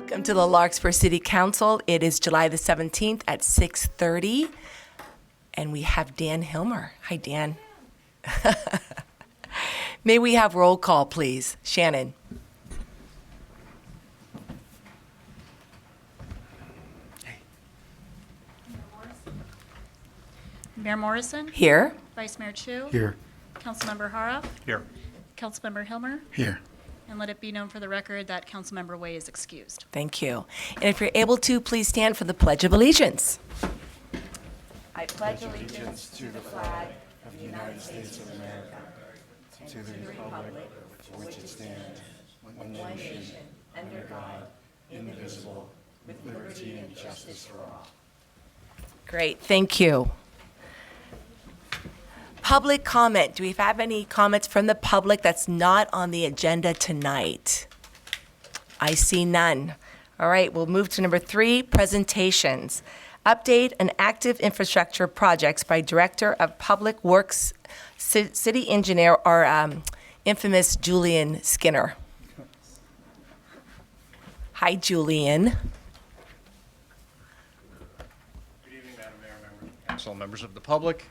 Welcome to the Larkspur City Council. It is July the 17th at 6:30, and we have Dan Hilmer. Hi, Dan. May we have roll call, please? Shannon. Mayor Morrison? Here. Vice Mayor Chu? Here. Councilmember Hara? Here. Councilmember Hilmer? Here. And let it be known for the record that Councilmember Way is excused. Thank you. And if you're able to, please stand for the Pledge of Allegiance. I pledge allegiance To the flag of the United States of America, to the republic for which it stands, one nation, under God, indivisible, with liberty and justice for all. Great, thank you. Public comment. Do we have any comments from the public that's not on the agenda tonight? I see none. All right, we'll move to number 3, presentations. Update and active infrastructure projects by Director of Public Works, City Engineer, our infamous Julian Skinner. Hi, Julian. Good evening, Madam Mayor, members of council, members of the public.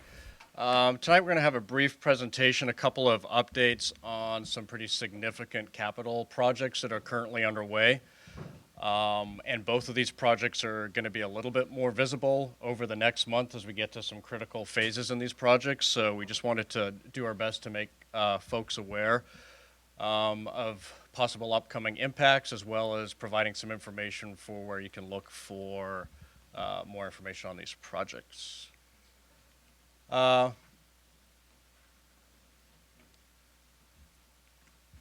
Tonight we're going to have a brief presentation, a couple of updates on some pretty significant capital projects that are currently underway. And both of these projects are going to be a little bit more visible over the next month as we get to some critical phases in these projects. So we just wanted to do our best to make folks aware of possible upcoming impacts, as well as providing some information for where you can look for more information on these projects.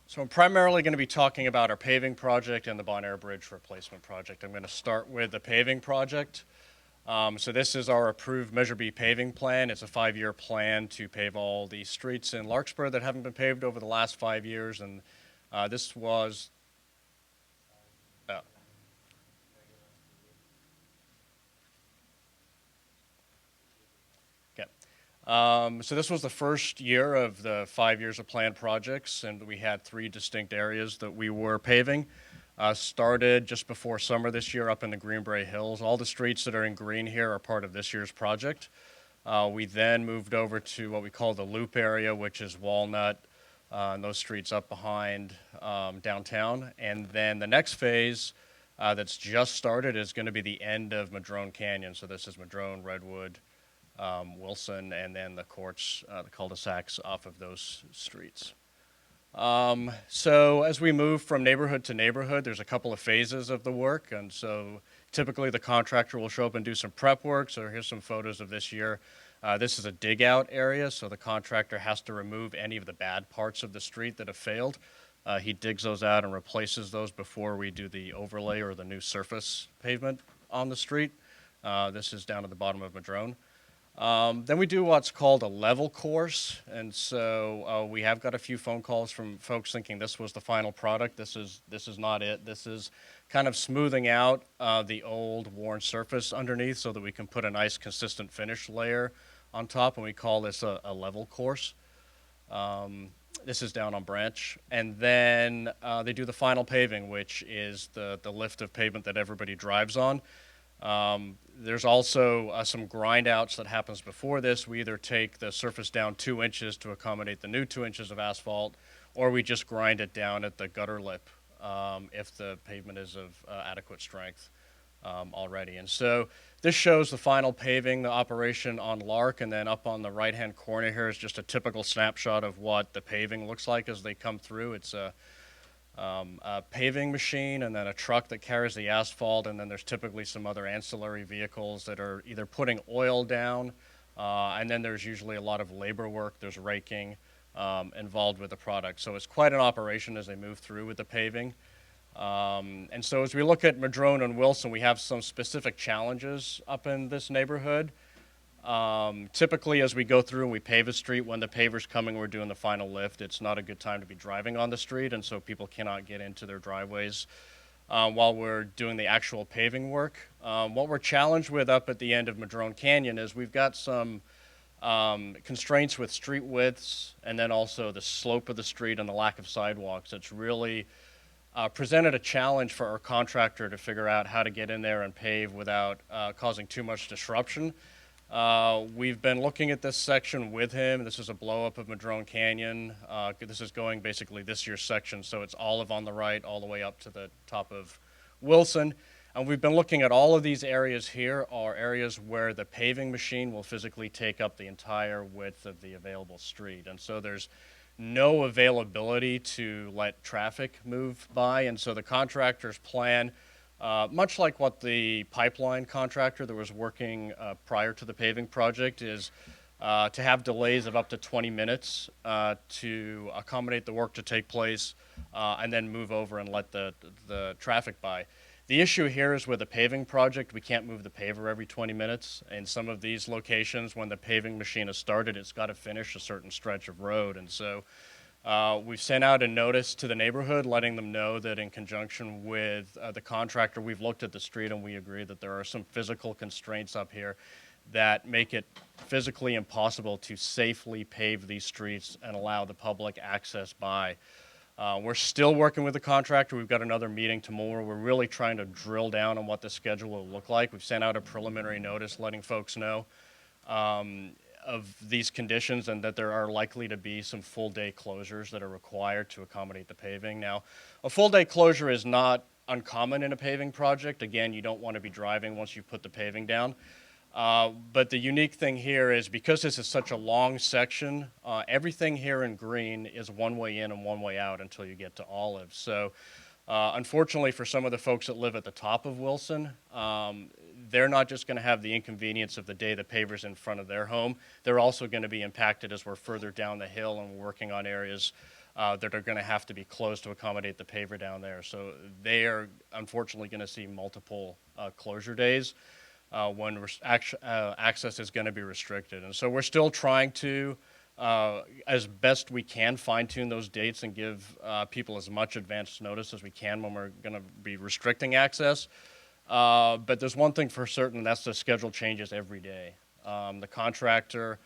So I'm primarily going to be talking about our paving project and the Bon Air Bridge replacement project. I'm going to start with the paving project. So this is our approved Measure B paving plan. It's a 5-year plan to pave all the streets in Larkspur that haven't been paved over the last 5 years. And this was so this was the first year of the 5 years of planned projects, and we had 3 distinct areas that we were paving. Started just before summer this year up in the Greenbrae Hills. All the streets that are in green here are part of this year's project. We then moved over to what we call the Loop area, which is Walnut, and those streets up behind downtown. And then the next phase that's just started is going to be the end of Madrone Canyon. So this is Madrone, Redwood, Wilson, and then the courts, the cul-de-sacs off of those streets. So as we move from neighborhood to neighborhood, there's a couple of phases of the work, and so typically the contractor will show up and do some prep work. So here's some photos of this year. This is a dig out area, so the contractor has to remove any of the bad parts of the street that have failed. He digs those out and replaces those before we do the overlay or the new surface pavement on the street. This is down at the bottom of Madrone. Then we do what's called a level course, and so we have got a few phone calls from folks thinking this was the final product. This is not it. This is kind of smoothing out the old worn surface underneath so that we can put a nice consistent finish layer on top, and we call this a level course. This is down on Branch, and then they do the final paving, which is the lift of pavement that everybody drives on. There's also some grind outs that happens before this. We either take the surface down 2 inches to accommodate the new 2 inches of asphalt, or we just grind it down at the gutter lip if the pavement is of adequate strength already. And so this shows the final paving, the operation on Lark, and then up on the right-hand corner here is just a typical snapshot of what the paving looks like as they come through. It's a paving machine and then a truck that carries the asphalt, and then there's typically some other ancillary vehicles that are either putting oil down, and then there's usually a lot of labor work. There's raking involved with the product. So it's quite an operation as they move through with the paving. And so as we look at Madrone and Wilson, we have some specific challenges up in this neighborhood. Typically, as we go through and we pave a street, when the paver's coming, we're doing the final lift. It's not a good time to be driving on the street, and so people cannot get into their driveways while we're doing the actual paving work. What we're challenged with up at the end of Madrone Canyon is we've got some constraints with street widths, and then also the slope of the street and the lack of sidewalks. It's really presented a challenge for our contractor to figure out how to get in there and pave without causing too much disruption. We've been looking at this section with him. This is a blow up of Madrone Canyon. This is going basically this year's section, so it's Olive on the right all the way up to the top of Wilson. And we've been looking at all of these areas here are areas where the paving machine will physically take up the entire width of the available street. And so there's no availability to let traffic move by. And so the contractor's plan, much like what the pipeline contractor that was working prior to the paving project, is to have delays of up to 20 minutes to accommodate the work to take place and then move over and let the traffic by. The issue here is with the paving project, we can't move the paver every 20 minutes. In some of these locations, when the paving machine is started, it's got to finish a certain stretch of road. And so we've sent out a notice to the neighborhood letting them know that in conjunction with the contractor, we've looked at the street and we agree that there are some physical constraints up here that make it physically impossible to safely pave these streets and allow the public access by. We're still working with the contractor. We've got another meeting tomorrow. We're really trying to drill down on what the schedule will look like. We've sent out a preliminary notice letting folks know of these conditions and that there are likely to be some full-day closures that are required to accommodate the paving. Now, a full-day closure is not uncommon in a paving project. Again, you don't want to be driving once you put the paving down. But the unique thing here is because this is such a long section, everything here in green is one way in and one way out until you get to Olive. So unfortunately for some of the folks that live at the top of Wilson, they're not just going to have the inconvenience of the day the paver's in front of their home. They're also going to be impacted as we're further down the hill and we're working on areas that are going to have to be closed to accommodate the paver down there. So they are unfortunately going to see multiple closure days. When access is going to be restricted. And so we're still trying to, as best we can, fine-tune those dates and give people as much advance notice as we can when we're going to be restricting access. But there's one thing for certain, and that's the schedule changes every day. The contractor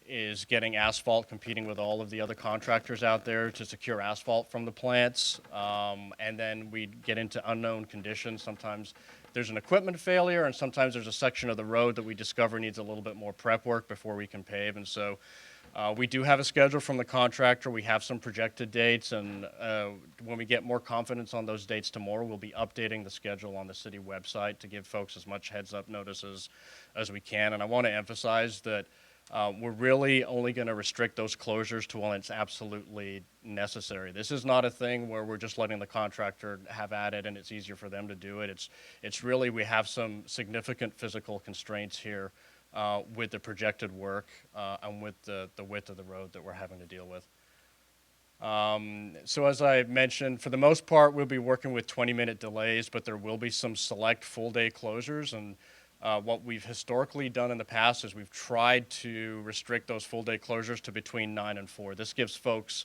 is getting asphalt, competing with all of the other contractors out there to secure asphalt from the plants. And then we get into unknown conditions. Sometimes there's an equipment failure, and sometimes there's a section of the road that we discover needs a little bit more prep work before we can pave. And so we do have a schedule from the contractor. We have some projected dates, and when we get more confidence on those dates tomorrow, we'll be updating the schedule on the city website to give folks as much heads-up notices as we can. And I want to emphasize that we're really only going to restrict those closures to when it's absolutely necessary. This is not a thing where we're just letting the contractor have at it and it's easier for them to do it. It's really, we have some significant physical constraints here with the projected work and with the width of the road that we're having to deal with. So as I mentioned, for the most part, we'll be working with 20-minute delays, but there will be some select full-day closures. And what we've historically done in the past is we've tried to restrict those full-day closures to between 9 and 4. This gives folks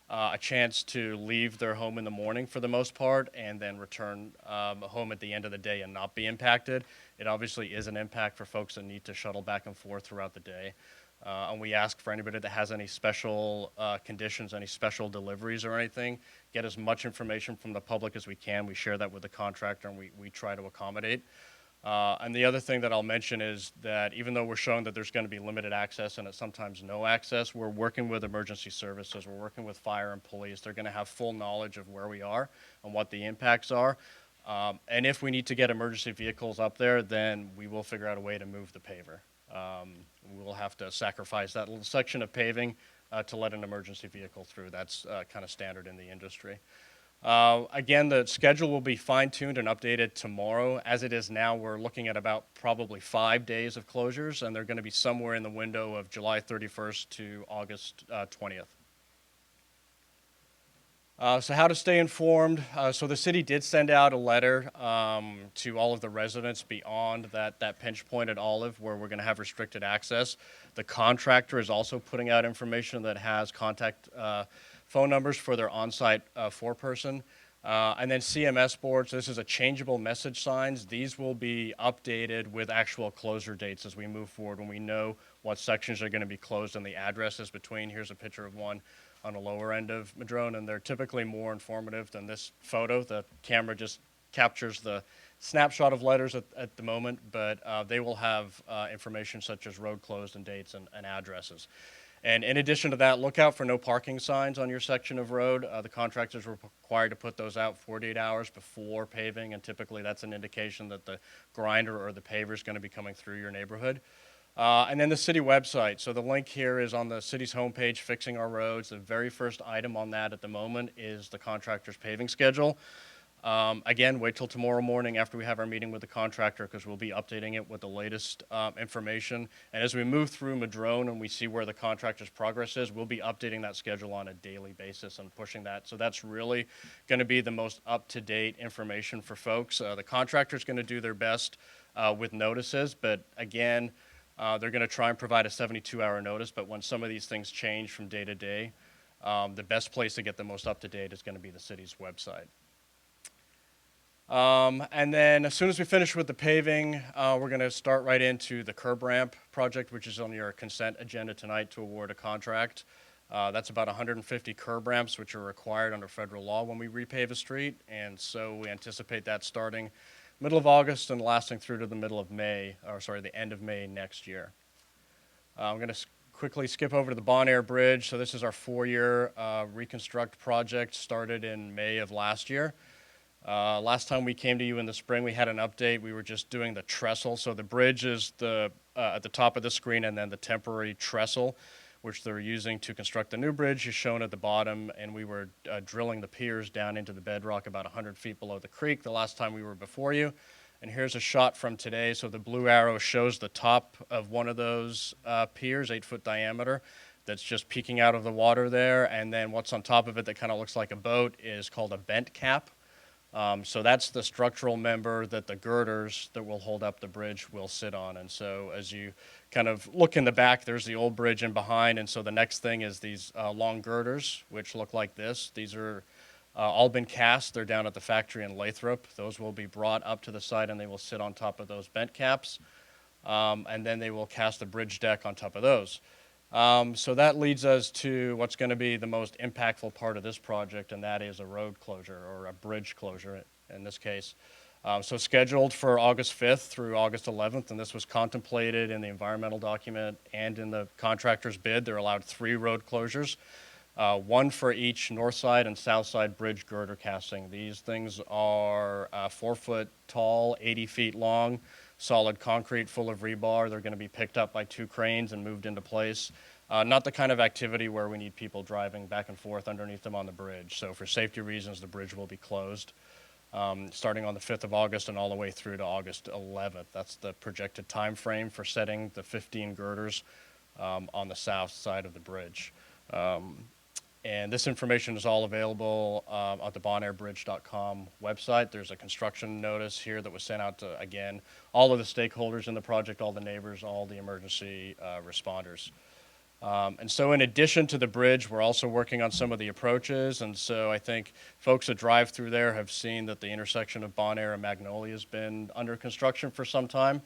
a chance to leave their home in the morning for the most part and then return home at the end of the day and not be impacted. It obviously is an impact for folks that need to shuttle back and forth throughout the day. And we ask for anybody that has any special conditions, any special deliveries or anything, get as much information from the public as we can. We share that with the contractor and we try to accommodate. And the other thing that I'll mention is that even though we're showing that there's going to be limited access and sometimes no access, we're working with emergency services, we're working with fire and police. They're going to have full knowledge of where we are and what the impacts are. And if we need to get emergency vehicles up there, then we will figure out a way to move the paver. We will have to sacrifice that little section of paving to let an emergency vehicle through. That's kind of standard in the industry. Again, the schedule will be fine-tuned and updated tomorrow. As it is now, we're looking at about probably 5 days of closures, and they're going to be somewhere in the window of July 31st to August 20th. So how to stay informed. So the city did send out a letter to all of the residents beyond that pinch point at Olive where we're going to have restricted access. The contractor is also putting out information that has contact phone numbers for their on-site foreperson. And then CMS boards, this is a changeable message signs. These will be updated with actual closure dates as we move forward when we know what sections are going to be closed and the addresses between. Here's a picture of one on the lower end of Madrone, and they're typically more informative than this photo. The camera just captures the snapshot of letters at the moment, but they will have information such as road closed and dates and addresses. And in addition to that, look out for no parking signs on your section of road. The contractors were required to put those out 48 hours before paving, and typically that's an indication that the grinder or the paver is going to be coming through your neighborhood. And then the city website. So the link here is on the city's homepage, Fixing Our Roads. The very first item on that at the moment is the contractor's paving schedule. Again, wait till tomorrow morning after we have our meeting with the contractor, because we'll be updating it with the latest information. And as we move through Madrone and we see where the contractor's progress is, we'll be updating that schedule on a daily basis and pushing that. So that's really going to be the most up-to-date information for folks. The contractor's going to do their best with notices, but again, they're going to try and provide a 72-hour notice. But when some of these things change from day to day, the best place to get the most up-to-date is going to be the city's website. And then as soon as we finish with the paving, we're going to start right into the curb ramp project, which is on your consent agenda tonight to award a contract. That's about 150 curb ramps, which are required under federal law when we repave a street. And so we anticipate that starting middle of August and lasting through to the middle of May, or sorry, the end of May next year. I'm going to quickly skip over to the Bon Air Bridge. So this is our 4-year reconstruct project, started in May of last year. Last time we came to you in the spring, we had an update. We were just doing the trestle. So the bridge is at the top of the screen, and then the temporary trestle, which they're using to construct the new bridge, is shown at the bottom. And we were drilling the piers down into the bedrock about 100 feet below the creek the last time we were before you. And here's a shot from today. So the blue arrow shows the top of one of those piers, 8-foot diameter, that's just peeking out of the water there. And then what's on top of it that kind of looks like a boat is called a bent cap. So that's the structural member that the girders that will hold up the bridge will sit on. And so as you kind of look in the back, there's the old bridge in behind. And so the next thing is these long girders, which look like this. These are all been cast. They're down at the factory in Lathrop. Those will be brought up to the site, and they will sit on top of those bent caps. And then they will cast the bridge deck on top of those. So that leads us to what's going to be the most impactful part of this project, and that is a road closure, or a bridge closure in this case. So scheduled for August 5th through August 11th, and this was contemplated in the environmental document and in the contractor's bid. They're allowed 3 road closures, 1 for each north side and south side bridge girder casting. These things are 4 foot tall, 80 feet long, solid concrete full of rebar. They're going to be picked up by 2 cranes and moved into place. Not the kind of activity where we need people driving back and forth underneath them on the bridge. So for safety reasons, the bridge will be closed starting on the 5th of August and all the way through to August 11th. That's the projected time frame for setting the 15 girders on the south side of the bridge. And this information is all available at the bonairbridge.com website. There's a construction notice here that was sent out to, again, all of the stakeholders in the project, all the neighbors, all the emergency responders. And so in addition to the bridge, we're also working on some of the approaches. And so I think folks that drive through there have seen that the intersection of Bon Air and Magnolia has been under construction for some time.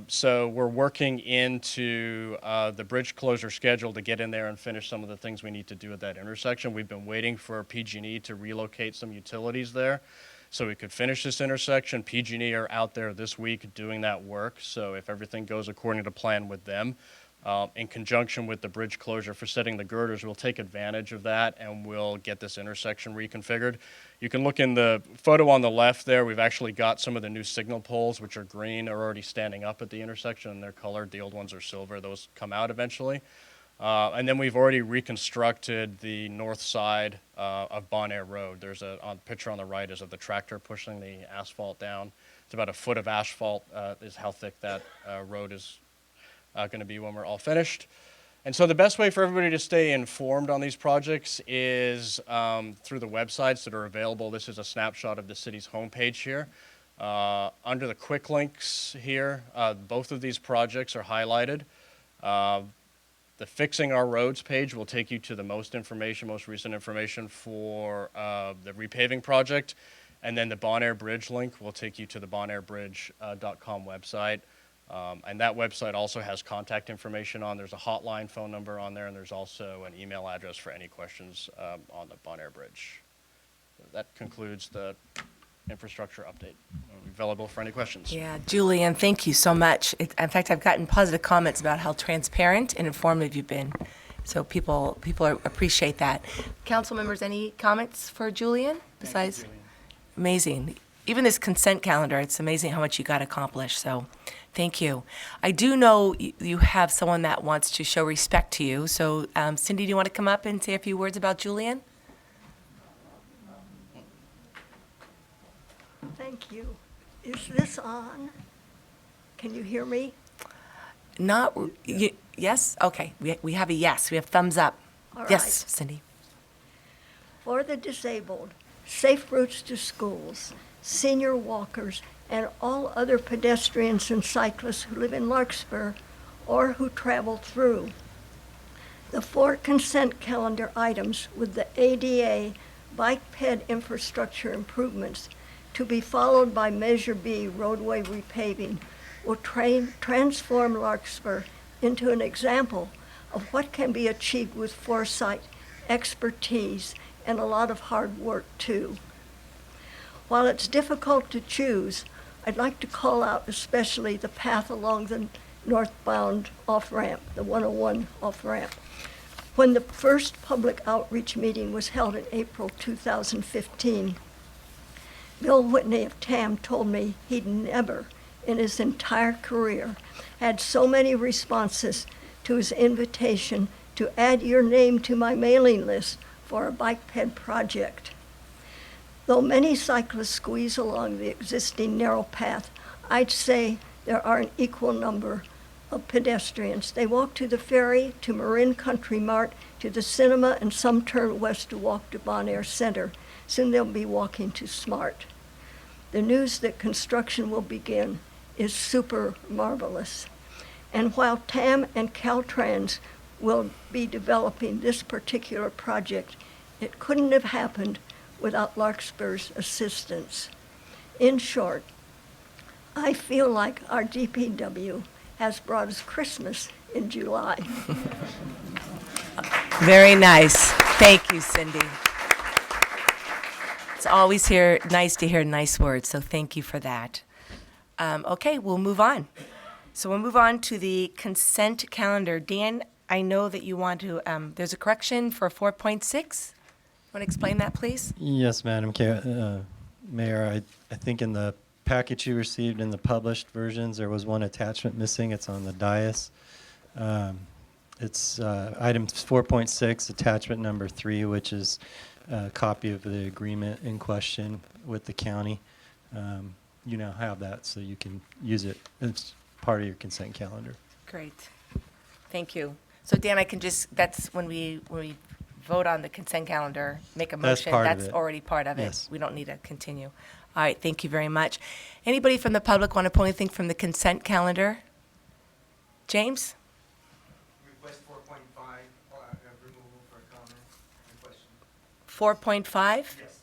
So we're working into the bridge closure schedule to get in there and finish some of the things we need to do at that intersection. We've been waiting for PG&E to relocate some utilities there so we could finish this intersection. PG&E are out there this week doing that work. So if everything goes according to plan with them, in conjunction with the bridge closure for setting the girders, we'll take advantage of that and we'll get this intersection reconfigured. You can look in the photo on the left there. We've actually got some of the new signal poles, which are green, are already standing up at the intersection, and they're colored. The old ones are silver. Those come out eventually. And then we've already reconstructed the north side of Bon Air Road. There's a picture on the right is of the tractor pushing the asphalt down. It's about a foot of asphalt is how thick that road is going to be when we're all finished. And so the best way for everybody to stay informed on these projects is through the websites that are available. This is a snapshot of the city's homepage here. Under the quick links here, both of these projects are highlighted. The Fixing Our Roads page will take you to the most recent information for the repaving project. And then the Bon Air Bridge link will take you to the bonairbridge.com website. And that website also has contact information on. There's a hotline phone number on there, and there's also an email address for any questions on the Bonaire Bridge. So that concludes the infrastructure update. I'm available for any questions. Yeah, Julian, thank you so much. In fact, I've gotten positive comments about how transparent and informative you've been. So people appreciate that. Council members, any comments for Julian besides? Amazing. Even this consent calendar, it's amazing how much you got accomplished. So thank you. I do know you have someone that wants to show respect to you. So Cindy, do you want to come up and say a few words about Julian? Thank you. Is this on? Can you hear me? Not, yes? Okay, we have a yes. We have thumbs up. All Yes, right. Cindy. For the disabled, safe routes to schools, senior walkers, and all other pedestrians and cyclists who live in Larkspur or who travel through. The 4 consent calendar items with the ADA bike ped infrastructure improvements to be followed by Measure B roadway repaving will transform Larkspur into an example of what can be achieved with foresight, expertise, and a lot of hard work too. While it's difficult to choose, I'd like to call out especially the path along the northbound off-ramp, the 101 off-ramp. When the first public outreach meeting was held in April 2015, Bill Whitney of TAM told me he'd never in his entire career had so many responses to his invitation to add your name to my mailing list for a bike ped project. Though many cyclists squeeze along the existing narrow path, I'd say there are an equal number of pedestrians. They walk to the ferry, to Marin Country Mart, to the cinema, and some turn west to walk to Bonaire Center. Soon they'll be walking to Smart. The news that construction will begin is super marvelous. And while TAM and Caltrans will be developing this particular project, it couldn't have happened without Larkspur's assistance. In short, I feel like our DPW has brought us Christmas in July. Very nice. Thank you, Cindy. It's always nice to hear nice words, so thank you for that. Okay, we'll move on. So we'll move on to the consent calendar. Dan, I know that you want to, there's a correction for 4.6. Want to explain that, please? Yes, Madam Mayor. I think in the package you received in the published versions, there was one attachment missing. It's on the dais. It's item 4.6, attachment number 3, which is a copy of the agreement in question with the county. You now have that, so you can use it as part of your consent calendar. Great. Thank you. So Dan, that's when we vote on the consent calendar, make a That's motion. part of That's it. already part of it. Yes. We don't need to continue. All right, thank you very much. Anybody from the public want to pull anything from the consent calendar? James? Request 4.5, removal for comment and question. 4.5? Yes.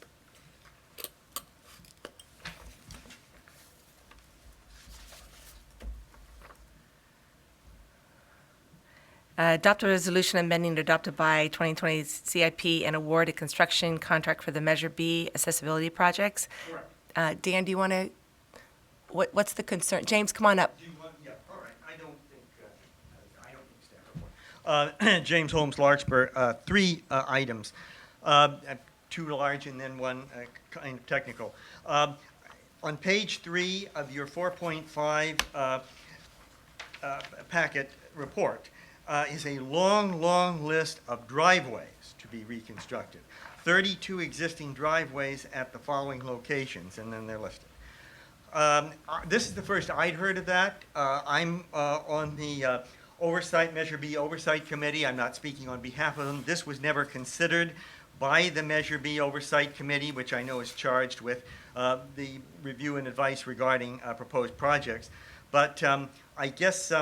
Adopt a resolution amending the adopted by 2020 CIP and award a construction contract for the Measure B accessibility projects. Correct. Dan, do you want to, what's the concern? James, come on up. Do you want, yeah, all right, I don't think staff report. James Holmes, Larkspur, 3 items, 2 large and then 1 kind of technical. On page 3 of your 4.5 packet report, is a long list of driveways to be reconstructed. 32 existing driveways at the following locations, and then they're listed. This is the first I'd heard of that. I'm on the Measure B Oversight Committee. I'm not speaking on behalf of them. This was never considered by the Measure B Oversight Committee, which I know is charged with the review and advice regarding proposed projects. But I guess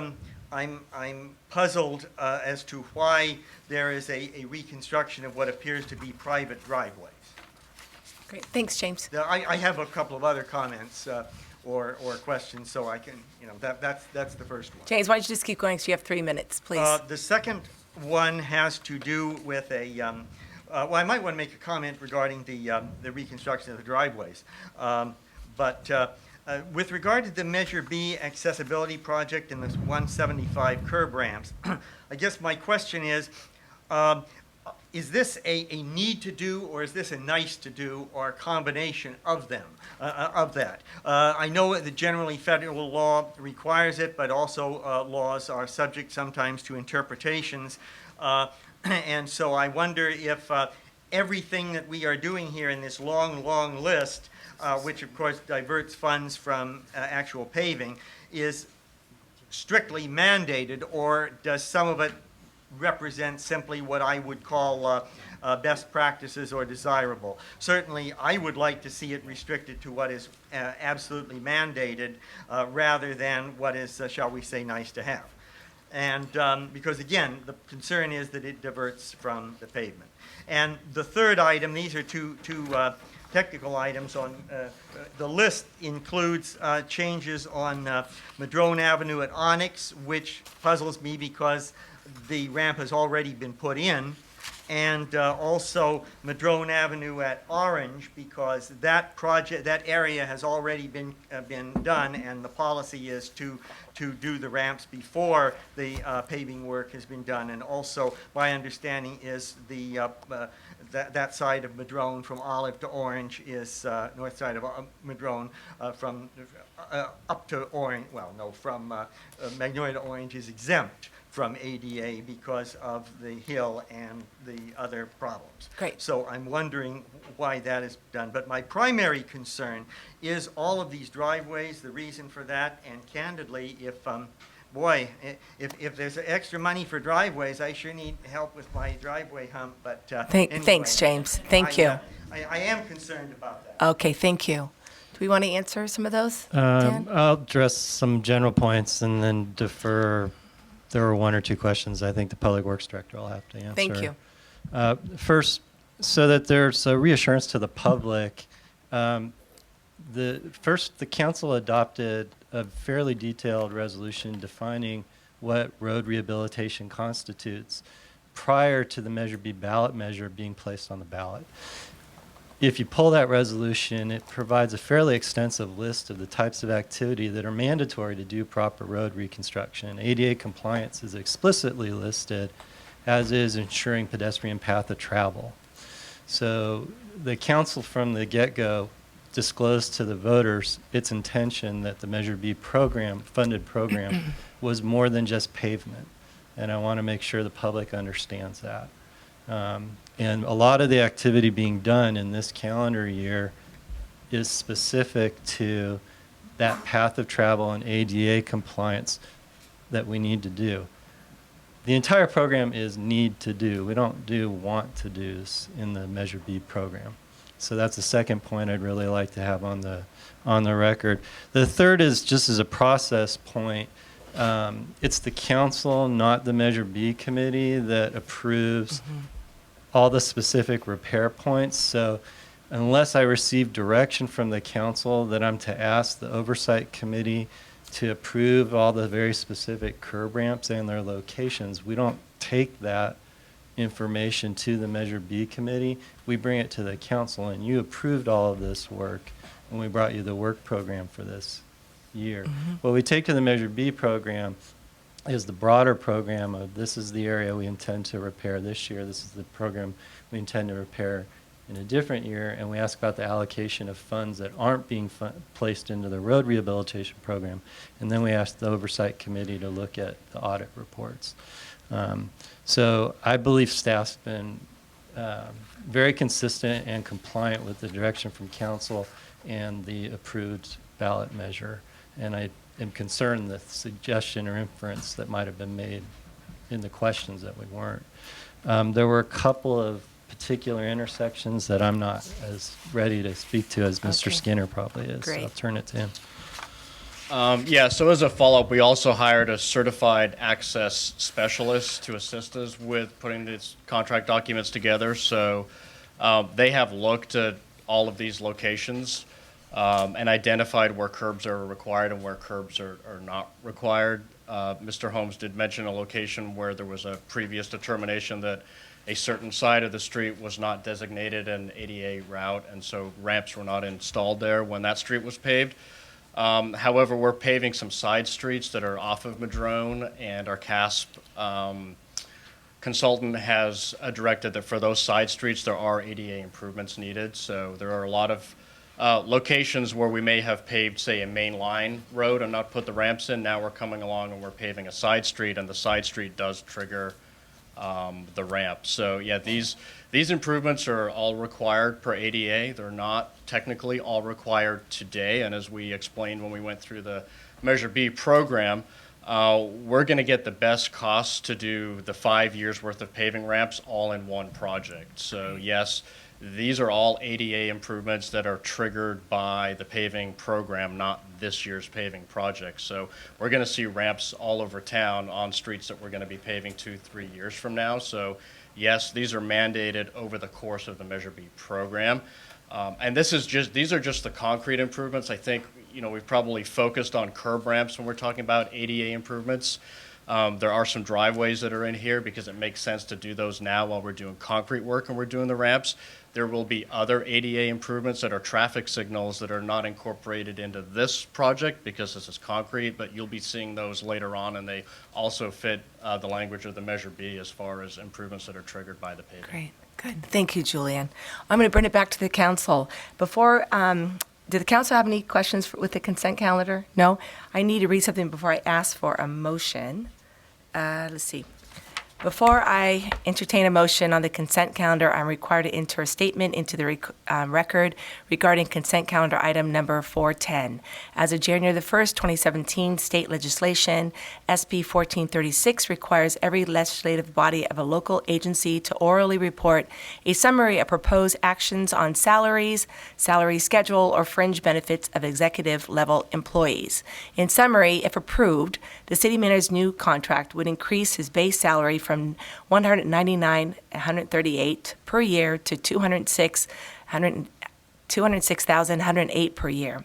I'm puzzled as to why there is a reconstruction of what appears to be private driveways. Great, thanks, James. I have a couple of other comments. or questions, so I can, that's the first one. James, why don't you just keep going, so you have 3 minutes, please. The second one has to do with well, I might want to make a comment regarding the reconstruction of the driveways. With regard to the Measure B accessibility project and the 175 curb ramps, I guess my question is this a need to do, or is this a nice to do, or a combination of them, of that? I know that generally federal law requires it, but also laws are subject sometimes to interpretations. And so I wonder if everything that we are doing here in this long, long list, which of course diverts funds from actual paving, is strictly mandated, or does some of it represent simply what I would call best practices or desirable? Certainly, I would like to see it restricted to what is absolutely mandated rather than what is, shall we say, nice to have. And because again, the concern is that it diverts from the pavement. And the third item, these are two technical items on the list, includes changes on Madrone Avenue at Onyx, which puzzles me because the ramp has already been put in, and also Madrone Avenue at Orange, because that area has already been done, and the policy is to do the ramps before the paving work has been done. And also, my understanding is that side of Madrone from Olive to Orange is north side of Madrone from up to Orange. Well, no, from Magnolia to Orange is exempt from ADA because of the hill and the other problems. Great. So I'm wondering why that is done. But my primary concern is all of these driveways, the reason for that, and candidly, if there's extra money for driveways, I sure need help with my driveway hump, but anyway, Thanks, James. Thank you. I am concerned about that. Okay, thank you. Do we want to answer some of those, Dan? I'll address some general points and then defer. There were one or two questions I think the Public Works Director will have to answer. Thank you. First, so that there's a reassurance to the public, the council adopted a fairly detailed resolution defining what road rehabilitation constitutes prior to the Measure B ballot measure being placed on the ballot. If you pull that resolution, it provides a fairly extensive list of the types of activity that are mandatory to do proper road reconstruction. ADA compliance is explicitly listed, as is ensuring pedestrian path of travel. So the council from the get-go disclosed to the voters its intention that the Measure B funded program was more than just pavement. And I want to make sure the public understands that. And a lot of the activity being done in this calendar year is specific to that path of travel and ADA compliance that we need to do. The entire program is need to do. We don't do want to do's in the Measure B program. So that's the second point I'd really like to have on the record. The third is just as a process point. It's the council, not the Measure B committee, that approves all the specific repair points. So unless I receive direction from the council that I'm to ask the oversight committee to approve all the very specific curb ramps and their locations, we don't take that information to the Measure B committee. We bring it to the council, and you approved all of this work, and we brought you the work program for this year. What we take to the Measure B program is the broader program of this is the area we intend to repair this year, this is the program we intend to repair in a different year, and we ask about the allocation of funds that aren't being placed into the road rehabilitation program, and then we ask the oversight committee to look at the audit reports. So I believe staff's been very consistent and compliant with the direction from council and the approved ballot measure, and I am concerned the suggestion or inference that might have been made in the questions that we weren't. There were a couple of particular intersections that I'm not as ready to speak to as Mr. Skinner probably is. Great. So I'll turn it to him. Yeah, so as a follow-up, we also hired a certified access specialist to assist us with putting these contract documents together. So they have looked at all of these locations. and identified where curbs are required and where curbs are not required. Mr. Holmes did mention a location where there was a previous determination that a certain side of the street was not designated an ADA route, and so ramps were not installed there when that street was paved. However, we're paving some side streets that are off of Madrone, and our CASP consultant has directed that for those side streets, there are ADA improvements needed. So there are a lot of locations where we may have paved, say, a main line road and not put the ramps in. Now we're coming along and we're paving a side street, and the side street does trigger the ramp. So yeah, these improvements are all required per ADA. They're not technically all required today, and as we explained when we went through the Measure B program, we're going to get the best costs to do the 5 years worth of paving ramps all in one project. So yes, these are all ADA improvements that are triggered by the paving program, not this year's paving project. So we're going to see ramps all over town on streets that we're going to be paving 2-3 years from now. So yes, these are mandated over the course of the Measure B program. And these are just the concrete improvements. I think, we've probably focused on curb ramps when we're talking about ADA improvements. There are some driveways that are in here because it makes sense to do those now while we're doing concrete work and we're doing the ramps. There will be other ADA improvements that are traffic signals that are not incorporated into this project because this is concrete, but you'll be seeing those later on, and they also fit the language of the Measure B as far as improvements that are triggered by the paving. Great, good. Thank you, Julian. I'm going to bring it back to the council. Did the council have any questions with the consent calendar? No? I need to read something before I ask for a motion. Let's see. Before I entertain a motion on the consent calendar, I'm required to enter a statement into the record regarding consent calendar item number 410. As of January the 1st, 2017, state legislation, SB 1436, requires every legislative body of a local agency to orally report a summary of proposed actions on salaries, salary schedule, or fringe benefits of executive-level employees. In summary, if approved, the city manager's new contract would increase his base salary from $199,138 per year to $206,108 per year.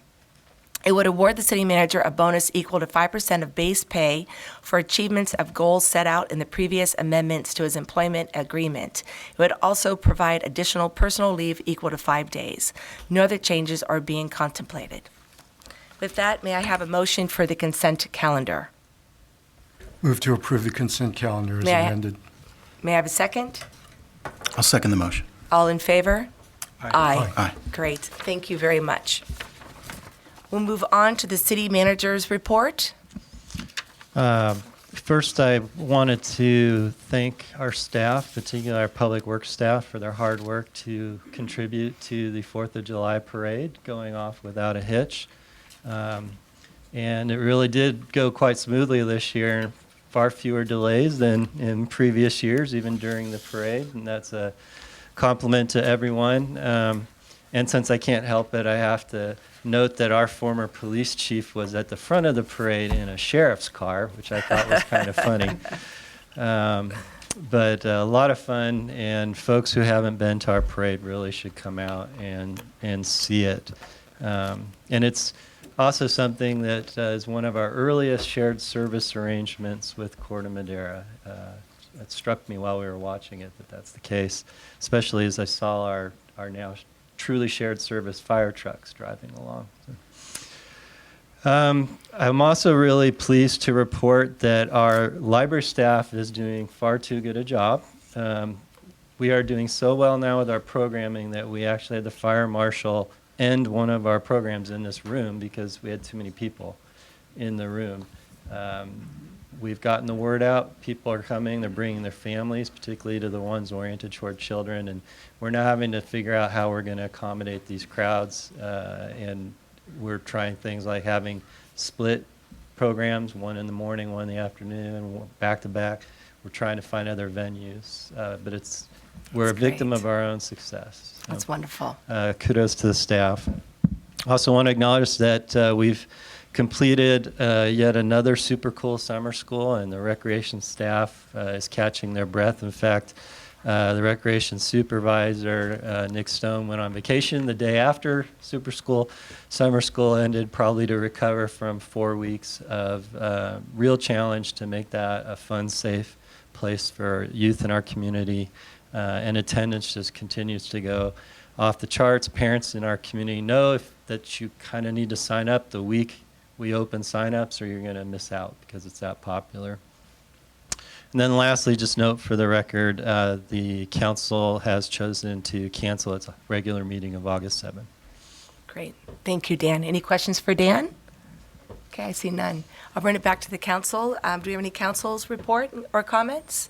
It would award the city manager a bonus equal to 5% of base pay for achievements of goals set out in the previous amendments to his employment agreement. It would also provide additional personal leave equal to 5 days. No other changes are being contemplated. With that, may I have a motion for the consent calendar? Move to approve the consent calendar as amended. May I have a second? I'll second the motion. All in favor? Aye. Aye. Great, thank you very much. We'll move on to the city manager's report. First, I wanted to thank our staff, particularly our public works staff, for their hard work to contribute to the 4th of July parade going off without a hitch. And it really did go quite smoothly this year. Far fewer delays than in previous years, even during the parade, and that's a compliment to everyone. And since I can't help it, I have to note that our former police chief was at the front of the parade in a sheriff's car, which I thought was kind of funny. But a lot of fun, and folks who haven't been to our parade really should come out and see it. And it's also something that is one of our earliest shared service arrangements with Corte Madera. It struck me while we were watching it that that's the case, especially as I saw our now truly shared service fire trucks driving along. I'm also really pleased to report that our library staff is doing far too good a job. We are doing so well now with our programming that we actually had the fire marshal end one of our programs in this room because we had too many people in the room. We've gotten the word out. People are coming. They're bringing their families, particularly to the ones oriented toward children. And we're now having to figure out how we're going to accommodate these crowds. And we're trying things like having split programs, one in the morning, one in the afternoon, back to back. We're trying to find other venues. But we're a victim of our own success. So, That's wonderful. Kudos to the staff. Also want to acknowledge that we've completed yet another super cool summer school, and the recreation staff is catching their breath. In fact, The recreation supervisor, Nick Stone, went on vacation the day after summer school ended, probably to recover from 4 weeks of real challenge to make that a fun, safe place for youth in our community. And attendance just continues to go off the charts. Parents in our community know that you kind of need to sign up the week we open signups, or you're going to miss out because it's that popular. And then lastly, just note for the record, the council has chosen to cancel its regular meeting of August 7th. Great. Thank you, Dan. Any questions for Dan? Okay, I see none. I'll bring it back to the council. Do we have any council's report or comments?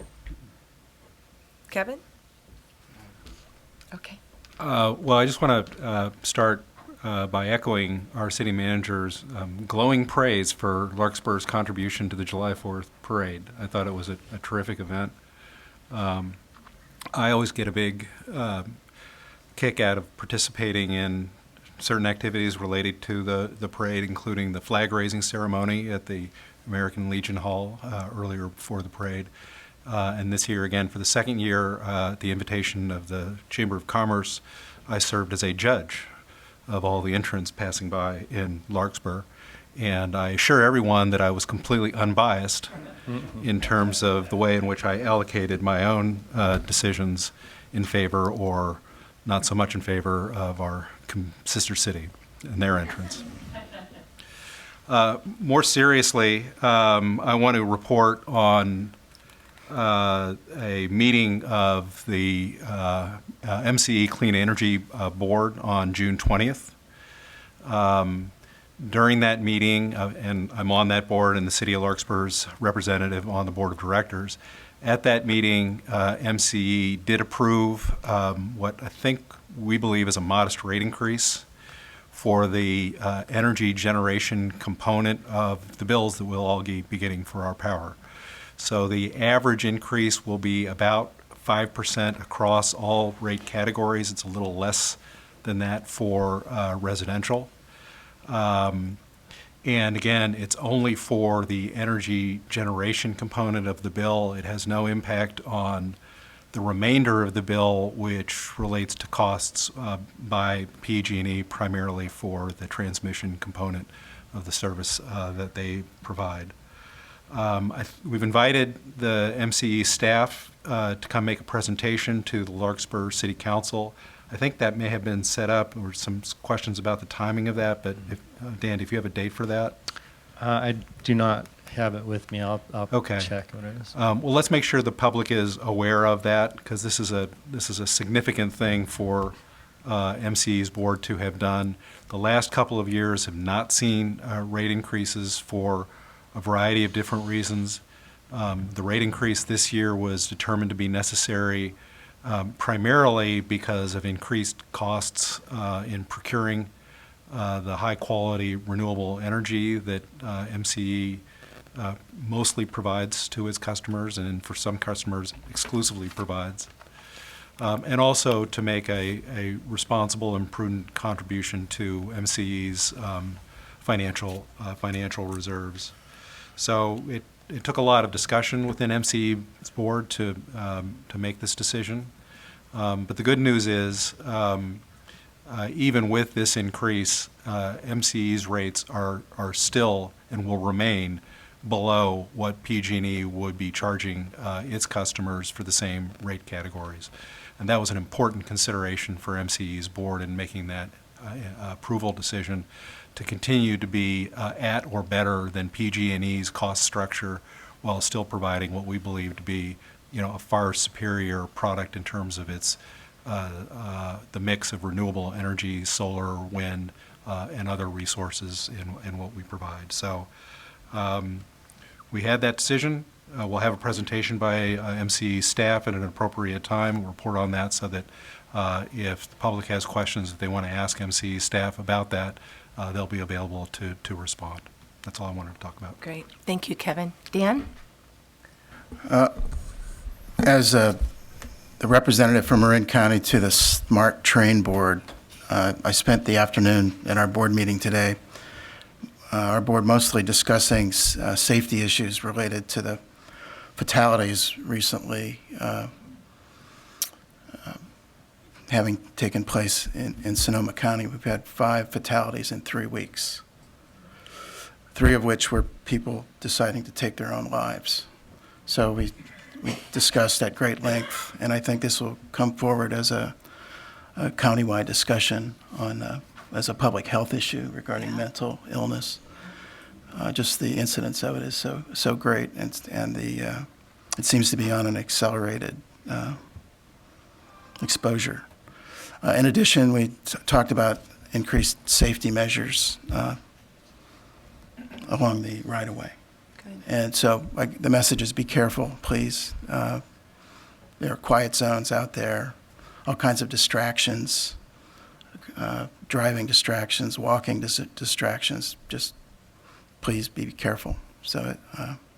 Kevin? Okay. Well, I just want to start by echoing our city manager's glowing praise for Larkspur's contribution to the July 4th parade. I thought it was a terrific event. I always get a big kick out of participating in certain activities related to the parade, including the flag raising ceremony at the American Legion Hall earlier before the parade. And this year, again, for the second year, at the invitation of the Chamber of Commerce, I served as a judge of all the entrants passing by in Larkspur. And I assure everyone that I was completely unbiased in terms of the way in which I allocated my own decisions in favor or not so much in favor of our sister city and their entrance. More seriously, I want to report on a meeting of the MCE Clean Energy Board on June 20th. During that meeting, and I'm on that board and the City of Larkspur's representative on the board of directors, at that meeting, MCE did approve what I think we believe is a modest rate increase for the energy generation component of the bills that we'll all be getting for our power. So the average increase will be about 5% across all rate categories. It's a little less than that for residential. And again, it's only for the energy generation component of the bill. It has no impact on the remainder of the bill, which relates to costs by PG&E primarily for the transmission component of the service that they provide. We've invited the MCE staff to come make a presentation to the Larkspur City Council. I think that may have been set up. There were some questions about the timing of that, but Dan, if you have a date for that? I do not have it with me. I'll Okay. check what it is. Well, let's make sure the public is aware of that, because this is a significant thing for MCE's board to have done. The last couple of years have not seen rate increases for a variety of different reasons. The rate increase this year was determined to be necessary primarily because of increased costs in procuring the high-quality renewable energy that MCE mostly provides to its customers, and for some customers exclusively provides. And also to make a responsible and prudent contribution to MCE's financial reserves. So it took a lot of discussion within MCE's board to make this decision. But the good news is, even with this increase, MCE's rates are still and will remain below what PG&E would be charging its customers for the same rate categories. And that was an important consideration for MCE's board in making that approval decision, to continue to be at or better than PG&E's cost structure, while still providing what we believe to be, a far superior product in terms of its the mix of renewable energy, solar, wind, and other resources in what we provide. So we had that decision. We'll have a presentation by MCE staff at an appropriate time. We'll report on that so that if the public has questions that they want to ask MCE staff about that, they'll be available to respond. That's all I wanted to talk about. Great. Thank you, Kevin. Dan? As the representative from Marin County to the Smart Train Board, I spent the afternoon at our board meeting today, our board mostly discussing safety issues related to the fatalities recently having taken place in Sonoma County. We've had 5 fatalities in 3 weeks, 3 of which were people deciding to take their own lives. So we discussed at great length, and I think this will come forward as a countywide discussion on as a public health issue regarding mental illness. Just the incidence of it is so great, and it seems to be on an accelerated exposure. In addition, we talked about increased safety measures along the right-of-way. And so the message is be careful, please. There are quiet zones out there, all kinds of distractions, driving distractions, walking distractions. Just please be careful. So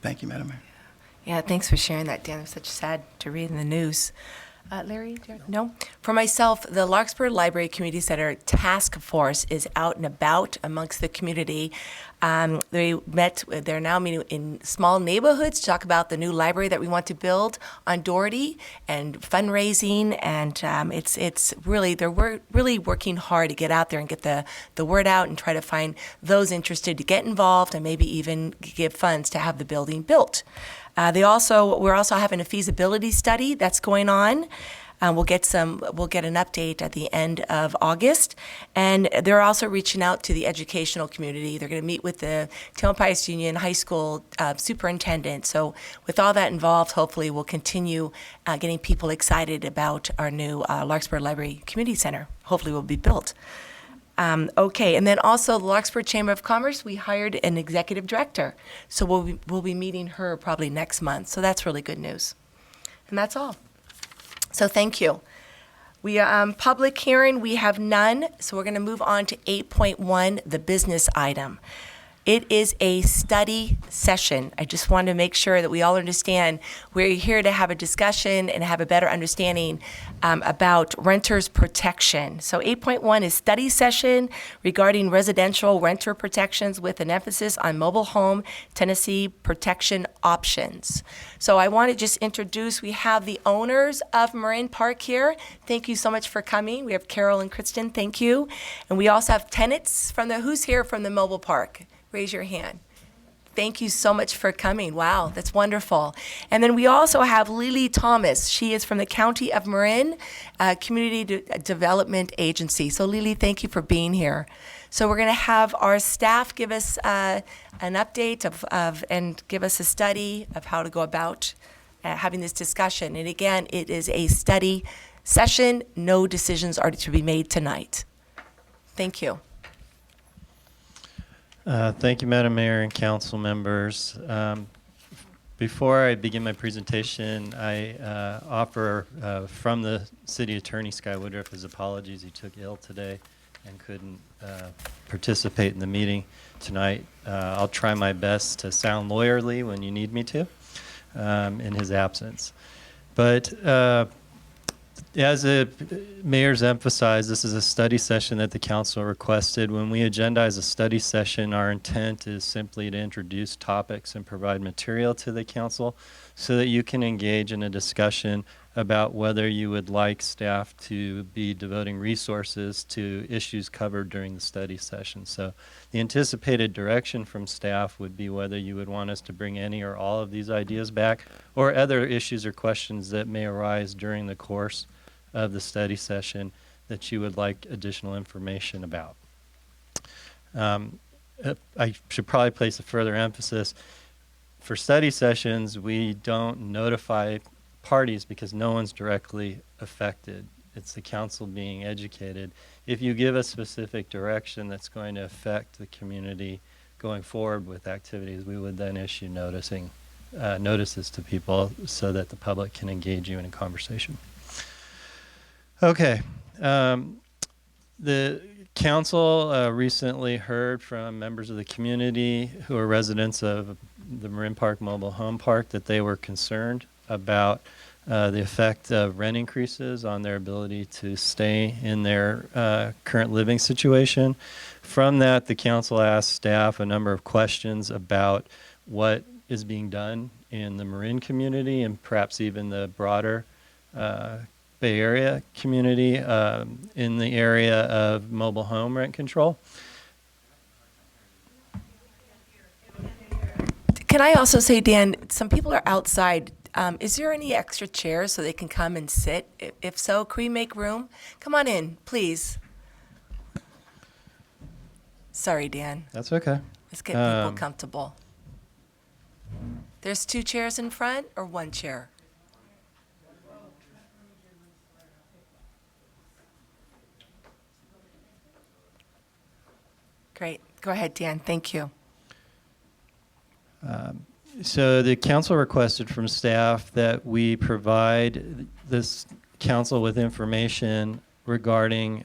thank you, Madam Mayor. Yeah, thanks for sharing that, Dan. It's such sad to read in the news. Larry, no? For myself, the Larkspur Library Community Center Task Force is out and about amongst the community. They're now meeting in small neighborhoods to talk about the new library that we want to build on Doherty and fundraising. And they're really working hard to get out there and get the word out and try to find those interested to get involved and maybe even give funds to have the building built. We're also having a feasibility study that's going on. We'll get an update at the end of August, and they're also reaching out to the educational community. They're going to meet with the Tamalpais Union High School superintendent. So with all that involved, hopefully we'll continue getting people excited about our new Larkspur Library Community Center. Hopefully will be built. Okay, and then also the Larkspur Chamber of Commerce, we hired an executive director. So we'll be meeting her probably next month. So that's really good news. And that's all. So thank you. Public hearing, we have none. So we're going to move on to 8.1, the business item. It is a study session. I just want to make sure that we all understand we're here to have a discussion and have a better understanding about renters' protection. So 8.1 is study session regarding residential renter protections with an emphasis on mobile home tenancy protection options. So I want to just introduce, we have the owners of Marin Park here. Thank you so much for coming. We have Carol and Kristen, thank you. And we also have tenants who's here from the mobile park? Raise your hand. Thank you so much for coming. Wow, that's wonderful. And then we also have Lily Thomas. She is from the County of Marin Community Development Agency. So Lily, thank you for being here. So we're going to have our staff give us an update and give us a study of how to go about having this discussion. And again, it is a study session. No decisions are to be made tonight. Thank you. Thank you, Madam Mayor and council members. Before I begin my presentation, I offer from the City Attorney, Sky Woodruff, his apologies. He took ill today and couldn't participate in the meeting tonight. I'll try my best to sound lawyerly when you need me to in his absence. But as the mayor's emphasized, this is a study session that the council requested. When we agendize a study session, our intent is simply to introduce topics and provide material to the council so that you can engage in a discussion about whether you would like staff to be devoting resources to issues covered during the study session. So the anticipated direction from staff would be whether you would want us to bring any or all of these ideas back or other issues or questions that may arise during the course of the study session that you would like additional information about. I should probably place a further emphasis. For study sessions, we don't notify parties because no one's directly affected. It's the council being educated. If you give a specific direction that's going to affect the community going forward with activities, we would then issue notices to people so that the public can engage you in a conversation. Okay. The council recently heard from members of the community who are residents of the Marin Park Mobile Home Park that they were concerned about the effect of rent increases on their ability to stay in their current living situation. From that, the council asked staff a number of questions about what is being done in the Marin community and perhaps even the broader Bay Area community in the area of mobile home rent control. Can I also say, Dan, some people are outside. Is there any extra chairs so they can come and sit? If so, can we make room? Come on in, please. Sorry, Dan. That's okay. Let's get people comfortable. There's 2 chairs in front or 1 chair? Great. Go ahead, Dan. Thank you. So the council requested from staff that we provide this council with information regarding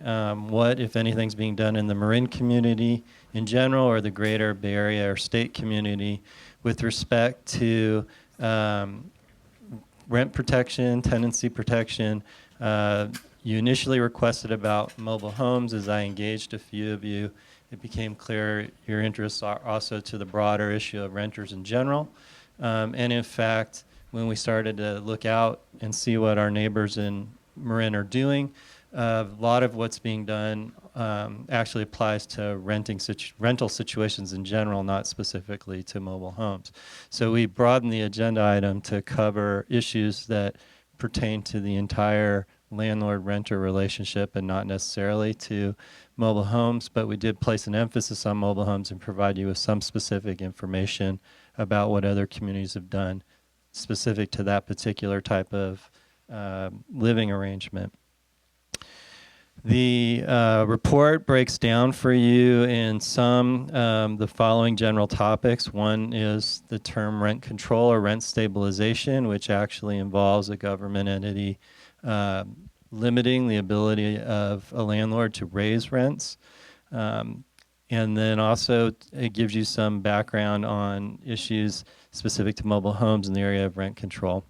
what, if anything, is being done in the Marin community in general or the greater Bay Area or state community with respect to rent protection, tenancy protection. You initially requested about mobile homes. As I engaged a few of you, it became clear your interests are also to the broader issue of renters in general. And in fact, when we started to look out and see what our neighbors in Marin are doing, a lot of what's being done actually applies to rental situations in general, not specifically to mobile homes. So we broadened the agenda item to cover issues that pertain to the entire landlord-renter relationship and not necessarily to mobile homes, but we did place an emphasis on mobile homes and provide you with some specific information about what other communities have done specific to that particular type of living arrangement. The report breaks down for you in some the following general topics. One is the term rent control or rent stabilization, which actually involves a government entity limiting the ability of a landlord to raise rents. And then also it gives you some background on issues specific to mobile homes in the area of rent control.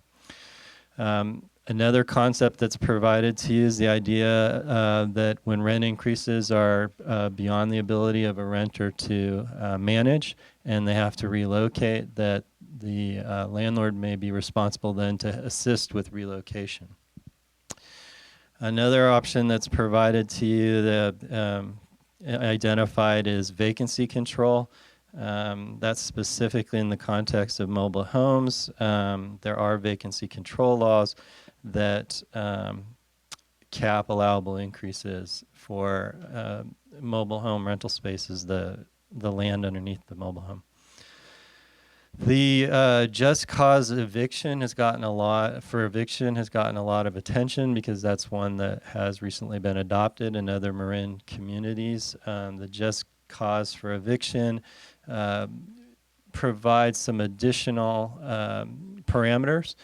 Another concept that's provided to you is the idea that when rent increases are beyond the ability of a renter to manage and they have to relocate, that the landlord may be responsible then to assist with relocation. Another option that's provided to you that identified is vacancy control. That's specifically in the context of mobile homes. There are vacancy control laws that cap allowable increases for mobile home rental spaces, the land underneath the mobile home. The just cause eviction has gotten a lot of attention because that's one that has recently been adopted in other Marin communities. The just cause for eviction provides some additional parameters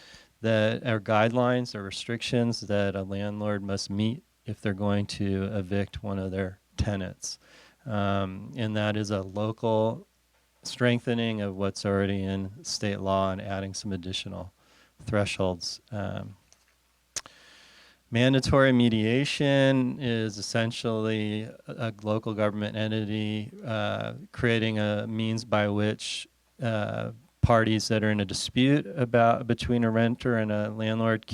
that are guidelines or restrictions that a landlord must meet if they're going to evict one of their tenants. And that is a local strengthening of what's already in state law and adding some additional thresholds. Mandatory mediation is essentially a local government entity creating a means by which parties that are in a dispute between a renter and a landlord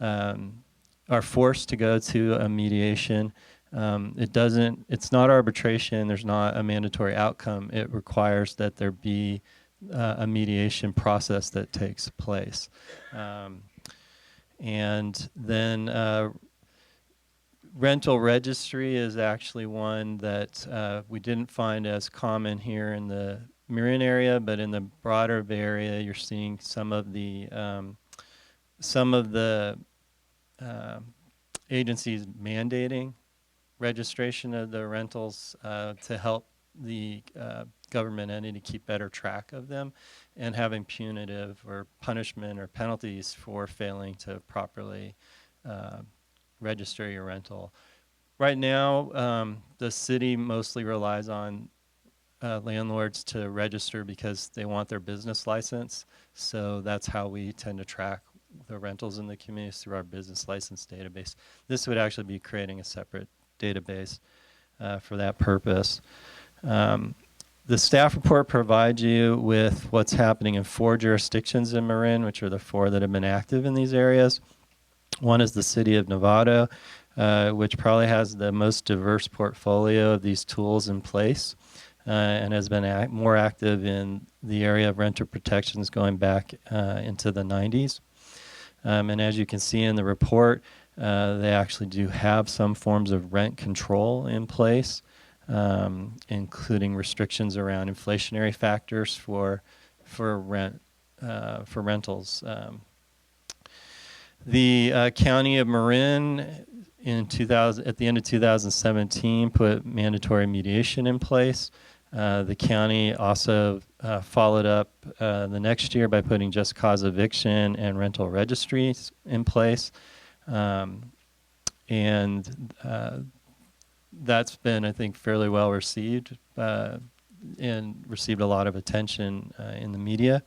are forced to go to a mediation. It's not arbitration, there's not a mandatory outcome. It requires that there be a mediation process that takes place. And then rental registry is actually one that we didn't find as common here in the Marin area, but in the broader Bay Area, you're seeing some of the agencies mandating registration of the rentals to help the government entity keep better track of them and having punitive or punishment or penalties for failing to properly register your rental. Right now, the city mostly relies on landlords to register because they want their business license. So that's how we tend to track the rentals in the community, through our business license database. This would actually be creating a separate database for that purpose. The staff report provides you with what's happening in 4 jurisdictions in Marin, which are the 4 that have been active in these areas. One is the city of Novato, which probably has the most diverse portfolio of these tools in place, and has been more active in the area of renter protections going back into the 90s. And as you can see in the report, they actually do have some forms of rent control in place, including restrictions around inflationary factors for rentals. The County of Marin at the end of 2017 put mandatory mediation in place. The county also followed up the next year by putting just cause eviction and rental registries in place. And that's been, I think, fairly well received and received a lot of attention in the media.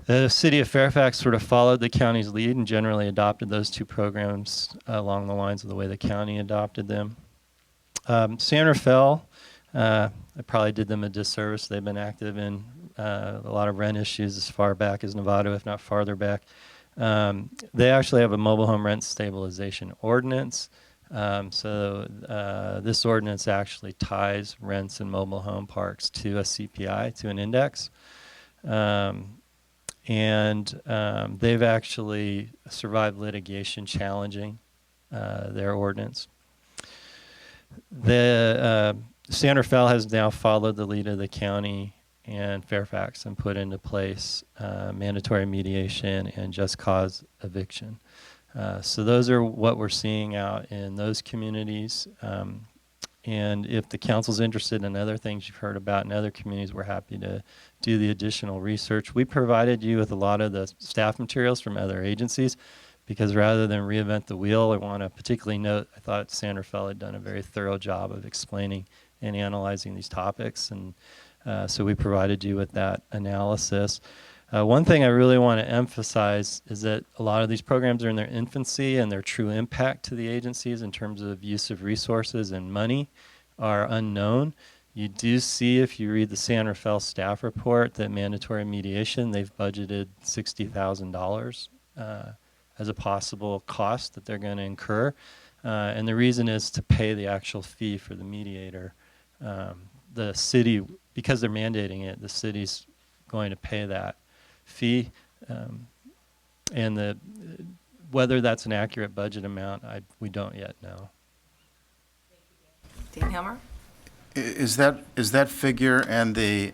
The city of Fairfax sort of followed the county's lead and generally adopted those two programs along the lines of the way the county adopted them. San Rafael, I probably did them a disservice. They've been active in a lot of rent issues as far back as Novato, if not farther back. They actually have a mobile home rent stabilization ordinance. This ordinance actually ties rents in mobile home parks to a CPI, to an index. They've actually survived litigation challenging their ordinance. San Rafael has now followed the lead of the county and Fairfax and put into place mandatory mediation and just cause eviction. So those are what we're seeing out in those communities. And if the council's interested in other things you've heard about in other communities, we're happy to do the additional research. We provided you with a lot of the staff materials from other agencies because rather than reinvent the wheel, I want to particularly note, I thought San Rafael had done a very thorough job of explaining and analyzing these topics. And so we provided you with that analysis. One thing I really want to emphasize is that a lot of these programs are in their infancy and their true impact to the agencies in terms of use of resources and money are unknown. You do see, if you read the San Rafael staff report, that mandatory mediation, they've budgeted $60,000 as a possible cost that they're going to incur. And the reason is to pay the actual fee for the mediator. The city, because they're mandating it, the city's going to pay that fee, and whether that's an accurate budget amount, we don't yet know. Dan Helmer? Is that figure and the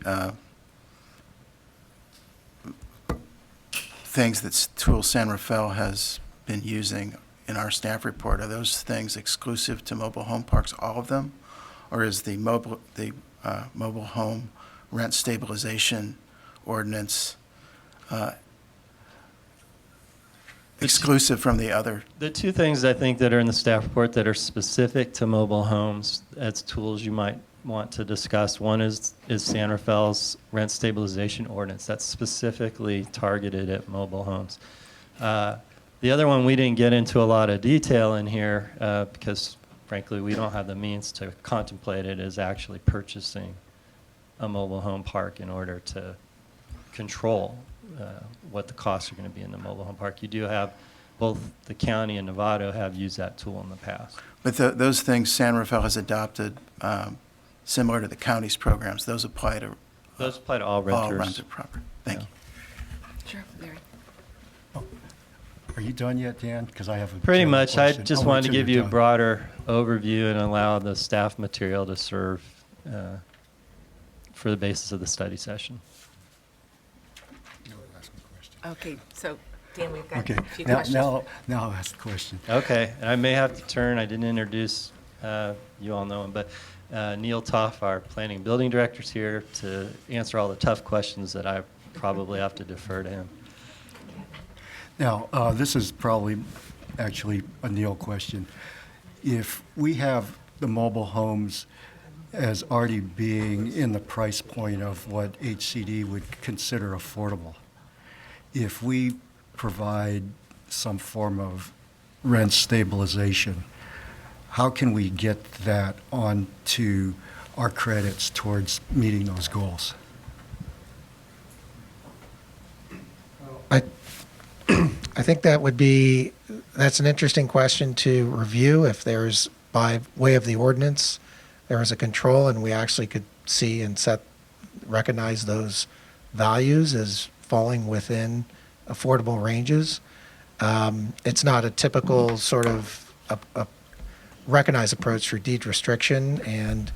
things that Tool San Rafael has been using in our staff report, are those things exclusive to mobile home parks, all of them? Or is the mobile home rent stabilization ordinance exclusive from the other? The two things I think that are in the staff report that are specific to mobile homes as tools you might want to discuss, one is San Rafael's rent stabilization ordinance. That's specifically targeted at mobile homes. The other one we didn't get into a lot of detail in here because frankly we don't have the means to contemplate it, is actually purchasing a mobile home park in order to control what the costs are going to be in the mobile home park. You do have, both the county and Novato have used that tool in the past. But those things San Rafael has adopted, similar to the county's programs, those apply to all renters. all rented property. Thank you. Sure, Larry. Are you done yet, Dan? Because I have a Pretty general much. I question. just Oh, wanted to until give you're you a done. broader overview and allow the staff material to serve for the basis of the study session. No, ask me a question. Okay, so Dan, we've got Okay, a few now, questions. now I'll ask the question. Okay, and I may have to turn, I didn't introduce, you all know him, but Neil Toff, our planning and building director, is here to answer all the tough questions that I probably have to defer to him. Now, this is probably actually a Neil question. If we have the mobile homes as already being in the price point of what HCD would consider affordable, if we provide some form of rent stabilization, how can we get that onto our credits towards meeting those goals? I I think that's an interesting question to review. If there's, by way of the ordinance, there is a control and we actually could see and recognize those values as falling within affordable ranges. It's not a typical sort of a recognized approach for deed restriction, and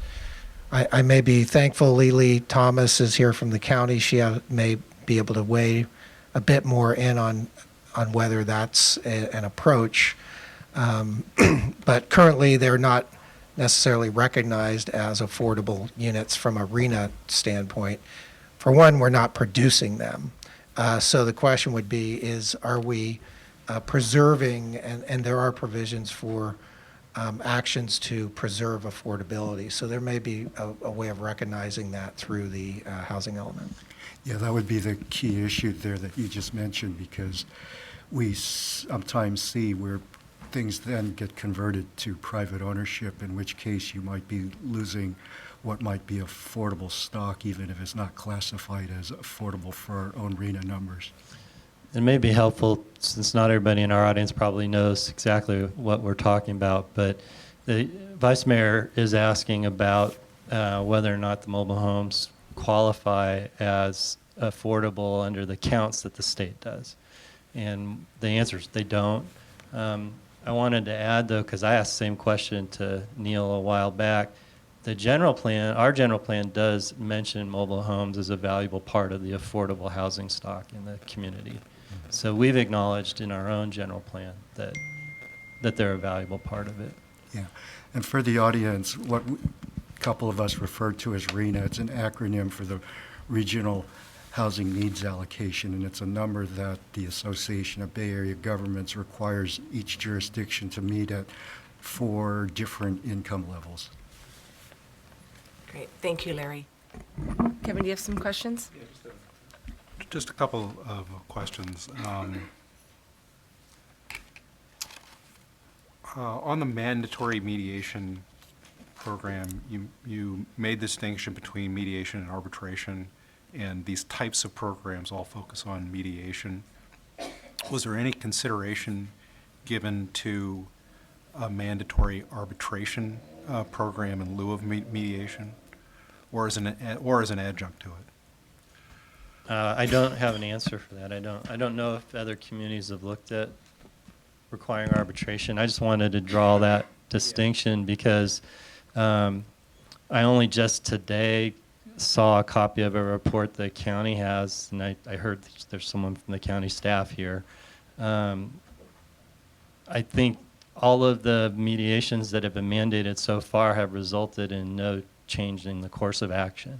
I may be thankful Lily Thomas is here from the county. She may be able to weigh a bit more in on whether that's an approach. But currently, they're not necessarily recognized as affordable units from a RENA standpoint. For one, we're not producing them. So the question would be, are we preserving, and there are provisions for actions to preserve affordability. So there may be a way of recognizing that through the housing element. Yeah, that would be the key issue there that you just mentioned, because we sometimes see where things then get converted to private ownership, in which case you might be losing what might be affordable stock, even if it's not classified as affordable for our own RENA numbers. It may be helpful, since not everybody in our audience probably knows exactly what we're talking about, but the Vice Mayor is asking about whether or not the mobile homes qualify as affordable under the counts that the state does. And the answer is they don't. I wanted to add, though, because I asked the same question to Neil a while back, the general plan, our general plan does mention mobile homes as a valuable part of the affordable housing stock in the community. So we've acknowledged in our own general plan that they're a valuable part of it. Yeah, and for the audience, what a couple of us refer to as RENA, it's an acronym for the Regional Housing Needs Allocation, and it's a number that the Association of Bay Area Governments requires each jurisdiction to meet at 4 different income levels. Great, thank you, Larry. Kevin, do you have some questions? Just a couple of questions. On the mandatory mediation program, you made the distinction between mediation and arbitration, and these types of programs all focus on mediation. Was there any consideration given to a mandatory arbitration program in lieu of mediation, or as an adjunct to it? I don't have an answer for that. I don't know if other communities have looked at requiring arbitration. I just wanted to draw that distinction because I only just today saw a copy of a report the county has, and I heard there's someone from the county staff here. I think all of the mediations that have been mandated so far have resulted in no change in the course of action.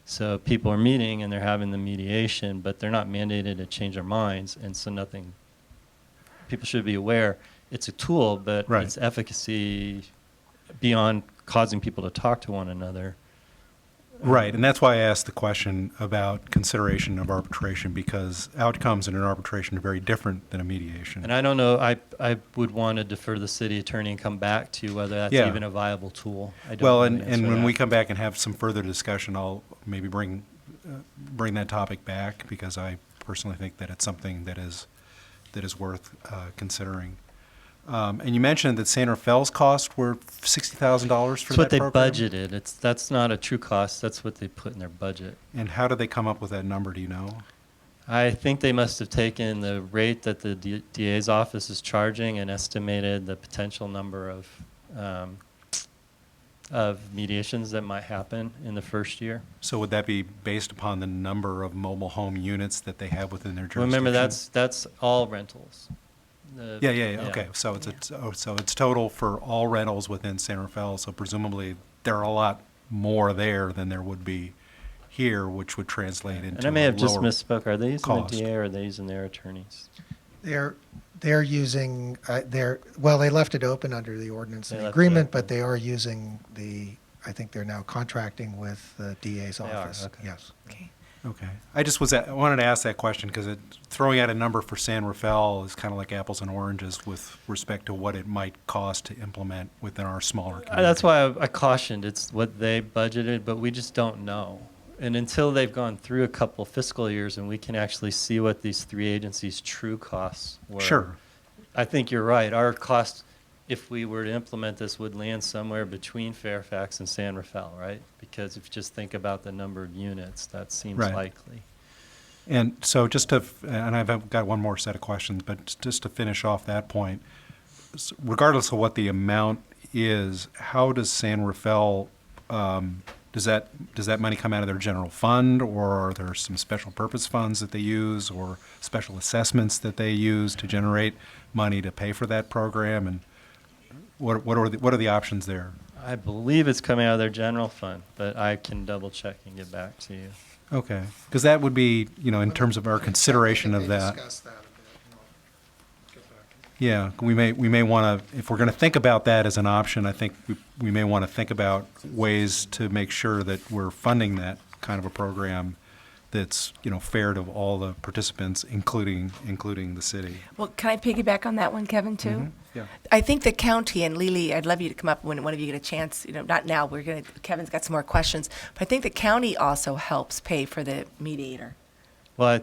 So people are meeting and they're having the mediation, but they're not mandated to change their minds, and so nothing. People should be aware it's a tool, but Right. its efficacy beyond causing people to talk to one another. Right, and that's why I asked the question about consideration of arbitration, because outcomes in an arbitration are very different than a mediation. And I don't know, I would want to defer to the city attorney and come back to whether that's Yeah. even a viable tool. I don't Well, know and, the and answer to when that. we come back and have some further discussion, I'll maybe bring that topic back, because I personally think that it's something that is worth considering. And you mentioned that Santa Rafael's costs were $60,000 for That's what that they program? budgeted. That's not a true cost. That's what they put in their budget. And how did they come up with that number, do you know? I think they must have taken the rate that the DA's office is charging and estimated the potential number of mediations that might happen in the first year. So would that be based upon the number of mobile home units that they have within their jurisdiction? Remember, that's all rentals. Yeah. Okay, so it's total for all rentals within San Rafael, so presumably there are a lot more there than there would be here, which would translate into And I may have just lower misspoke. Are they using cost. the DA or are they using their attorneys? They're using, well, they left it open under the ordinance They and left it agreement, open. but they are using I think they're now contracting with the DA's They are, office. okay. Yes. Okay. Okay. I wanted to ask that question because throwing out a number for San Rafael is kind of like apples and oranges with respect to what it might cost to implement within our smaller community. That's why I cautioned. It's what they budgeted, but we just don't know. and until they've gone through a couple fiscal years and we can actually see what these three agencies' true costs were. Sure. I think you're right. Our cost, if we were to implement this, would land somewhere between Fairfax and San Rafael, right? Because if you just think about the number of units, that seems Right. likely. And so and I've got one more set of questions, but just to finish off that point, regardless of what the amount is, how does San Rafael, does that money come out of their general fund, or are there some special purpose funds that they use, or special assessments that they use to generate money to pay for that program? And what are the options there? I believe it's coming out of their general fund, but I can double check and get back to you. Okay, because that would be, in terms of our consideration of that. Yeah, we may want to, if we're going to think about that as an option, I think we may want to think about ways to make sure that we're funding that kind of a program that's, fair to all the participants, including the city. Well, can I piggyback on that one, Kevin, too? Yeah. I think the county, and Lily, I'd love you to come up when one of you get a chance, not now, Kevin's got some more questions, but I think the county also helps pay for the mediator. Well,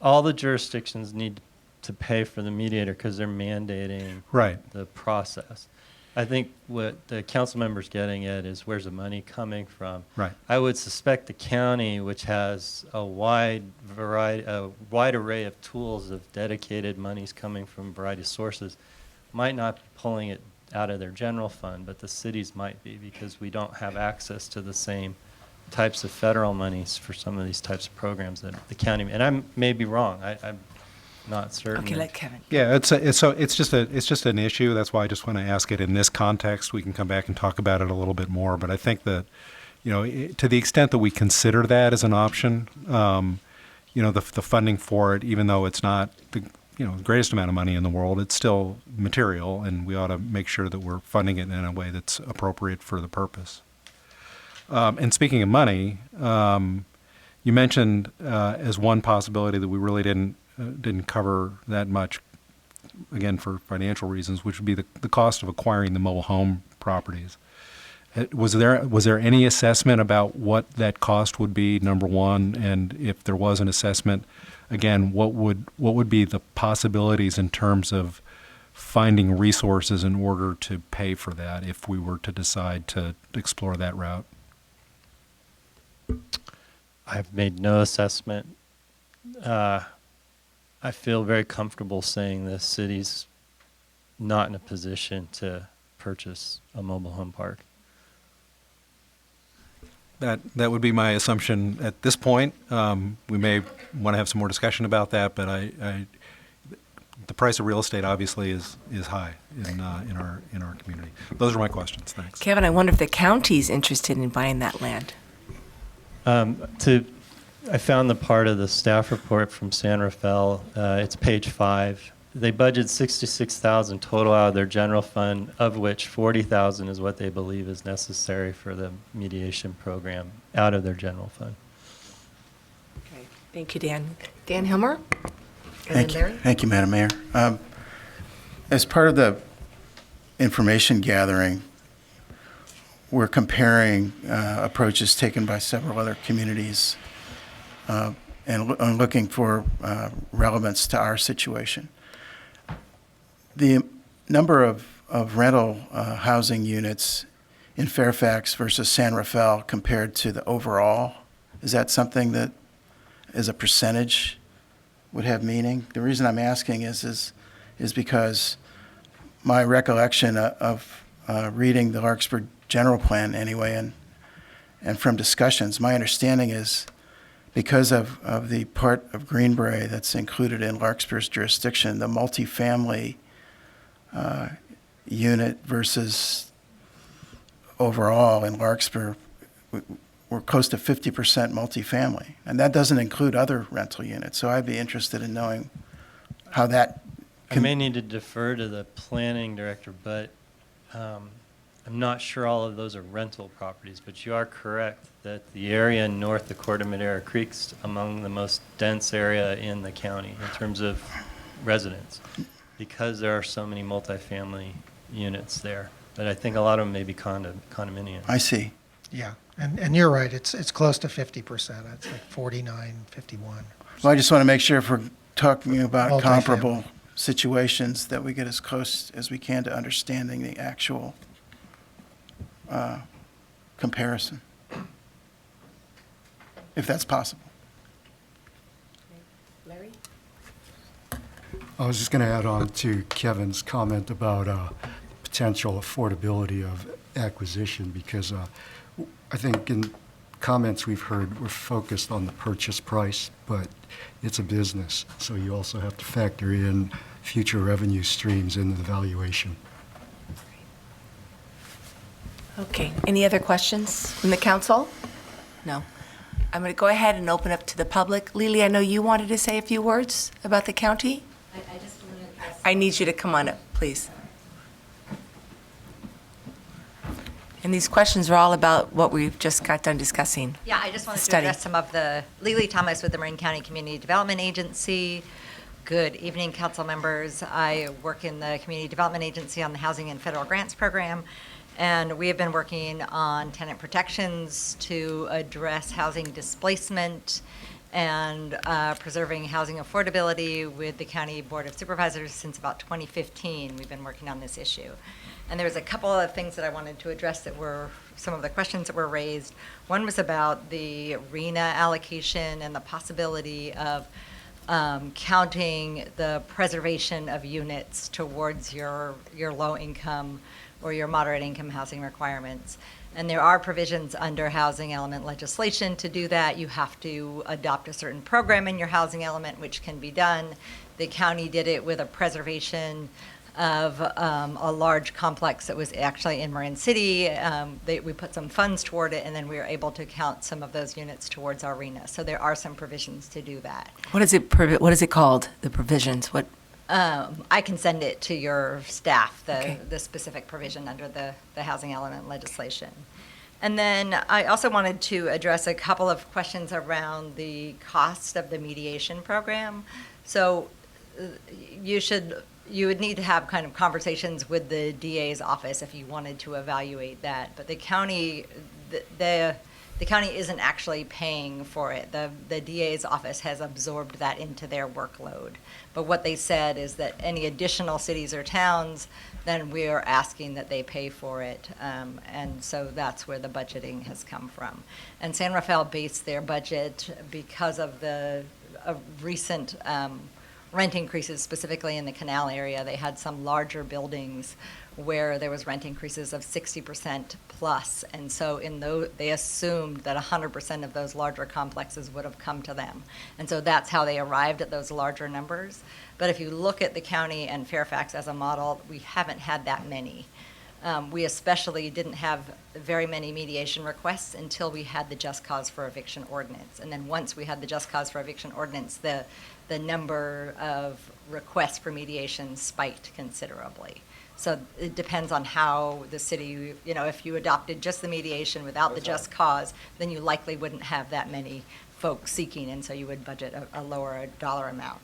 all the jurisdictions need to pay for the mediator because they're mandating Right. the process. I think what the council member's getting at is where's the money coming from. Right. I would suspect the county, which has a wide array of tools of dedicated monies coming from a variety of sources, might not be pulling it out of their general fund, but the cities might be because we don't have access to the same types of federal monies for some of these types of programs that the county. And I may be wrong. I'm not certain. Okay, let Kevin. Yeah, it's just an issue. That's why I just want to ask it in this context. We can come back and talk about it a little bit more. But I think that, to the extent that we consider that as an option, the funding for it, even though it's not the greatest amount of money in the world, it's still material, and we ought to make sure that we're funding it in a way that's appropriate for the purpose. And speaking of money, you mentioned as one possibility that we really didn't cover that much, again, for financial reasons, which would be the cost of acquiring the mobile home properties. Was there any assessment about what that cost would be, number one, and if there was an assessment, again, what would be the possibilities in terms of finding resources in order to pay for that if we were to decide to explore that route? I've made no assessment. I feel very comfortable saying the city's not in a position to purchase a mobile home park. That would be my assumption at this point. We may want to have some more discussion about that, but the price of real estate obviously is high in our community. Those are my questions. Thanks. Kevin, I wonder if the county's interested in buying that land. I found the part of the staff report from San Rafael. It's page 5. They budgeted $66,000 total out of their general fund, of which $40,000 is what they believe is necessary for the mediation program out of their general fund. Okay, thank you, Dan. Dan Hilmer? Thank you, Madam Mayor. As part of the information gathering, we're comparing approaches taken by several other communities and looking for relevance to our situation. The number of rental housing units in Fairfax versus San Rafael compared to the overall, is that something that as a percentage would have meaning? The reason I'm asking is because my recollection of reading the Larkspur general plan anyway, and from discussions, my understanding is because of the part of Greenbrae that's included in Larkspur's jurisdiction, the multifamily unit versus overall in Larkspur, we're close to 50% multifamily. And that doesn't include other rental units. So I'd be interested in knowing how that I may need to defer to the planning director, but I'm not sure all of those are rental properties, but you are correct that the area north of Corte Madera Creek's among the most dense area in the county in terms of residents, because there are so many multifamily units there. But I think a lot of them may be condominiums. I see. Yeah, And you're right, it's close to 50%. It's like 49, 51. Well, I just want to make sure if we're talking about Multifamily. comparable situations, that we get as close as we can to understanding the actual comparison, if that's possible. Larry? I was just going to add on to Kevin's comment about potential affordability of acquisition, because I think in comments we've heard, we're focused on the purchase price, but it's a business, so you also have to factor in future revenue streams into the valuation. Okay, any other questions from the council? No. I'm going to go ahead and open up to the public. Lily, I know you wanted to say a few words about the county. I just want to address. I need you to come on up, please. And these questions are all about what we've just got done discussing. Yeah, I just wanted to Study. address some of the, Lily Thomas with the Marin County Community Development Agency. Good evening, council members. I work in the Community Development Agency on the Housing and Federal Grants Program, and we have been working on tenant protections to address housing displacement and preserving housing affordability with the County Board of Supervisors since about 2015. We've been working on this issue. And there was a couple of things that I wanted to address that were some of the questions that were raised. One was about the RENA allocation and the possibility of counting the preservation of units towards your low income or your moderate income housing requirements. And there are provisions under housing element legislation to do that. You have to adopt a certain program in your housing element, which can be done. The county did it with a preservation of a large complex that was actually in Marin City. We put some funds toward it, and then we were able to count some of those units towards our RENA. So there are some provisions to do that. What is it called, the provisions? What? I can send it to your staff, Okay. the specific provision under the housing element legislation. And then I also wanted to address a couple of questions around the cost of the mediation program. So you would need to have kind of conversations with the DA's office if you wanted to evaluate that. But the county isn't actually paying for it. The DA's office has absorbed that into their workload. But what they said is that any additional cities or towns, then we are asking that they pay for it. And so that's where the budgeting has come from. And San Rafael based their budget because of the recent rent increases, specifically in the canal area. They had some larger buildings where there was rent increases of 60% plus. And so they assumed that 100% of those larger complexes would have come to them. And so that's how they arrived at those larger numbers. But if you look at the county and Fairfax as a model, we haven't had that many. We especially didn't have very many mediation requests until we had the just cause for eviction ordinance. And then once we had the just cause for eviction ordinance, the number of requests for mediation spiked considerably. So it depends on how the city, if you adopted just the mediation without the just cause, then you likely wouldn't have that many folks seeking, and so you would budget a lower dollar amount.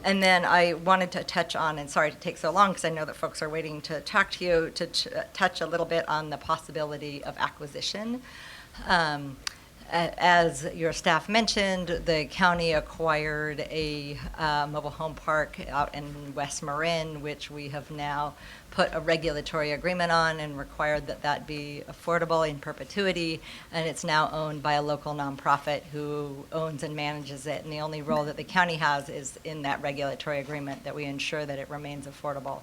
And then I wanted to touch on, and sorry to take so long because I know that folks are waiting to talk to you, to touch a little bit on the possibility of acquisition. As your staff mentioned, the county acquired a mobile home park out in West Marin, which we have now put a regulatory agreement on and required that that be affordable in perpetuity. And it's now owned by a local nonprofit who owns and manages it. And the only role that the county has is in that regulatory agreement that we ensure that it remains affordable.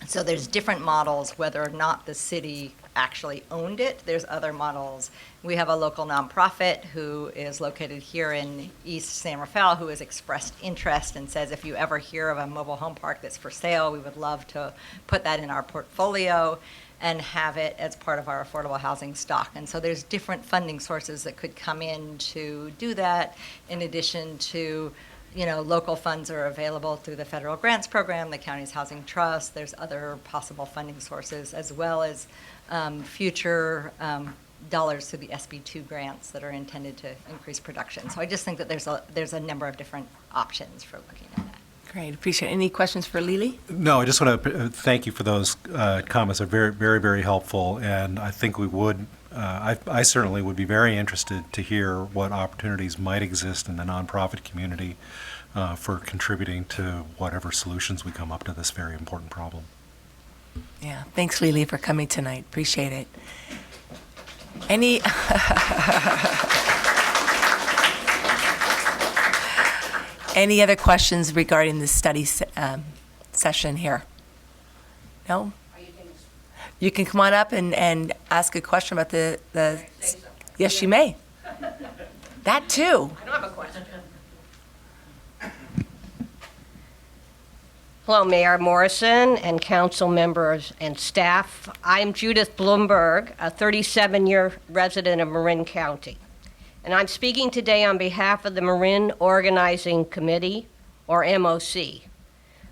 So there's different models, whether or not the city actually owned it. There's other models. We have a local nonprofit who is located here in East San Rafael who has expressed interest and says, if you ever hear of a mobile home park that's for sale, we would love to put that in our portfolio and have it as part of our affordable housing stock. And so there's different funding sources that could come in to do that, in addition to local funds are available through the federal grants program, the county's housing trust. There's other possible funding sources, as well as future dollars through the SB2 grants that are intended to increase production. So I just think that there's a number of different options for looking at that. Great, appreciate it. Any questions for Lily? No, I just want to thank you for those comments. They're very, very, very helpful, and I think we would, I certainly would be very interested to hear what opportunities might exist in the nonprofit community for contributing to whatever solutions we come up to this very important problem. Yeah, thanks Lily for coming tonight, appreciate it. Any, any other questions regarding the study session here? No? You can come on up and ask a question about the yes, you may. That too. I don't have a question. Hello, Mayor Morrison and council members and staff. I'm Judith Bloomberg, a 37-year resident of Marin County. And I'm speaking today on behalf of the Marin Organizing Committee, or MOC,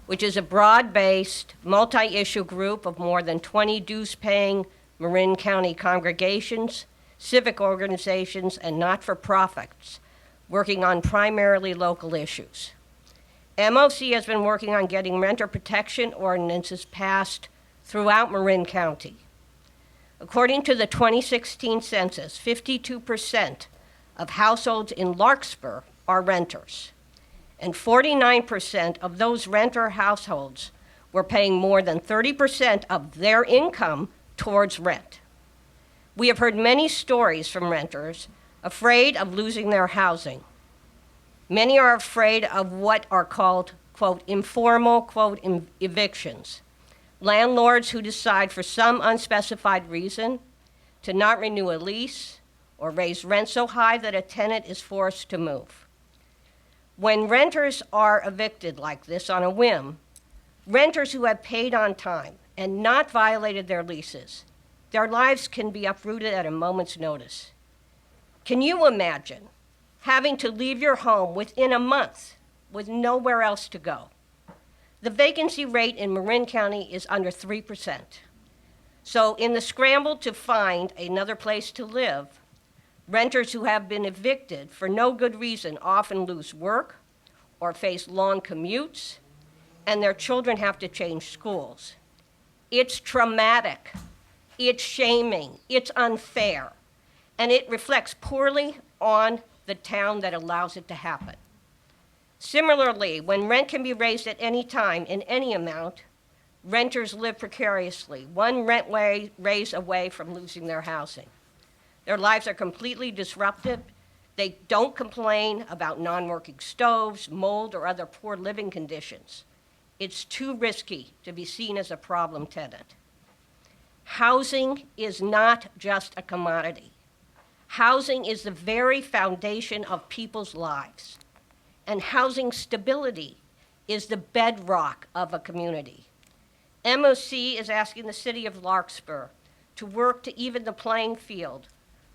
which is a broad-based, multi-issue group of more than 20 dues-paying Marin County congregations, civic organizations, and not-for-profits working on primarily local issues. MOC has been working on getting renter protection ordinances passed throughout Marin County. According to the 2016 census, 52% of households in Larkspur are renters, and 49% of those renter households were paying more than 30% of their income towards rent. We have heard many stories from renters afraid of losing their housing. Many are afraid of what are called, quote, informal, quote, evictions. Landlords who decide for some unspecified reason to not renew a lease or raise rent so high that a tenant is forced to move. When renters are evicted like this on a whim, renters who have paid on time and not violated their leases, their lives can be uprooted at a moment's notice. Can you imagine having to leave your home within a month with nowhere else to go? The vacancy rate in Marin County is under 3%. So in the scramble to find another place to live, renters who have been evicted for no good reason often lose work or face long commutes, and their children have to change schools. It's traumatic, it's shaming, it's unfair, and it reflects poorly on the town that allows it to happen. Similarly, when rent can be raised at any time in any amount, renters live precariously, one rent raise away from losing their housing. Their lives are completely disrupted. They don't complain about non-working stoves, mold, or other poor living conditions. It's too risky to be seen as a problem tenant. Housing is not just a commodity. Housing is the very foundation of people's lives, and housing stability is the bedrock of a community. MOC is asking the city of Larkspur to work to even the playing field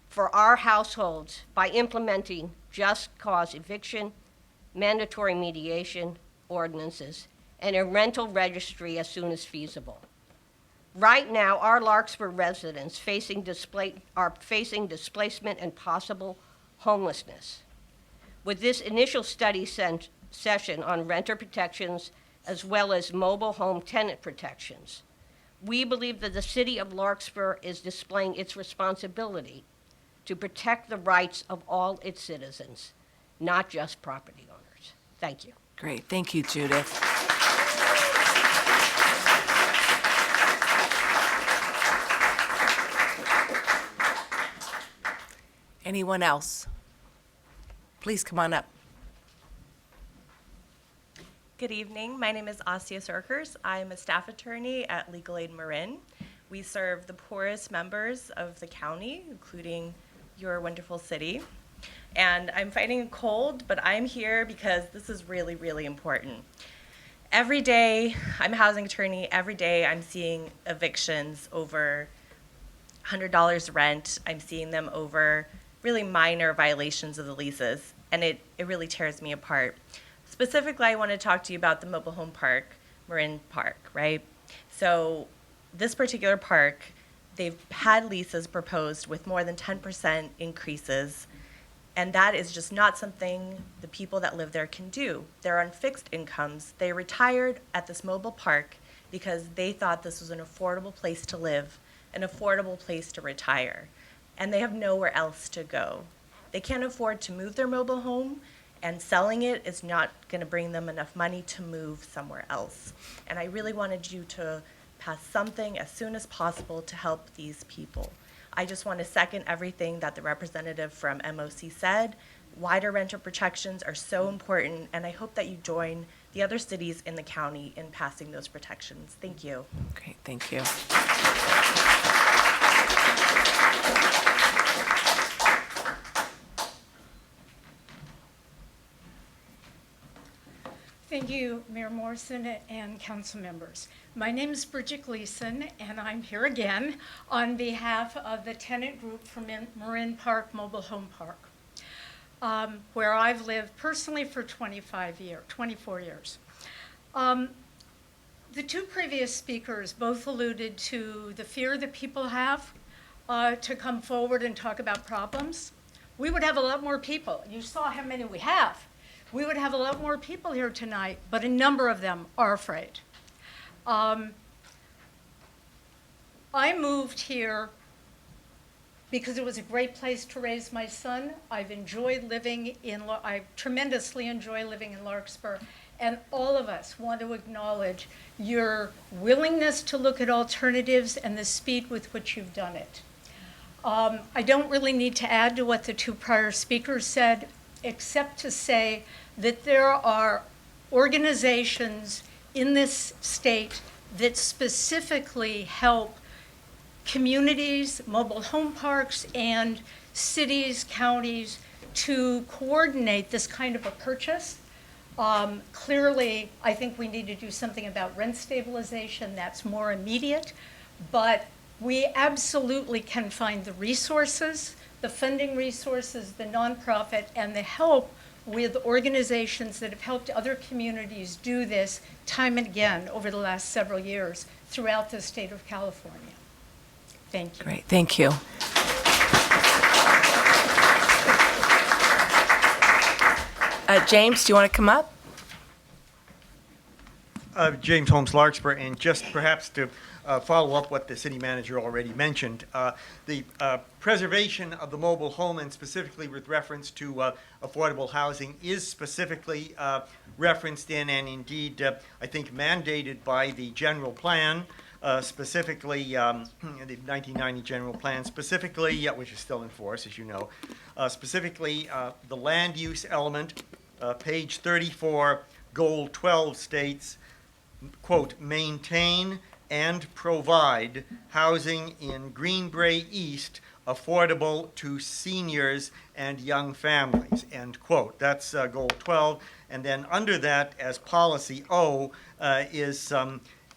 for our households by implementing just cause eviction, mandatory mediation ordinances, and a rental registry as soon as feasible. Right now, our Larkspur residents are facing displacement and possible homelessness. With this initial study session on renter protections as well as mobile home tenant protections, we believe that the city of Larkspur is displaying its responsibility to protect the rights of all its citizens, not just property owners. Thank you. Great, thank you, Judith. Anyone else? Please come on up. Good evening. My name is Astia Serkers. I am a staff attorney at Legal Aid Marin. We serve the poorest members of the county, including your wonderful city. And I'm fighting a cold, but I'm here because this is really, really important. Every day, I'm a housing attorney. Every day, I'm seeing evictions over $100 rent. I'm seeing them over really minor violations of the leases, and it really tears me apart. Specifically, I want to talk to you about the mobile home park, Marin Park, right? So this particular park, they've had leases proposed with more than 10% increases And that is just not something the people that live there can do. They're on fixed incomes. They retired at this mobile park because they thought this was an affordable place to live, an affordable place to retire. And they have nowhere else to go. They can't afford to move their mobile home, and selling it is not going to bring them enough money to move somewhere else. And I really wanted you to pass something as soon as possible to help these people. I just want to second everything that the representative from MOC said. Wider renter protections are so important, and I hope that you join the other cities in the county in passing those protections. Thank you. Great, thank you. Thank you, Mayor Morrison and council members. My name is Bridget Gleason, and I'm here again on behalf of the tenant group from Marin Park Mobile Home Park, where I've lived personally for 24 years. The two previous speakers both alluded to the fear that people have to come forward and talk about problems. We would have a lot more people. You saw how many we have. We would have a lot more people here tonight, but a number of them are afraid. I moved here because it was a great place to raise my son. I tremendously enjoy living in Larkspur, and all of us want to acknowledge your willingness to look at alternatives and the speed with which you've done it. I don't really need to add to what the two prior speakers said, except to say that there are organizations in this state that specifically help communities, mobile home parks, and cities, counties to coordinate this kind of a purchase. Clearly, I think we need to do something about rent stabilization. That's more immediate, but we absolutely can find the resources, the funding resources, the nonprofit, and the help with organizations that have helped other communities do this time and again over the last several years throughout the state of California. Thank you. Great, thank you. James, do you want to come up? James Holmes, Larkspur, and just perhaps to follow up what the city manager already mentioned, the preservation of the mobile home, and specifically with reference to affordable housing, is specifically referenced in, and indeed I think mandated by the general plan, specifically the 1990 general plan, specifically, which is still in force, as you know, specifically the land use element, page 34, goal 12 states, quote, maintain and provide housing in Green Bay East affordable to seniors and young families, end quote. That's goal 12. And then under that, as policy O, is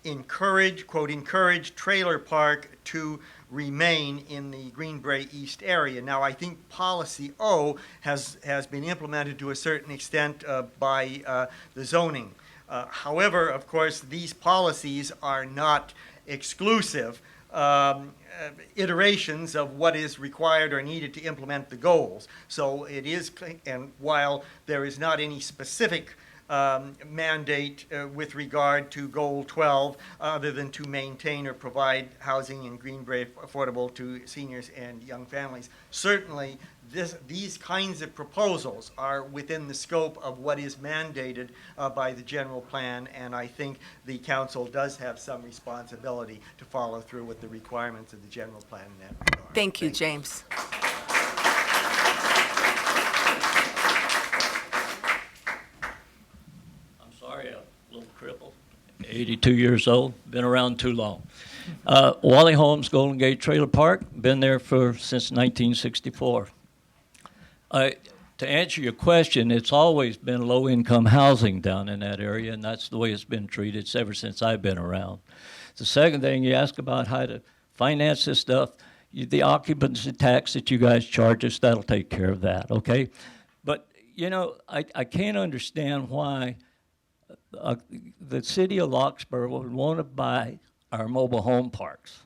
encourage, quote, encourage trailer park to remain in the Green Bay East area. Now, I think policy O has been implemented to a certain extent by the zoning. However, of course, these policies are not exclusive iterations of what is required or needed to implement the goals. So it is, and while there is not any specific mandate with regard to Goal 12, other than to maintain or provide housing in Green Bay affordable to seniors and young families, certainly these kinds of proposals are within the scope of what is mandated by the general plan, and I think the council does have some responsibility to follow through with the requirements of the general plan in that regard. Thank you, James. I'm sorry, a little crippled. 82 years old, been around too long. Wally Holmes, Golden Gate Trailer Park, been there since 1964. To answer your question, it's always been low-income housing down in that area, and that's the way it's been treated ever since I've been around. The second thing, you ask about how to finance this stuff, the occupancy tax that you guys charge us, that'll take care of that, okay? But, you know, I can't understand why the city of Larkspur would want to buy our mobile home parks.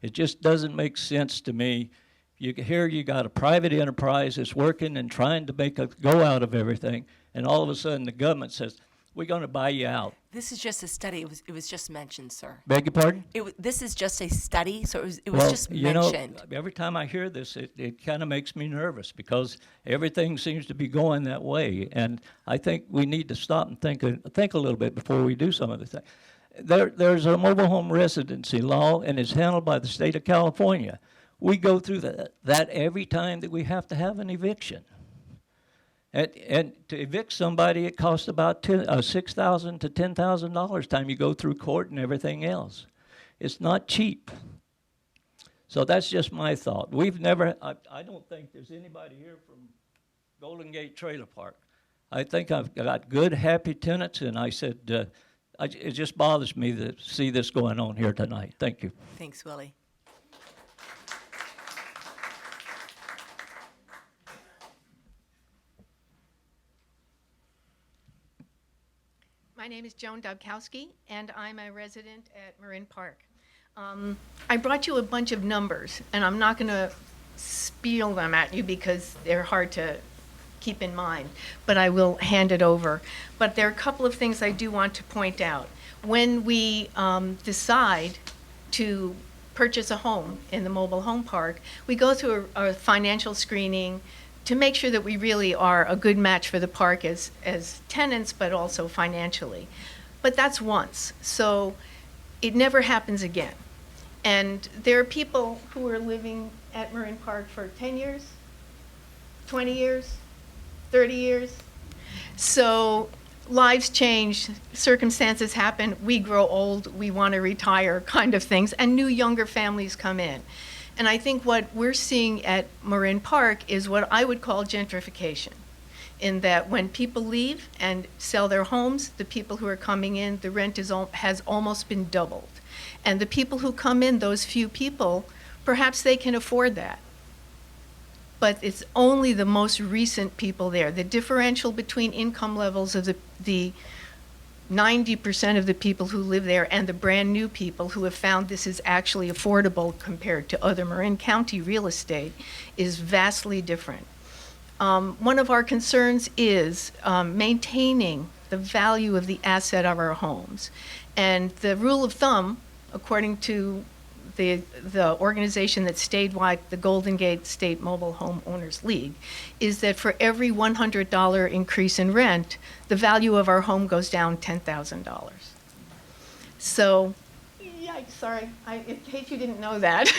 It just doesn't make sense to me. Here you got a private enterprise that's working and trying to make a go out of everything, and all of a sudden the government says, we're going to buy you out. This is just a study. It was just mentioned, sir. Beg your pardon? This is just a study, so it was just mentioned. Every time I hear this, it kind of makes me nervous because everything seems to be going that way, and I think we need to stop and think a little bit before we do some of the things. There's a mobile home residency law, and it's handled by the state of California. We go through that every time that we have to have an eviction. And to evict somebody, it costs about $6,000 to $10,000 time you go through court and everything else. It's not cheap. So that's just my thought. I don't think there's anybody here from Golden Gate Trailer Park. I think I've got good, happy tenants, and I said, it just bothers me to see this going on here tonight. Thank you. Thanks, Willie. My name is Joan Dobkowski, and I'm a resident at Marin Park. I brought you a bunch of numbers, and I'm not going to spiel them at you because they're hard to keep in mind, but I will hand it over. But there are a couple of things I do want to point out. When we decide to purchase a home in the mobile home park, we go through a financial screening to make sure that we really are a good match for the park as tenants, but also financially. But that's once, so it never happens again. And there are people who are living at Marin Park for 10 years, 20 years, 30 years. So lives change, circumstances happen, we grow old, we want to retire, kind of things, and new younger families come in. And I think what we're seeing at Marin Park is what I would call gentrification, in that when people leave and sell their homes, the people who are coming in, the rent has almost been doubled. And the people who come in, those few people, perhaps they can afford that. But it's only the most recent people there. The differential between income levels of the 90% of the people who live there and the brand new people who have found this is actually affordable compared to other Marin County real estate is vastly different. One of our concerns is maintaining the value of the asset of our homes. And the rule of thumb, according to the organization that's statewide, the Golden Gate State Mobile Home Owners League, is that for every $100 increase in rent, the value of our home goes down $10,000. So, yeah, sorry, in case you didn't know that.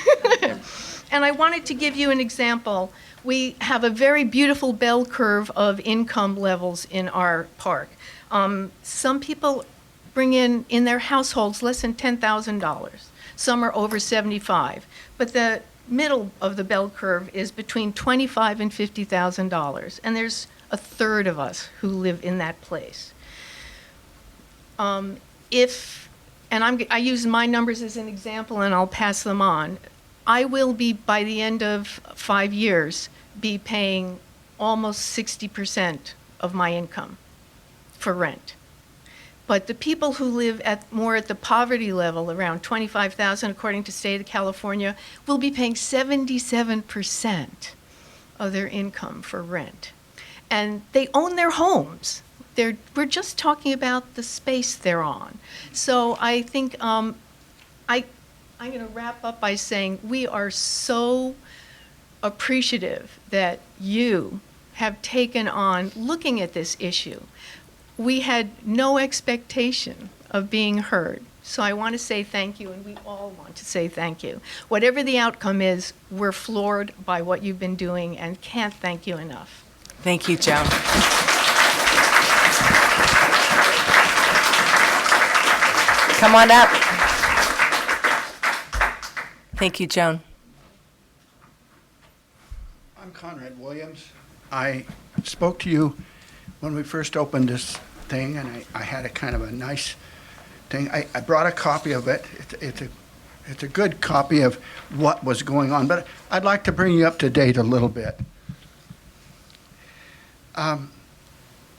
And I wanted to give you an example. We have a very beautiful bell curve of income levels in our park. Some people bring in their households less than $10,000. Some are over 75, but the middle of the bell curve is between $25,000 and $50,000, and there's a third of us who live in that place. I use my numbers as an example, and I'll pass them on. I will be, by the end of 5 years, be paying almost 60% of my income for rent. But the people who live more at the poverty level, around $25,000, according to the state of California, will be paying 77% of their income for rent. And they own their homes. We're just talking about the space they're on. So I think I'm going to wrap up by saying we are so appreciative that you have taken on looking at this issue. We had no expectation of being heard. So I want to say thank you, and we all want to say thank you. Whatever the outcome is, we're floored by what you've been doing and can't thank you enough. Thank you, Joan. Come on up. Thank you, Joan. I'm Conrad Williams. I spoke to you when we first opened this thing, and I had a kind of a nice thing. I brought a copy of it. It's a good copy of what was going on, but I'd like to bring you up to date a little bit. On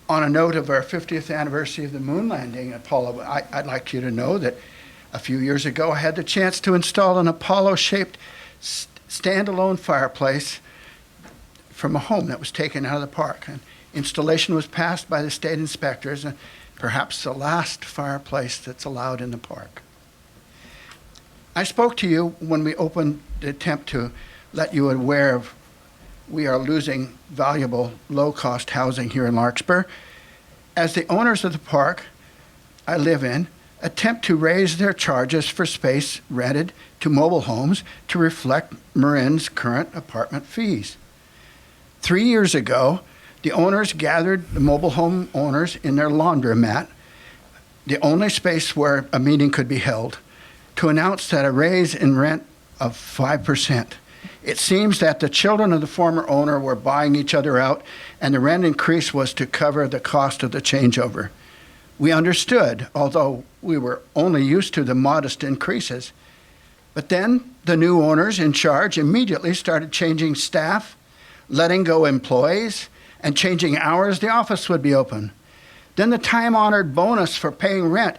a note of our 50th anniversary of the moon landing, Apollo, I'd like you to know that a few years ago I had the chance to install an Apollo-shaped standalone fireplace from a home that was taken out of the park. And installation was passed by the state inspectors, and perhaps the last fireplace that's allowed in the park. I spoke to you when we opened the attempt to let you aware of we are losing valuable low-cost housing here in Larkspur. As the owners of the park I live in attempt to raise their charges for space rented to mobile homes to reflect Marin's current apartment fees. 3 years ago, the owners gathered the mobile home owners in their laundromat, the only space where a meeting could be held, to announce that a raise in rent of 5%. It seems that the children of the former owner were buying each other out, and the rent increase was to cover the cost of the changeover. We understood, although we were only used to the modest increases. But then the new owners in charge immediately started changing staff, letting go employees, and changing hours the office would be open. Then the time-honored bonus for paying rent,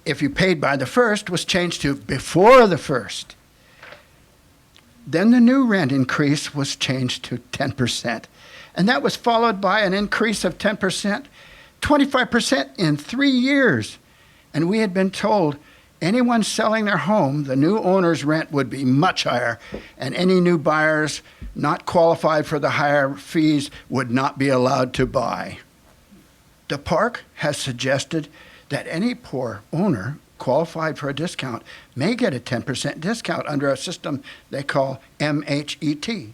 if you paid by the 1st, was changed to before the 1st. Then the new rent increase was changed to 10%. And that was followed by an increase of 10%, 25% in 3 years. And we had been told anyone selling their home, the new owner's rent would be much higher, and any new buyers not qualified for the higher fees would not be allowed to buy. The park has suggested that any poor owner qualified for a discount may get a 10% discount under a system they call MHET.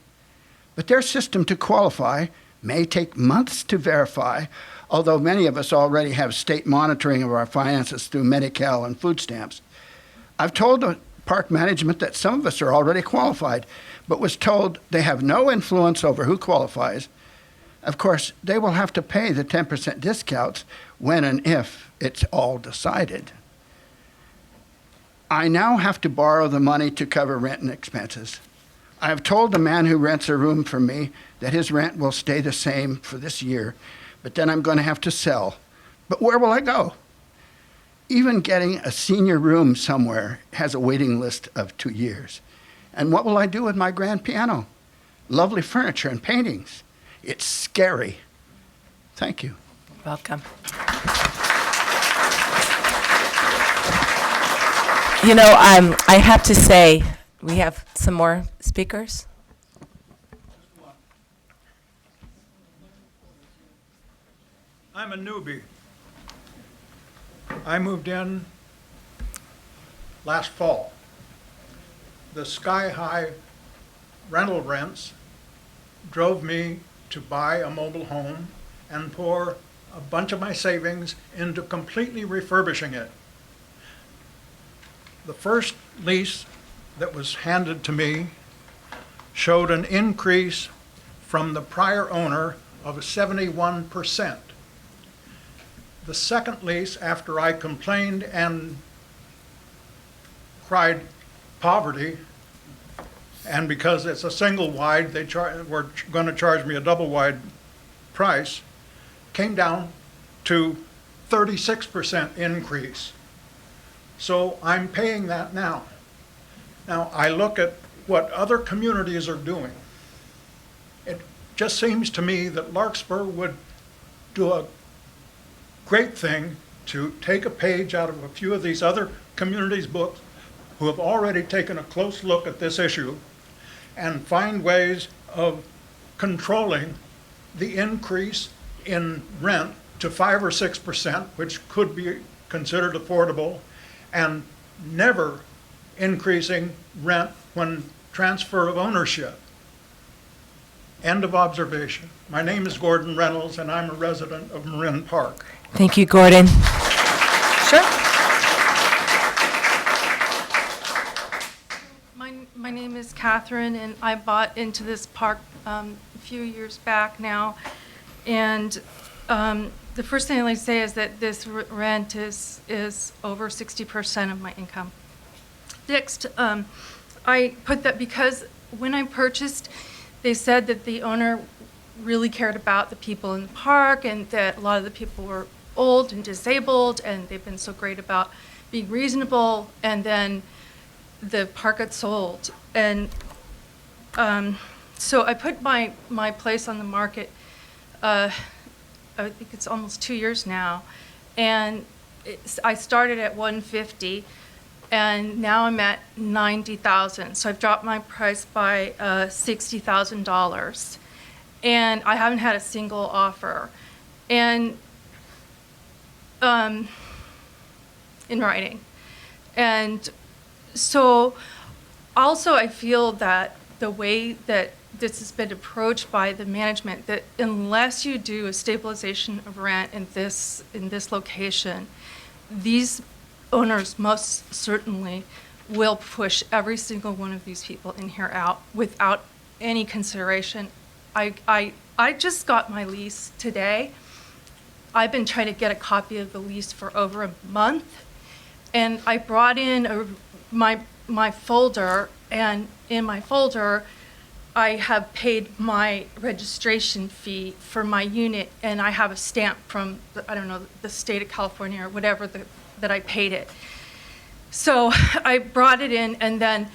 But their system to qualify may take months to verify, although many of us already have state monitoring of our finances through Medi-Cal and food stamps. I've told the park management that some of us are already qualified, but was told they have no influence over who qualifies. Of course, they will have to pay the 10% discounts when and if it's all decided. I now have to borrow the money to cover rent and expenses. I have told the man who rents a room from me that his rent will stay the same for this year, but then I'm going to have to sell. But where will I go? Even getting a senior room somewhere has a waiting list of 2 years. And what will I do with my grand piano? Lovely furniture and paintings. It's scary. Thank you. Welcome. You know, I have to say, we have some more speakers. I'm a newbie. I moved in last fall. The sky-high rental rents drove me to buy a mobile home and pour a bunch of my savings into completely refurbishing it. The first lease that was handed to me showed an increase from the prior owner of 71%. The second lease, after I complained and cried poverty, and because it's a single wide, they were going to charge me a double wide price, came down to 36% increase. So I'm paying that now. Now I look at what other communities are doing. It just seems to me that Larkspur would do a great thing to take a page out of a few of these other communities' books who have already taken a close look at this issue and find ways of controlling the increase in rent to 5 or 6%, which could be considered affordable, and never increasing rent when transfer of ownership. End of observation. My name is Gordon Reynolds, and I'm a resident of Marin Park. Thank you, Gordon. Sure. My name is Catherine, and I bought into this park a few years back now. And the first thing I'd like to say is that this rent is over 60% of my income. Next, I put that because when I purchased, they said that the owner really cared about the people in the park and that a lot of the people were old and disabled, and they've been so great about being reasonable. And then the park got sold. And so I put my place on the market, I think it's almost 2 years now. And I started at 150, and now I'm at 90,000. So I've dropped my price by $60,000, and I haven't had a single offer. And in writing. And so also I feel that the way that this has been approached by the management, that unless you do a stabilization of rent in this location, these owners most certainly will push every single one of these people in here out without any consideration. I just got my lease today. I've been trying to get a copy of the lease for over a month, and I brought in my folder, and in my folder I have paid my registration fee for my unit, and I have a stamp from the state of California or whatever that I paid it. So I brought it in, and then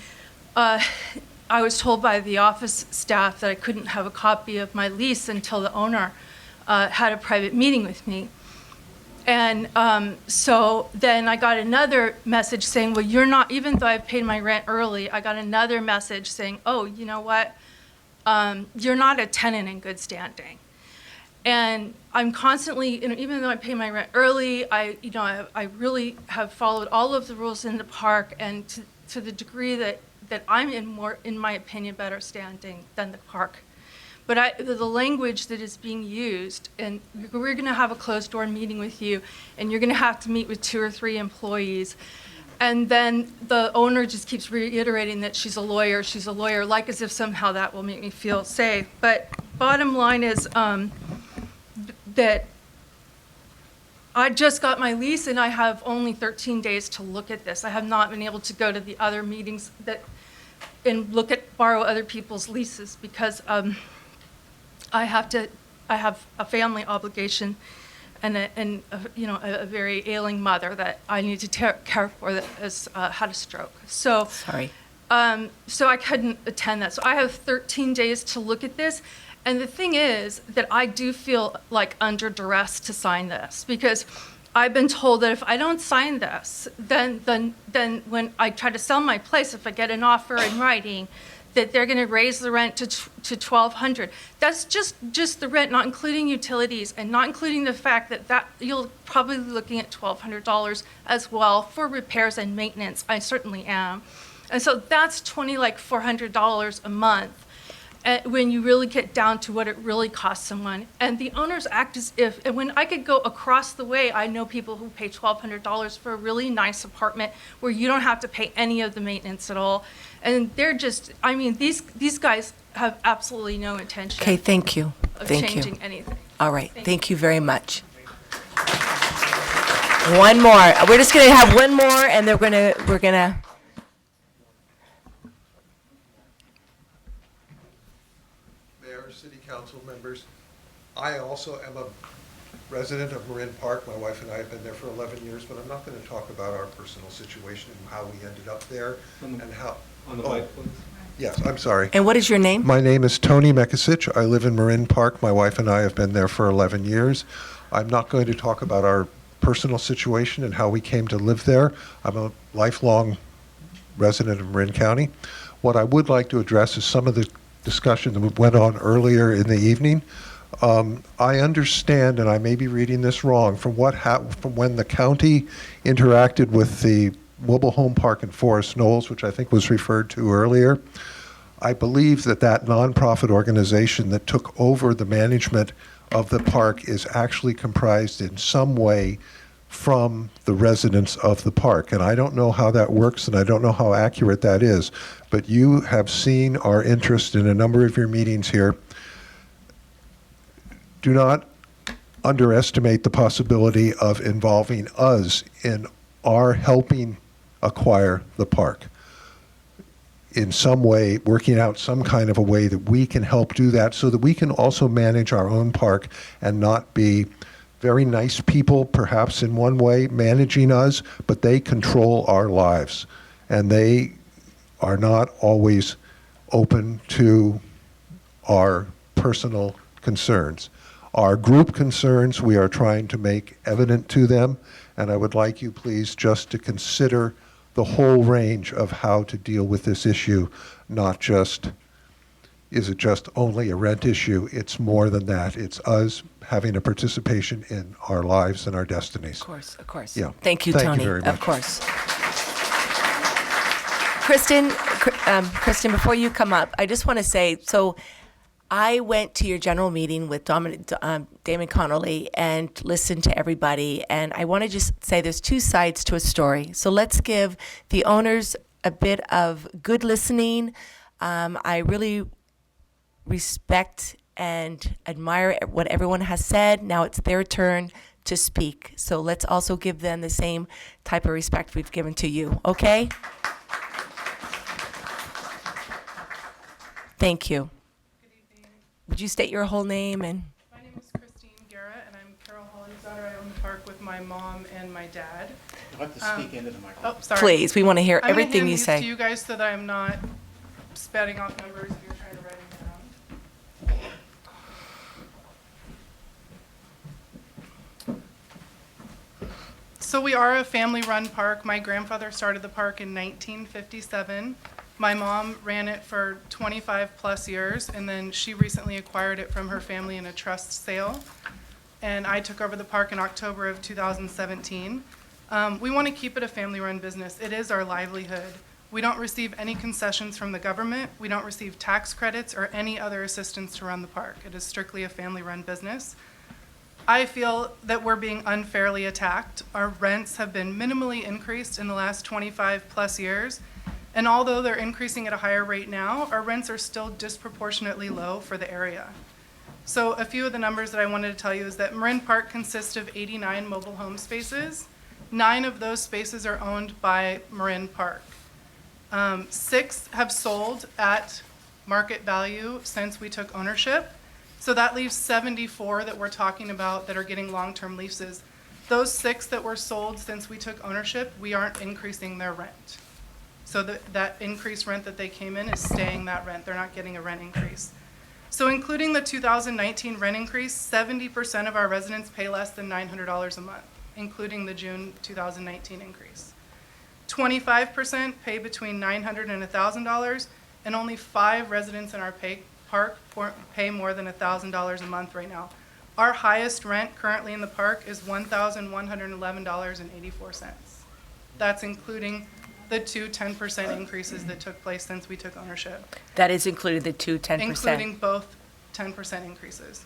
I was told by the office staff that I couldn't have a copy of my lease until the owner had a private meeting with me. And so then I got another message saying, well, you're not, even though I've paid my rent early, I got another message saying, oh, you know what? You're not a tenant in good standing. And I'm constantly, even though I pay my rent early, I really have followed all of the rules in the park, and to the degree that I'm in my opinion, better standing than the park. But the language that is being used, and we're going to have a closed door meeting with you, and you're going to have to meet with 2 or 3 employees. And then the owner just keeps reiterating that she's a lawyer, like as if somehow that will make me feel safe. But bottom line is that I just got my lease, and I have only 13 days to look at this. I have not been able to go to the other meetings and borrow other people's leases because I have a family obligation and a very ailing mother that I need to care for that has had a stroke. So sorry. So I couldn't attend that. So I have 13 days to look at this. And the thing is that I do feel like under duress to sign this, because I've been told that if I don't sign this, then when I try to sell my place, if I get an offer in writing, that they're going to raise the rent to $1,200. That's just the rent, not including utilities, and not including the fact that you'll probably be looking at $1,200 as well for repairs and maintenance. I certainly am. And so that's $400 a month when you really get down to what it really costs someone. And the owners act as if, and when I could go across the way, I know people who pay $1,200 for a really nice apartment where you don't have to pay any of the maintenance at all. And they're just, these guys have absolutely no intention. Okay, thank you. Of Thank changing you. anything. All right, thank you very much. One more. We're just going to have one more, and we're going to. Mayor, City Council members, I also am a resident of Marin Park. My wife and I have been there for 11 years, but I'm not going to talk about our personal situation and how we ended up there and how. On the mic, please. Yes, I'm sorry. And what is your name? My name is Tony Mekasic. I live in Marin Park. My wife and I have been there for 11 years. I'm not going to talk about our personal situation and how we came to live there. I'm a lifelong resident of Marin County. What I would like to address is some of the discussion that went on earlier in the evening. I understand, and I may be reading this wrong, from when the county interacted with the Mobilehome Park in Forest Knolls, which I think was referred to earlier. I believe that nonprofit organization that took over the management of the park is actually comprised in some way from the residents of the park. And I don't know how that works, and I don't know how accurate that is. But you have seen our interest in a number of your meetings here. Do not underestimate the possibility of involving us in our helping acquire the park. In some way, working out some kind of a way that we can help do that so that we can also manage our own park and not be very nice people, perhaps in one way, managing us, but they control our lives. And they are not always open to our personal concerns. Our group concerns, we are trying to make evident to them, and I would like you please just to consider the whole range of how to deal with this issue, not just, is it just only a rent issue? It's more than that. It's us having a participation in our lives and our destinies. Of course, of course. Yeah. Thank you, Thank Tony. you very much. Of course. Kristen, before you come up, I just want to say, so I went to your general meeting with Damon Connolly and listened to everybody, and I want to just say there's two sides to a story. So let's give the owners a bit of good listening. I really respect and admire what everyone has said. Now it's their turn to speak. So let's also give them the same type of respect we've given to you, okay? Thank you. Good evening. Would you state your whole name and? My name is Christine Garrett, and I'm Carol Holland's daughter. I own the park with my mom and my dad. You'll have to speak into the microphone. Oh, sorry. Please, we want to hear I'm gonna everything hand you these say. to you guys so that I'm not spouting off numbers if you're trying to write them down. So we are a family-run park. My grandfather started the park in 1957. My mom ran it for 25 plus years, and then she recently acquired it from her family in a trust sale. And I took over the park in October of 2017. We want to keep it a family-run business. It is our livelihood. We don't receive any concessions from the government. We don't receive tax credits or any other assistance to run the park. It is strictly a family-run business. I feel that we're being unfairly attacked. Our rents have been minimally increased in the last 25 plus years. And although they're increasing at a higher rate now, our rents are still disproportionately low for the area. So a few of the numbers that I wanted to tell you is that Marin Park consists of 89 mobile home spaces. 9 of those spaces are owned by Marin Park. 6 have sold at market value since we took ownership. So that leaves 74 that we're talking about that are getting long-term leases. Those 6 that were sold since we took ownership, we aren't increasing their rent. So that increased rent that they came in is staying that rent. They're not getting a rent increase. So including the 2019 rent increase, 70% of our residents pay less than $900 a month, including the June 2019 increase. 25% pay between $900 and $1,000, and only 5 residents in our park pay more than $1,000 a month right now. Our highest rent currently in the park is $1,111.84. That's including the 2 10% increases that took place since we took ownership. That is included, the 2 10%. Including both 10% increases.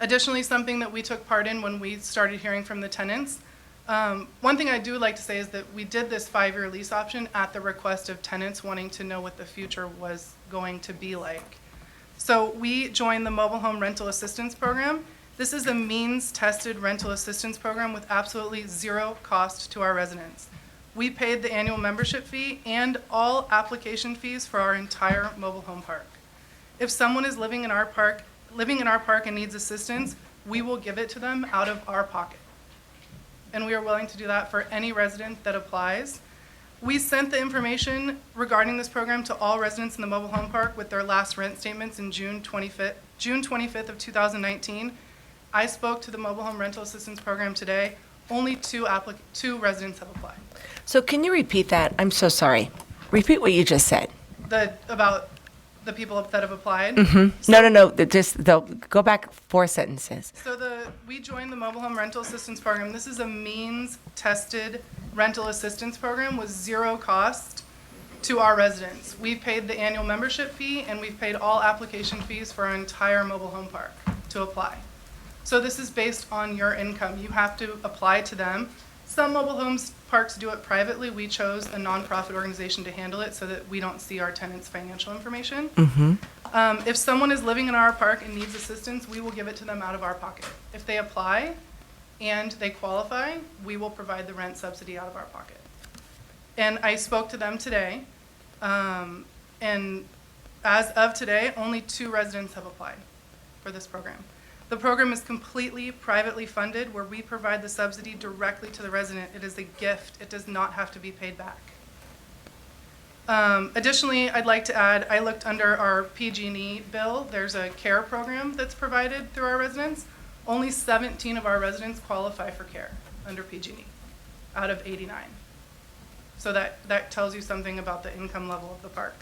Additionally, something that we took part in when we started hearing from the tenants, one thing I do like to say is that we did this 5-year lease option at the request of tenants wanting to know what the future was going to be like. So we joined the Mobile Home Rental Assistance Program. This is a means-tested rental assistance program with absolutely zero cost to our residents. We paid the annual membership fee and all application fees for our entire mobile home park. If someone is living in our park and needs assistance, we will give it to them out of our pocket. And we are willing to do that for any resident that applies. We sent the information regarding this program to all residents in the mobile home park with their last rent statements in June 25th of 2019. I spoke to the Mobile Home Rental Assistance Program today. Only 2 residents have applied. So can you repeat that? I'm so sorry. Repeat what you just said. About the people that have applied? Mm-hmm. No. They'll go back 4 sentences. So we joined the Mobile Home Rental Assistance Program. This is a means-tested rental assistance program with zero cost to our residents. We've paid the annual membership fee, and we've paid all application fees for our entire mobile home park to apply. So this is based on your income. You have to apply to them. Some mobile homes parks do it privately. We chose a nonprofit organization to handle it so that we don't see our tenants' financial information. Mm-hmm. If someone is living in our park and needs assistance, we will give it to them out of our pocket. If they apply and they qualify, we will provide the rent subsidy out of our pocket. And I spoke to them today, and as of today, only 2 residents have applied for this program. The program is completely privately funded, where we provide the subsidy directly to the resident. It is a gift. It does not have to be paid back. Additionally, I'd like to add, I looked under our PG&E bill. There's a care program that's provided through our residents. Only 17 of our residents qualify for care under PG&E out of 89. So that tells you something about the income level of the park.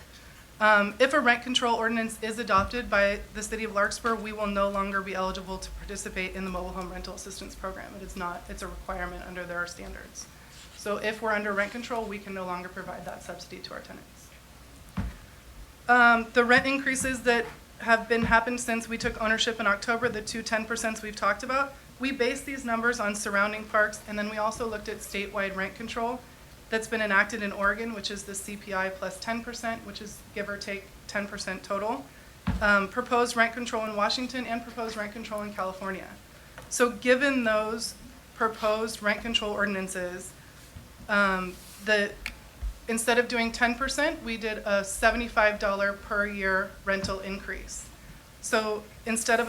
If a rent control ordinance is adopted by the city of Larkspur, we will no longer be eligible to participate in the mobile home rental assistance program. It's a requirement under their standards. So if we're under rent control, we can no longer provide that subsidy to our tenants. The rent increases that have happened since we took ownership in October, the two 10% we've talked about, we based these numbers on surrounding parks, and then we also looked at statewide rent control that's been enacted in Oregon, which is the CPI plus 10%, which is give or take 10% total. Proposed rent control in Washington and proposed rent control in California. So given those proposed rent control ordinances, instead of doing 10%, we did a $75 per year rental increase. So instead of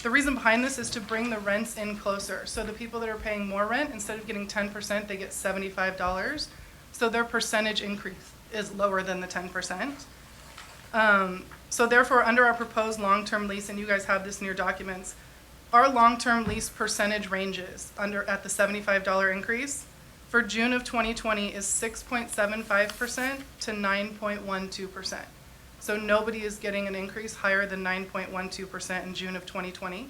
the reason behind this is to bring the rents in closer. So the people that are paying more rent, instead of getting 10%, they get $75. So their percentage increase is lower than the 10%. So therefore, under our proposed long-term lease, and you guys have this in your documents, our long-term lease percentage ranges at the $75 increase for June of 2020 is 6.75% to 9.12%. So nobody is getting an increase higher than 9.12% in June of 2020.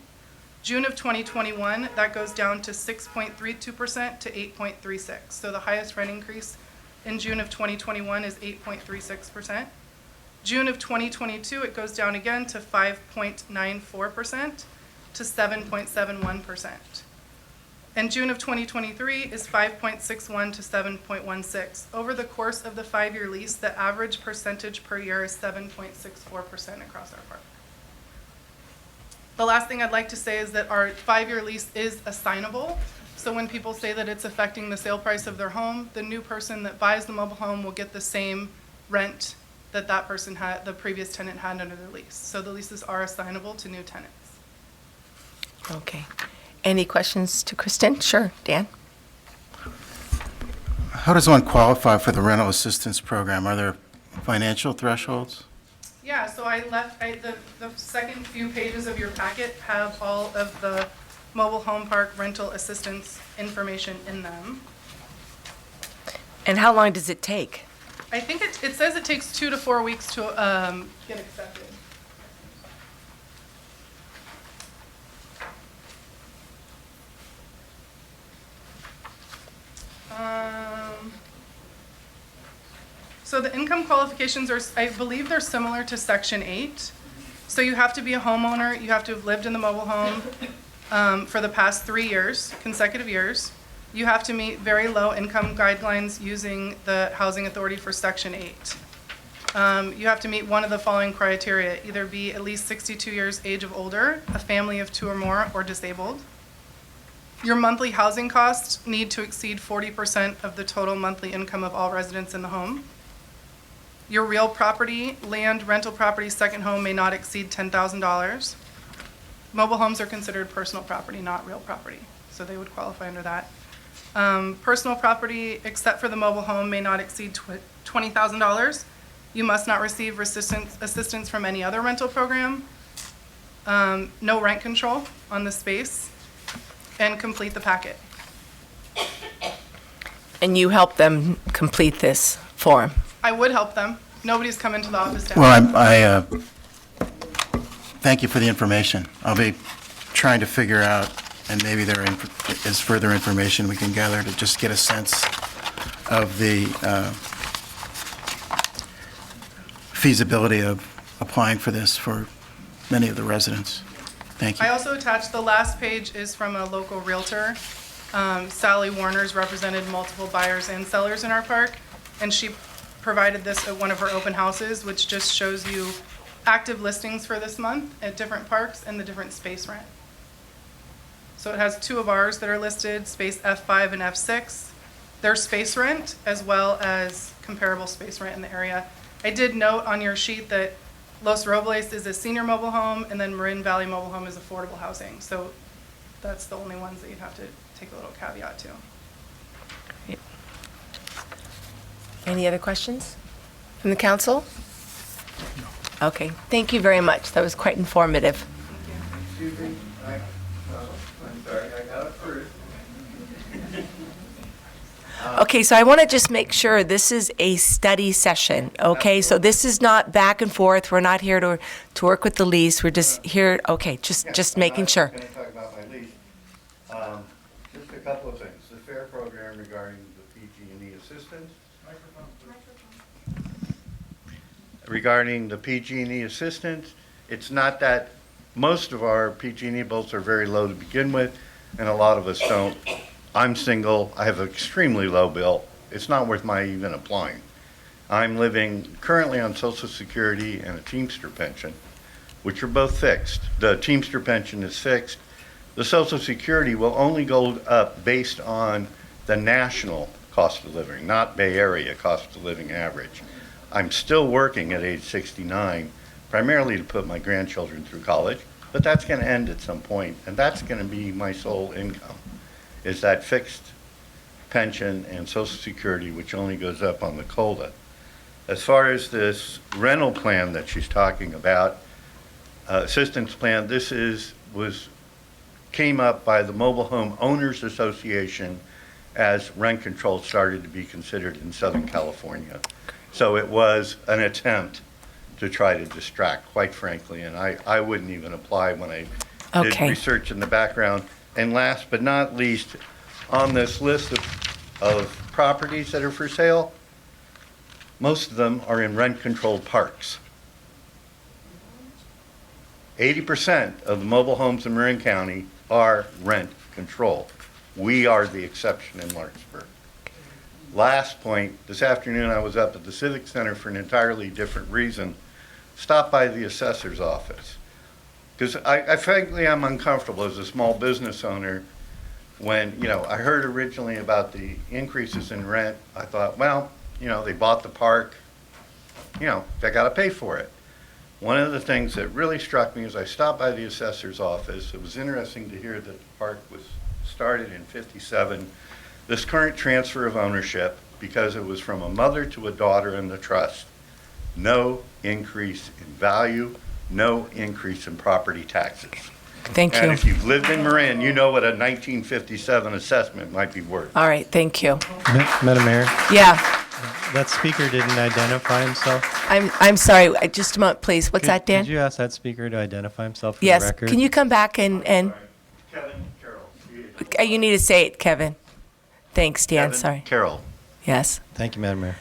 June of 2021, that goes down to 6.32% to 8.36%. So the highest rent increase in June of 2021 is 8.36%. June of 2022, it goes down again to 5.94% to 7.71%. And June of 2023 is 5.61 to 7.16. Over the course of the 5-year lease, the average percentage per year is 7.64% across our park. The last thing I'd like to say is that our 5-year lease is assignable. So when people say that it's affecting the sale price of their home, the new person that buys the mobile home will get the same rent that that person had, the previous tenant had under their lease. So the leases are assignable to new tenants. Okay. Any questions to Kristen? Sure, Dan. How does one qualify for the rental assistance program? Are there financial thresholds? Yeah, so the second few pages of your packet have all of the mobile home park rental assistance information in them. And how long does it take? I think it says it takes 2 to 4 weeks to get accepted. So the income qualifications are, I believe they're similar to Section 8. So you have to be a homeowner, you have to have lived in the mobile home for the past 3 years, consecutive years. You have to meet very low income guidelines using the Housing Authority for Section 8. You have to meet one of the following criteria, either be at least 62 years age of older, a family of 2 or more, or disabled. Your monthly housing costs need to exceed 40% of the total monthly income of all residents in the home. Your real property, land, rental property, second home may not exceed $10,000. Mobile homes are considered personal property, not real property, so they would qualify under that. Personal property, except for the mobile home, may not exceed $20,000. You must not receive assistance from any other rental program. No rent control on the space, and complete the packet. And you help them complete this form? I would help them. Nobody's come into the office to Well, I thank you for the information. I'll be trying to figure out, and maybe there is further information we can gather to just get a sense of the feasibility of applying for this for many of the residents. Thank you. I also attached, the last page is from a local realtor. Sally Warner's represented multiple buyers and sellers in our park, and she provided this at one of her open houses, which just shows you active listings for this month at different parks and the different space rent. So it has 2 of ours that are listed, space F5 and F6. Their space rent, as well as comparable space rent in the area. I did note on your sheet that Los Robles is a senior mobile home, and then Marin Valley Mobile Home is affordable housing. So that's the only ones that you'd have to take a little caveat to. Any other questions? From the council? Okay, thank you very much. That was quite informative. Excuse me, I'm sorry, I got it first. Okay, so I want to just make sure this is a study session, okay? So this is not back and forth. We're not here to work with the lease. We're just here, okay, just making sure. I'm going to talk about my lease. Just a couple of things. The FAIR program regarding the PG&E assistance. Regarding the PG&E assistance, it's not that most of our PG&E bills are very low to begin with, and a lot of us don't. I'm single. I have an extremely low bill. It's not worth my even applying. I'm living currently on Social Security and a Teamster pension, which are both fixed. The Teamster pension is fixed. The Social Security will only go up based on the national cost of living, not Bay Area cost of living average. I'm still working at age 69, primarily to put my grandchildren through college, but that's going to end at some point, and that's going to be my sole income, is that fixed pension and Social Security, which only goes up on the COLA. As far as this rental plan that she's talking about, assistance plan, this came up by the Mobile Home Owners Association as rent control started to be considered in Southern California. So it was an attempt to try to distract, quite frankly, and I wouldn't even apply when I did research in the background. And last but not least, on this list of properties that are for sale, most of them are in rent-controlled parks. 80% of the mobile homes in Marin County are rent-controlled. We are the exception in Larkspur. Last point, this afternoon I was up at the Civic Center for an entirely different reason. Stopped by the assessor's office. Because I frankly am uncomfortable as a small business owner when, I heard originally about the increases in rent. I thought, well, they bought the park, they got to pay for it. One of the things that really struck me is I stopped by the assessor's office. It was interesting to hear that the park was started in '57. This current transfer of ownership, because it was from a mother to a daughter in the trust, no increase in value, no increase in property taxes. Thank you. And if you've lived in Marin, you know what a 1957 assessment might be worth. All right, thank you. Madam Mayor, Yeah, that speaker didn't identify himself. I'm sorry, just a moment, please. What's that, Dan? Could you ask that speaker to identify himself for the Yes, record? can you come back and Kevin Carroll. you need to say it, Kevin. Thanks, Dan, Kevin sorry. Carroll. Yes, Thank you, Madam Mayor.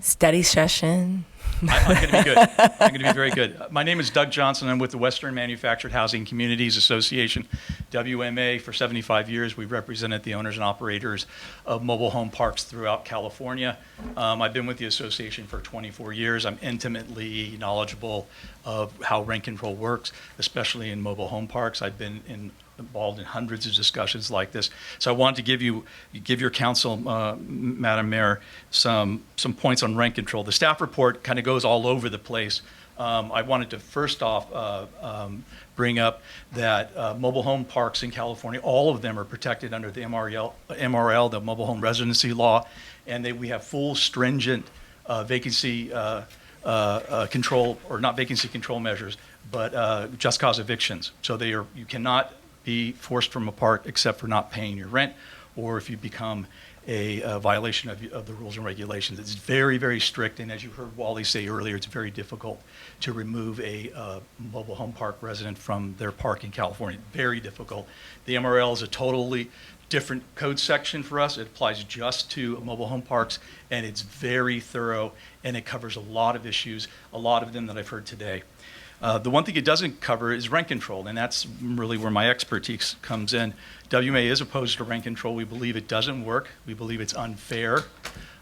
study session. I'm going to be good. I'm going to be very good. My name is Doug Johnson. I'm with the Western Manufactured Housing Communities Association, WMA. For 75 years, we've represented the owners and operators of mobile home parks throughout California. I've been with the association for 24 years. I'm intimately knowledgeable of how rent control works, especially in mobile home parks. I've been involved in hundreds of discussions like this. So I wanted to give your council, Madam Mayor, some points on rent control. The staff report kind of goes all over the place. I wanted to first off bring up that mobile home parks in California, all of them are protected under the MRL, the Mobile Home Residency Law, and we have full stringent vacancy control, or not vacancy control measures, but just cause evictions. So you cannot be forced from a park except for not paying your rent, or if you become a violation of the rules and regulations. It's very, very strict, and as you heard Wally say earlier, it's very difficult to remove a mobile home park resident from their park in California. Very difficult. The MRL is a totally different code section for us. It applies just to mobile home parks, and it's very thorough, and it covers a lot of issues, a lot of them that I've heard today. The one thing it doesn't cover is rent control, and that's really where my expertise comes in. WMA is opposed to rent control. We believe it doesn't work. We believe it's unfair.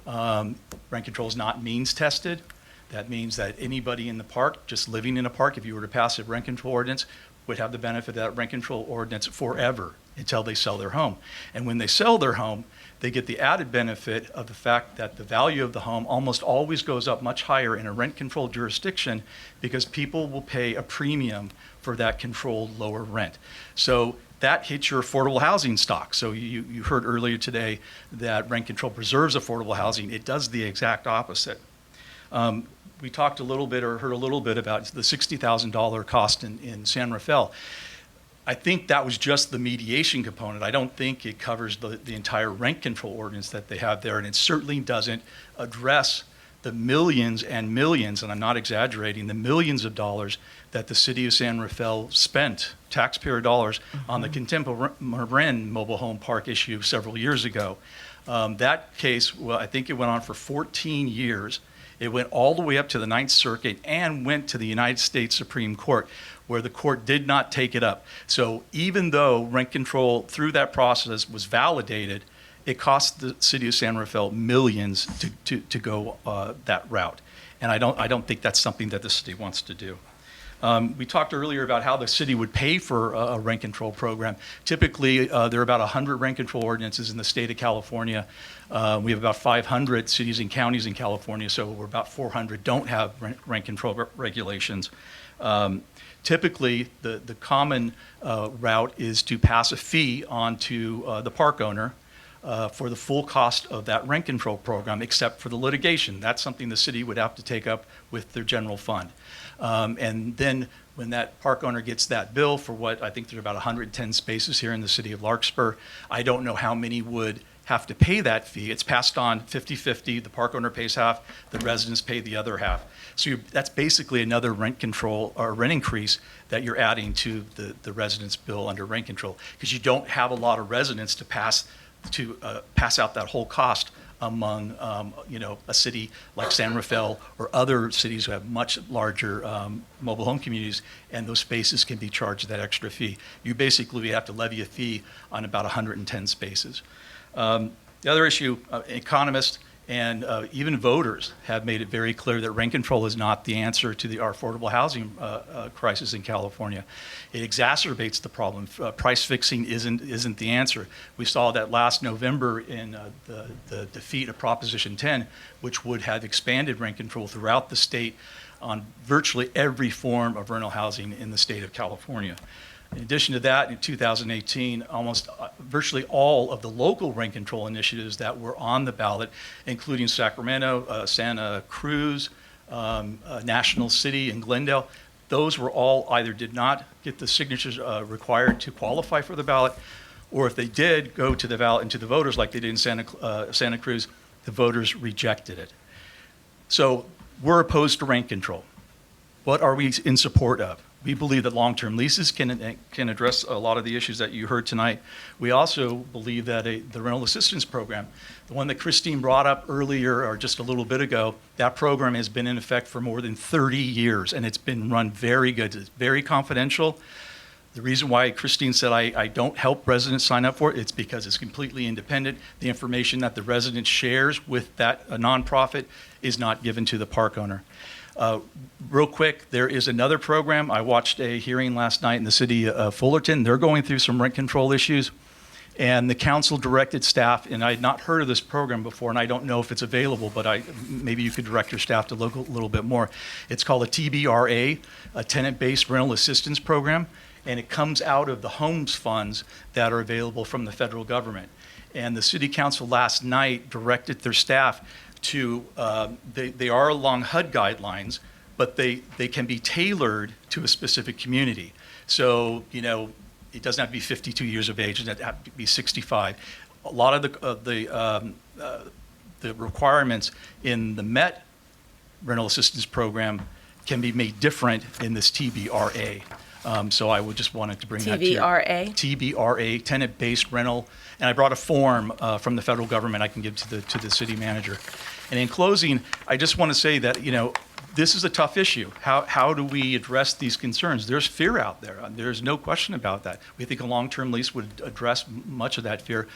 Rent control is not means tested. That means that anybody in the park, just living in a park, if you were to pass a rent control ordinance, would have the benefit of that rent control ordinance forever until they sell their home. And when they sell their home, they get the added benefit of the fact that the value of the home almost always goes up much higher in a rent-controlled jurisdiction because people will pay a premium for that controlled lower rent. So that hits your affordable housing stock. So you heard earlier today that rent control preserves affordable housing. It does the exact opposite. We talked a little bit or heard a little bit about the $60,000 cost in San Rafael. I think that was just the mediation component. I don't think it covers the entire rent control ordinance that they have there, and it certainly doesn't address the millions and millions, and I'm not exaggerating, the millions of dollars that the city of San Rafael spent, taxpayer dollars, on the contemporary mobile home park issue several years ago. That case, well, I think it went on for 14 years. It went all the way up to the Ninth Circuit and went to the United States Supreme Court, where the court did not take it up. So even though rent control through that process was validated, it cost the city of San Rafael millions to go that route. And I don't think that's something that the city wants to do. We talked earlier about how the city would pay for a rent control program. Typically, there are about 100 rent control ordinances in the state of California. We have about 500 cities and counties in California, so we're about 400 don't have rent control regulations. Typically, the common route is to pass a fee onto the park owner for the full cost of that rent control program, except for the litigation. That's something the city would have to take up with their general fund. And then when that park owner gets that bill for what, I think there's about 110 spaces here in the city of Larkspur, I don't know how many would have to pay that fee. It's passed on 50-50, the park owner pays half, the residents pay the other half. So that's basically another rent control or rent increase that you're adding to the residents' bill under rent control, because you don't have a lot of residents to pass out that whole cost among a city like San Rafael or other cities who have much larger mobile home communities, and those spaces can be charged that extra fee. You basically have to levy a fee on about 110 spaces. The other issue, economists and even voters have made it very clear that rent control is not the answer to our affordable housing crisis in California. It exacerbates the problem. Price fixing isn't the answer. We saw that last November in the defeat of Proposition 10, which would have expanded rent control throughout the state on virtually every form of rental housing in the state of California. In addition to that, in 2018, almost virtually all of the local rent control initiatives that were on the ballot, including Sacramento, Santa Cruz, National City, and Glendale, those were all either did not get the signatures required to qualify for the ballot, or if they did go to the ballot and to the voters like they did in Santa Cruz, the voters rejected it. So we're opposed to rent control. What are we in support of? We believe that long-term leases can address a lot of the issues that you heard tonight. We also believe that the rental assistance program, the one that Christine brought up earlier or just a little bit ago, that program has been in effect for more than 30 years, and it's been run very good. It's very confidential. The reason why Christine said I don't help residents sign up for it, it's because it's completely independent. The information that the resident shares with that nonprofit is not given to the park owner. Real quick, there is another program. I watched a hearing last night in the city of Fullerton. They're going through some rent control issues, and the council directed staff, and I had not heard of this program before, and I don't know if it's available, but maybe you could direct your staff to look a little bit more. It's called a TBRA, a tenant-based rental assistance program, and it comes out of the homes funds that are available from the federal government. And the city council last night directed their staff to, they are along HUD guidelines, but they can be tailored to a specific community. So, it doesn't have to be 52 years of age, it doesn't have to be 65. A lot of the requirements in the MET rental assistance program can be made different in this TBRA. So I would just wanted to bring that to you. TBRA, tenant-based rental. And I brought a form from the federal government I can give to the city manager. And in closing, I just want to say that, this is a tough issue. How do we address these concerns? There's fear out there. There's no question about that. We think a long-term lease would address much of that fear.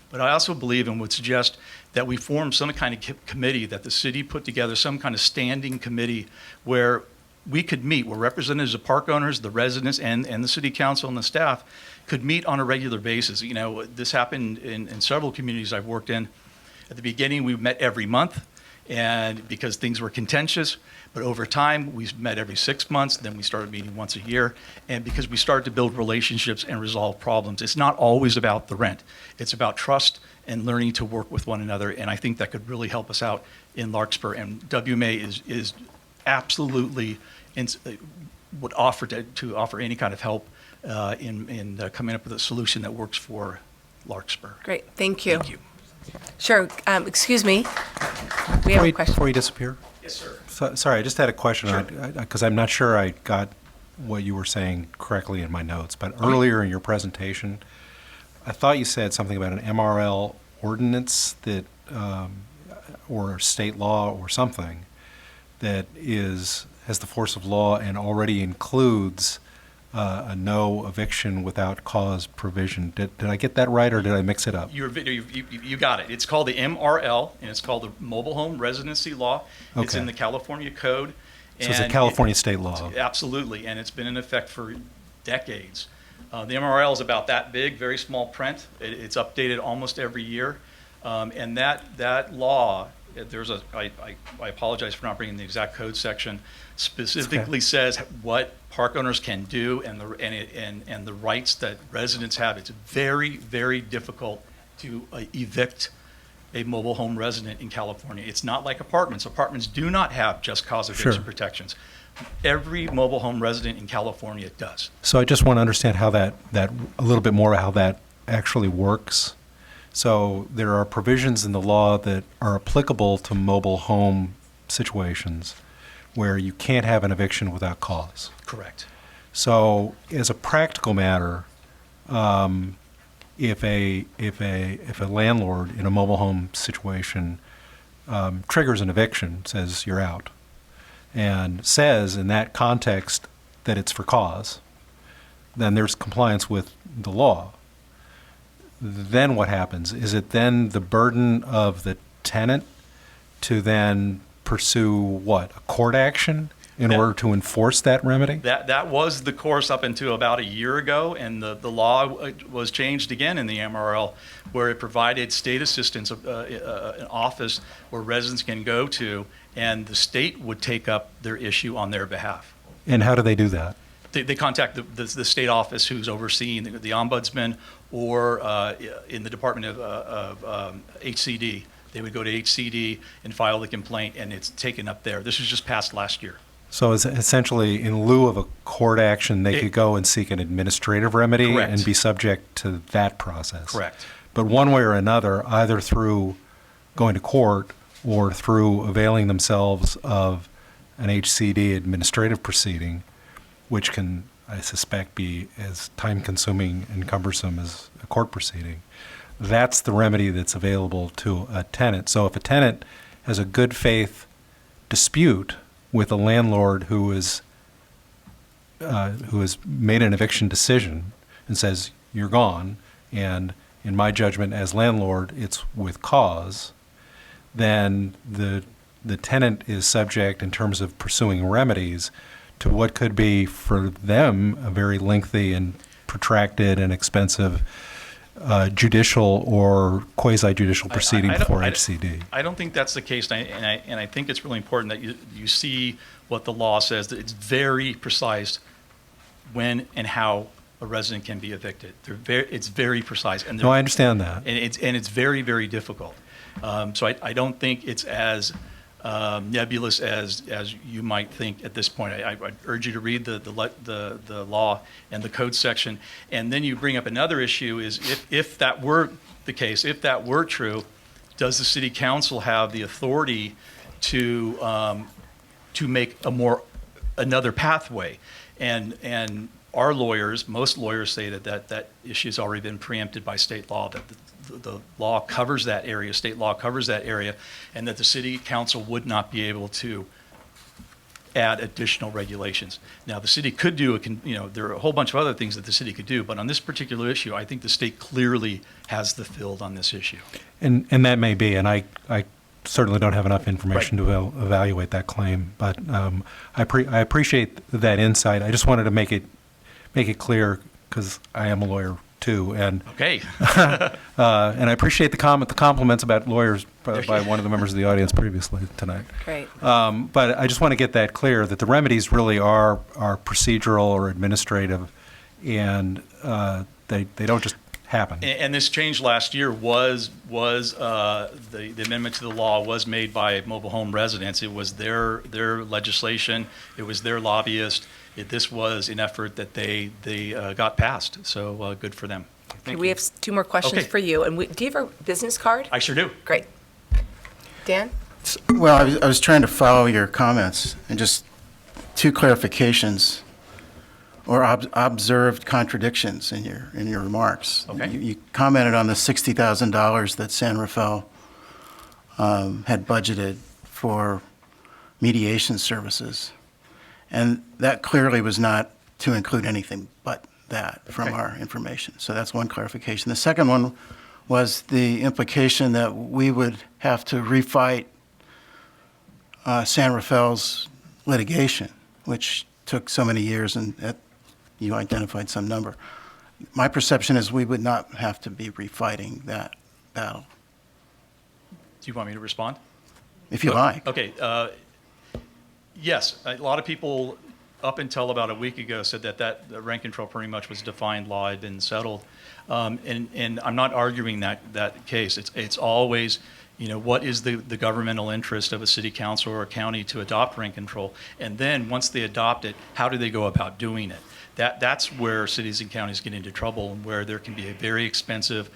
But I also believe and would suggest that we form some kind of committee, that the city put together some kind of standing committee where we could meet, where representatives of park owners, the residents, and the city council and the staff could meet on a regular basis. This happened in several communities I've worked in. At the beginning, we met every month, and because things were contentious, but over time, we met every 6 months, then we started meeting once a year, and because we started to build relationships and resolve problems. It's not always about the rent. It's about trust and learning to work with one another. And I think that could really help us out in Larkspur. And WMA is absolutely would offer to offer any kind of help in coming up with a solution that works for Larkspur. Great, thank you. Thank you. Sure, excuse me. We have a question. Before you disappear? Yes, sir. Sorry, I just had a question, Sure. because I'm not sure I got what you were saying correctly in my notes, but earlier in your presentation, I thought you said something about an MRL ordinance that, or state law or something, that has the force of law and already includes a no eviction without cause provision. Did I get that right, or did I mix it up? You got it. It's called the MRL, and it's called the Mobile Home Residency Law. It's Okay. in the California Code. So it's a California state law. Absolutely, and it's been in effect for decades. The MRL is about that big, very small print. It's updated almost every year. And that law, I apologize for not bringing the exact code section, specifically says what park owners can do and the rights that residents have. It's very, very difficult to evict a mobile home resident in California. It's not like apartments. Apartments do not have just cause eviction protections. Every mobile home resident in California does. So I just want to understand how that a little bit more how that actually works. So there are provisions in the law that are applicable to mobile home situations where you can't have an eviction without cause. Correct. So as a practical matter, if a landlord in a mobile home situation triggers an eviction, says you're out, and says in that context that it's for cause, then there's compliance with the law. Then what happens? Is it then the burden of the tenant to then pursue what, a court action in order to enforce that remedy? That was the course up until about a year ago, and the law was changed again in the MRL, where it provided state assistance, an office where residents can go to, and the state would take up their issue on their behalf. And how do they do that? They contact the state office who's overseeing the ombudsman, or in the Department of HCD. They would go to HCD and file the complaint, and it's taken up there. This was just passed last year. So is essentially, in lieu of a court action, they could go and seek an administrative remedy and be subject to that process. Correct. But one way or another, either through going to court or through availing themselves of an HCD administrative proceeding, which can, I suspect, be as time-consuming and cumbersome as a court proceeding, that's the remedy that's available to a tenant. So if a tenant has a good faith dispute with a landlord who has made an eviction decision and says, you're gone, and in my judgment as landlord, it's with cause, then the tenant is subject, in terms of pursuing remedies, to what could be for them a very lengthy and protracted and expensive judicial or quasi-judicial proceeding before HCD. I don't think that's the case, and I think it's really important that you see what the law says, that it's very precise when and how a resident can be evicted. It's very precise. And no, I understand that. And it's very, very difficult. So I don't think it's as nebulous as you might think at this point. I urge you to read the law and the code section. And then you bring up another issue: is if that were the case, if that were true, does the city council have the authority to make another pathway? And our lawyers, most lawyers, say that issue has already been preempted by state law, that the law covers that area, state law covers that area, and that the city council would not be able to add additional regulations. Now, the city could do, there are a whole bunch of other things that the city could do, but on this particular issue, I think the state clearly has the field on this issue. And that may be, and I certainly don't have enough information to evaluate that claim, but I appreciate that insight. I just wanted to make it clear, because I am a lawyer too, and okay. And I appreciate the compliments about lawyers by one of the members of the audience previously tonight. Great. But I just want to get that clear, that the remedies really are procedural or administrative, and they don't just happen. And this change last year was the amendment to the law was made by mobile home residents. It was their legislation. It was their lobbyist. This was an effort that they got passed. So good for them. Thank We you. have 2 more questions Okay. for you. And do you have a business card? I sure do. Great. Dan? Well, I was trying to follow your comments, and just 2 clarifications or observed contradictions in your remarks. Okay. You commented on the $60,000 that San Rafael had budgeted for mediation services, and that clearly was not to include anything but that from Okay. our information. So that's one clarification. The second one was the implication that we would have to refight San Rafael's litigation, which took so many years, and you identified some number. My perception is we would not have to be refighting that battle, Do you want me to respond? if you like. Okay. Yes, a lot of people up until about a week ago said that the rent control pretty much was defined law, had been settled. And I'm not arguing that case. It's always, what is the governmental interest of a city council or a county to adopt rent control? And then once they adopt it, how do they go about doing it? That's where cities and counties get into trouble, and where there can be a very expensive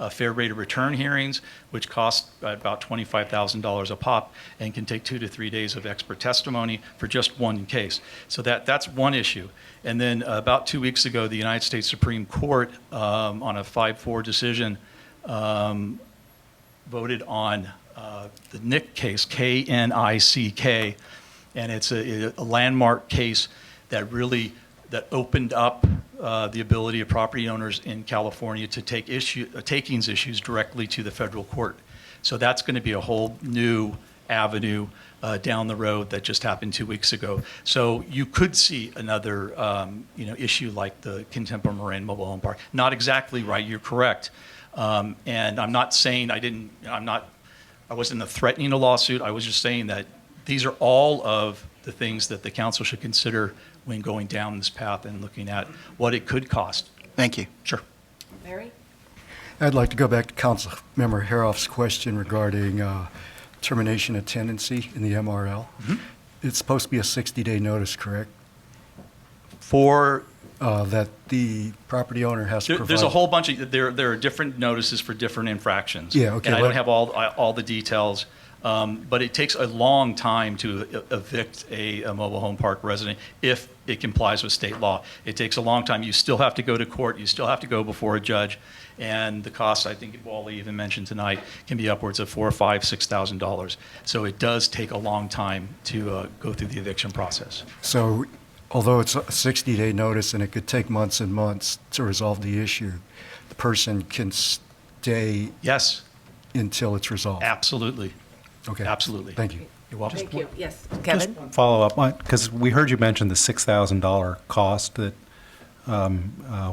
fair rate of return hearings, which cost about $25,000 a pop and can take 2 to 3 days of expert testimony for just one case. So that's one issue. And then about 2 weeks ago, the United States Supreme Court, on a 5-4 decision, voted on the Nick case, K-N-I-C-K, and it's a landmark case that opened up the ability of property owners in California to take takings issues directly to the federal court. So that's going to be a whole new avenue down the road that just happened 2 weeks ago. So you could see another issue like the Contemporary Marin Mobile Home Park. Not exactly right. You're correct. And I'm not saying I wasn't threatening a lawsuit. I was just saying that these are all of the things that the council should consider when going down this path and looking at what it could cost. Thank you. Sure. Mary? I'd like to go back to Councilmember Haroff's question regarding termination of tenancy in the MRL. Mm-hmm. It's supposed to be a 60-day notice, correct? For that the property owner has to provide. There's a whole bunch of there are different notices for different infractions. Yeah, okay, And I don't well- have all the details, but it takes a long time to evict a mobile home park resident if it complies with state law. It takes a long time. You still have to go to court. You still have to go before a judge, and the cost, I think Wally even mentioned tonight, can be upwards of $4,000, $5,000, $6,000. So it does take a long time to go through the eviction process. So although it's a 60-day notice and it could take months and months to resolve the issue, the person can stay. Yes. Until it's resolved. Absolutely. Okay. Absolutely. Thank you. You're welcome. Thank you. Yes, Kevin? Follow up, because we heard you mention the $6,000 cost that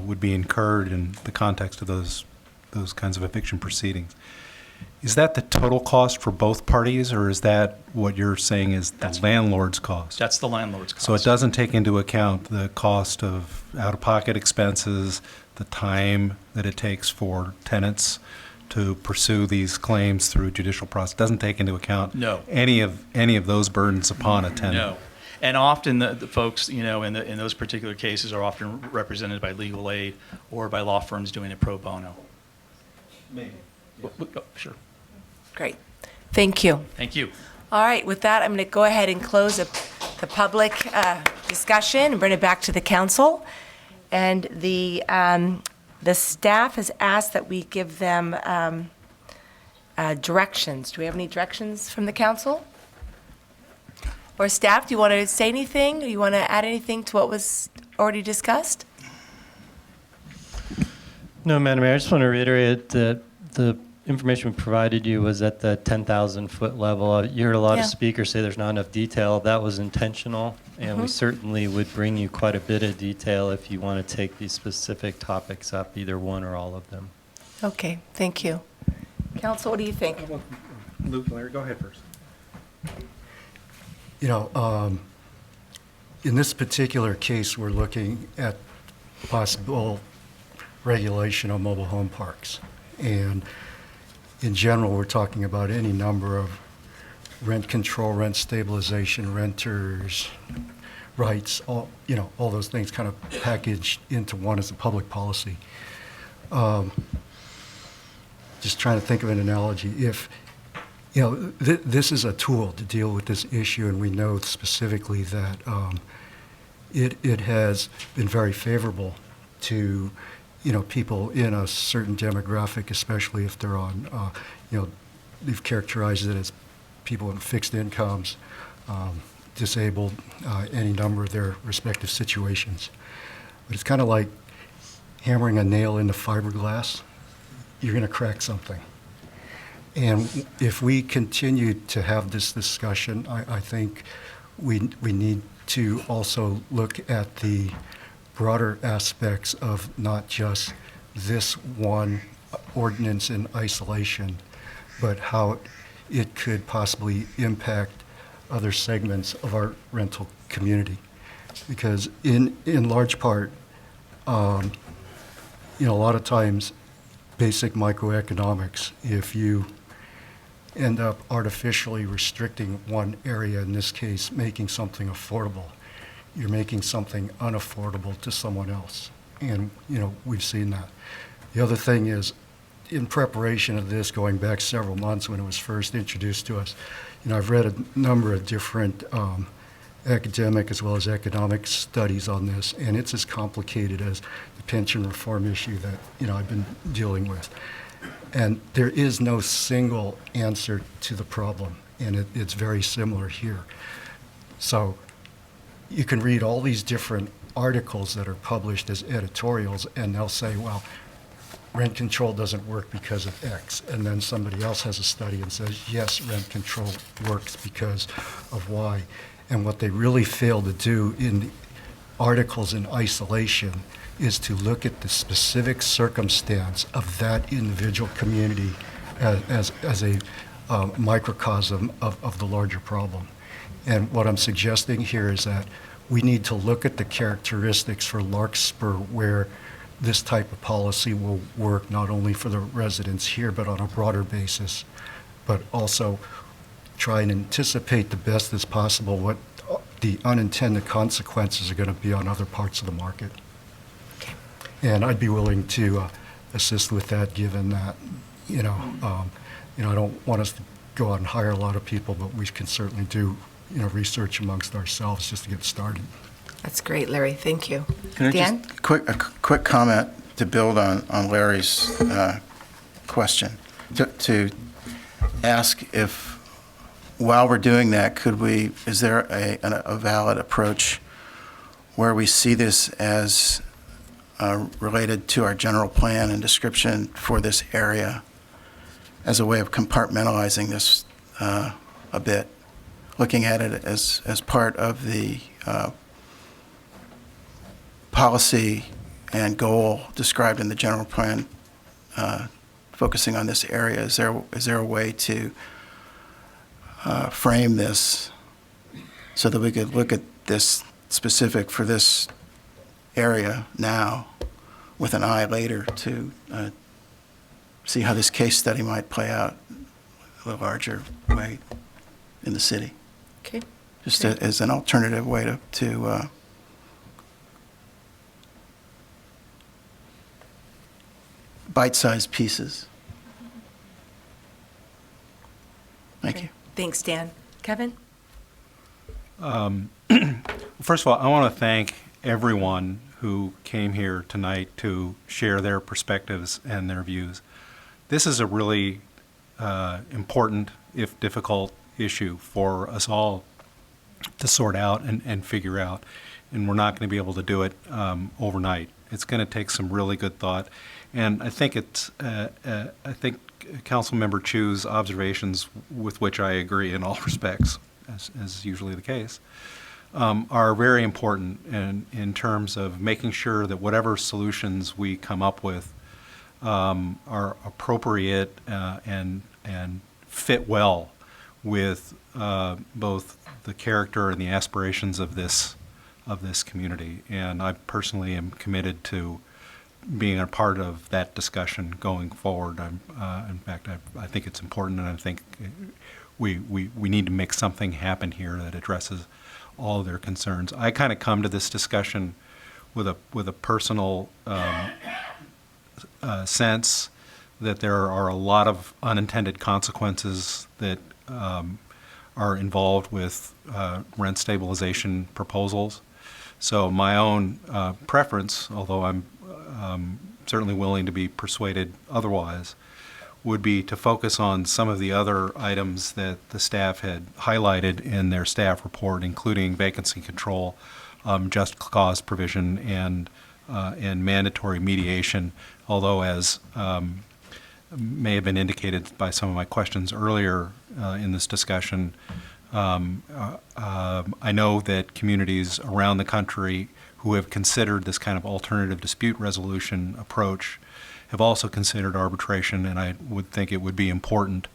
would be incurred in the context of those kinds of eviction proceedings. Is that the total cost for both parties, or is that what you're saying is the landlord's cost? That's the landlord's cost. So it doesn't take into account the cost of out-of-pocket expenses, the time that it takes for tenants to pursue these claims through judicial process. Doesn't take into account No. any of those burdens upon a tenant. No. And often the folks, in those particular cases are often represented by legal aid or by law firms doing it pro bono. Maybe. Sure. Great. Thank you. Thank you. All right, with that, I'm going to go ahead and close the public discussion and bring it back to the council. And the staff has asked that we give them directions. Do we have any directions from the council? Or staff, do you want to say anything? Do you want to add anything to what was already discussed? No, Madam Mayor, I just want to reiterate that the information we provided you was at the 10,000-foot level. You heard a lot of speakers say there's not enough detail. That was intentional, and we certainly would bring you quite a bit of detail if you want to take these specific topics up, either one or all of them. Okay, thank you. Council, what do you think? Luke, Larry, go ahead first. In this particular case, we're looking at possible regulation of mobile home parks. And in general, we're talking about any number of rent control, rent stabilization, renters' rights, all those things kind of packaged into one as a public policy. Just trying to think of an analogy. If, this is a tool to deal with this issue, and we know specifically that it has been very favorable to, people in a certain demographic, especially if they're on, they've characterized it as people in fixed incomes, disabled, any number of their respective situations. But it's kind of like hammering a nail into fiberglass. You're going to crack something. And if we continue to have this discussion, I think we need to also look at the broader aspects of not just this one ordinance in isolation, but how it could possibly impact other segments of our rental community. Because in large part, a lot of times, basic microeconomics, if you end up artificially restricting one area, in this case, making something affordable, you're making something unaffordable to someone else. And, we've seen that. The other thing is, in preparation of this, going back several months when it was first introduced to us, I've read a number of different academic as well as economic studies on this, and it's as complicated as the pension reform issue that, I've been dealing with. And there is no single answer to the problem, and it's very similar here. So you can read all these different articles that are published as editorials, and they'll say, well, rent control doesn't work because of X. And then somebody else has a study and says, yes, rent control works because of Y. And what they really fail to do in the articles in isolation is to look at the specific circumstance of that individual community as a microcosm of the larger problem. And what I'm suggesting here is that we need to look at the characteristics for Larkspur where this type of policy will work not only for the residents here, but on a broader basis, but also try and anticipate the best as possible what the unintended consequences are going to be on other parts of the market. And I'd be willing to assist with that, given that, I don't want us to go out and hire a lot of people, but we can certainly do, research amongst ourselves just to get started. That's great, Larry. Thank you. Can I Dan? just, quick comment to build on Larry's question, to ask if, while we're doing that, is there a valid approach where we see this as related to our general plan and description for this area as a way of compartmentalizing this a bit, looking at it as part of the policy and goal described in the general plan, focusing on this area? Is there a way to frame this so that we could look at this specific for this area now with an eye later to see how this case study might play out a larger way in the city? Okay. Just as an alternative way to bite-sized pieces. Thank you. Thanks, Dan. Kevin? First of all, I want to thank everyone who came here tonight to share their perspectives and their views. This is a really important, if difficult, issue for us all to sort out and figure out, and we're not going to be able to do it overnight. It's going to take some really good thought, and I think Councilmember Chu's observations, with which I agree in all respects, as usually the case, are very important in terms of making sure that whatever solutions we come up with are appropriate and fit well with both the character and the aspirations of this community. And I personally am committed to being a part of that discussion going forward. In fact, I think it's important, and I think we need to make something happen here that addresses all of their concerns. I kind of come to this discussion with a personal sense that there are a lot of unintended consequences that are involved with rent stabilization proposals. So my own preference, although I'm certainly willing to be persuaded otherwise, would be to focus on some of the other items that the staff had highlighted in their staff report, including vacancy control, just cause provision, and mandatory mediation. Although, as may have been indicated by some of my questions earlier in this discussion, I know that communities around the country who have considered this kind of alternative dispute resolution approach have also considered arbitration, and I would think it would be important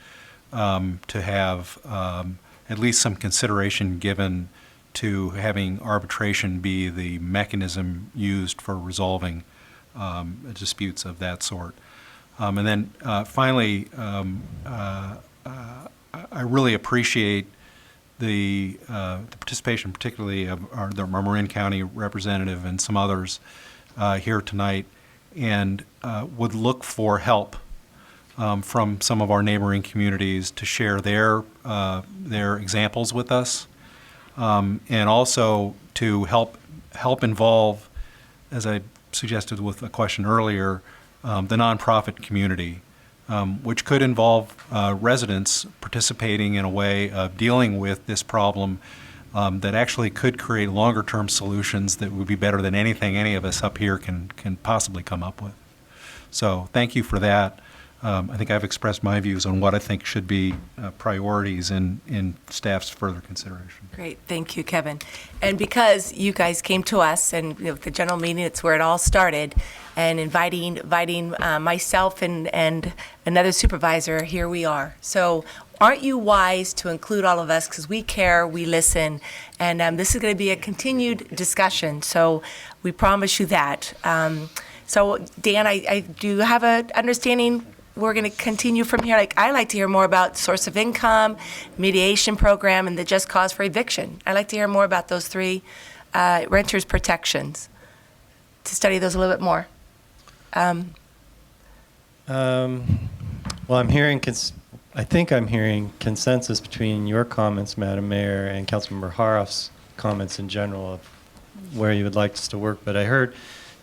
to have at least some consideration given to having arbitration be the mechanism used for resolving disputes of that sort. And then finally, I really appreciate the participation, particularly of the Marin County representative and some others here tonight, and would look for help from some of our neighboring communities to share their examples with us, and also to help involve, as I suggested with a question earlier, the nonprofit community, which could involve residents participating in a way of dealing with this problem that actually could create longer-term solutions that would be better than anything any of us up here can possibly come up with. So thank you for that. I think I've expressed my views on what I think should be priorities in staff's further consideration. Great, thank you, Kevin. And because you guys came to us, and the general meeting, it's where it all started, and inviting myself and another supervisor, here we are. So aren't you wise to include all of us, because we care, we listen, and this is going to be a continued discussion, so we promise you that. So Dan, I do have an understanding we're going to continue from here. I'd like to hear more about source of income, mediation program, and the just cause for eviction. I'd like to hear more about those three renters' protections, to study those a little bit more. Well, I think I'm hearing consensus between your comments, Madam Mayor, and Councilmember Haroff's comments in general of where you would like us to work. But I heard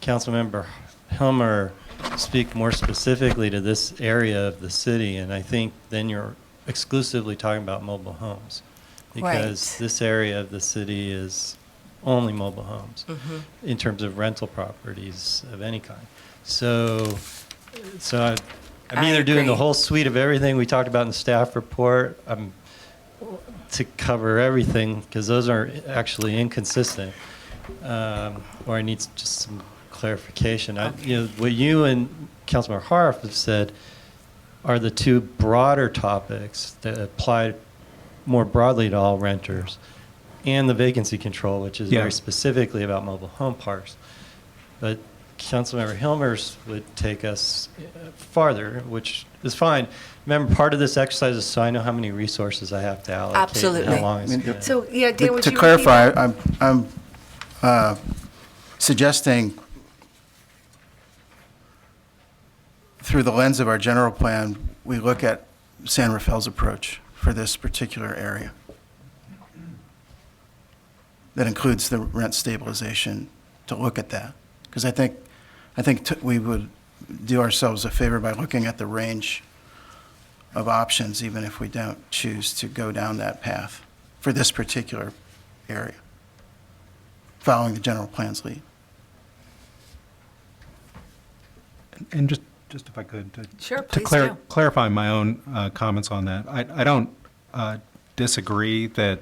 Councilmember Helmer speak more specifically to this area of the city, and I think then you're exclusively talking about mobile homes, because this area of the city is only mobile homes in terms of rental properties of any kind. So I'm either doing the whole suite of everything we talked about in the staff report to cover everything, because those are actually inconsistent, or I need just some clarification. What you and Councilmember Haroff have said are the two broader topics that apply more broadly to all renters, and the vacancy control, which is very specifically about mobile home parks. But Councilmember Hilmers would take us farther, which is fine. Remember, part of this exercise is so I know how many resources I have to allocate. Absolutely. And how long it's gonna So, yeah, Dan, would To you clarify, I'm suggesting, through the lens of our general plan, we look at San Rafael's approach for this particular area. That includes the rent stabilization, to look at that. Because I think we would do ourselves a favor by looking at the range of options, even if we don't choose to go down that path for this particular area, following the general plan's lead. And just if I could, Sure, to please do. clarify my own comments on that, I don't disagree that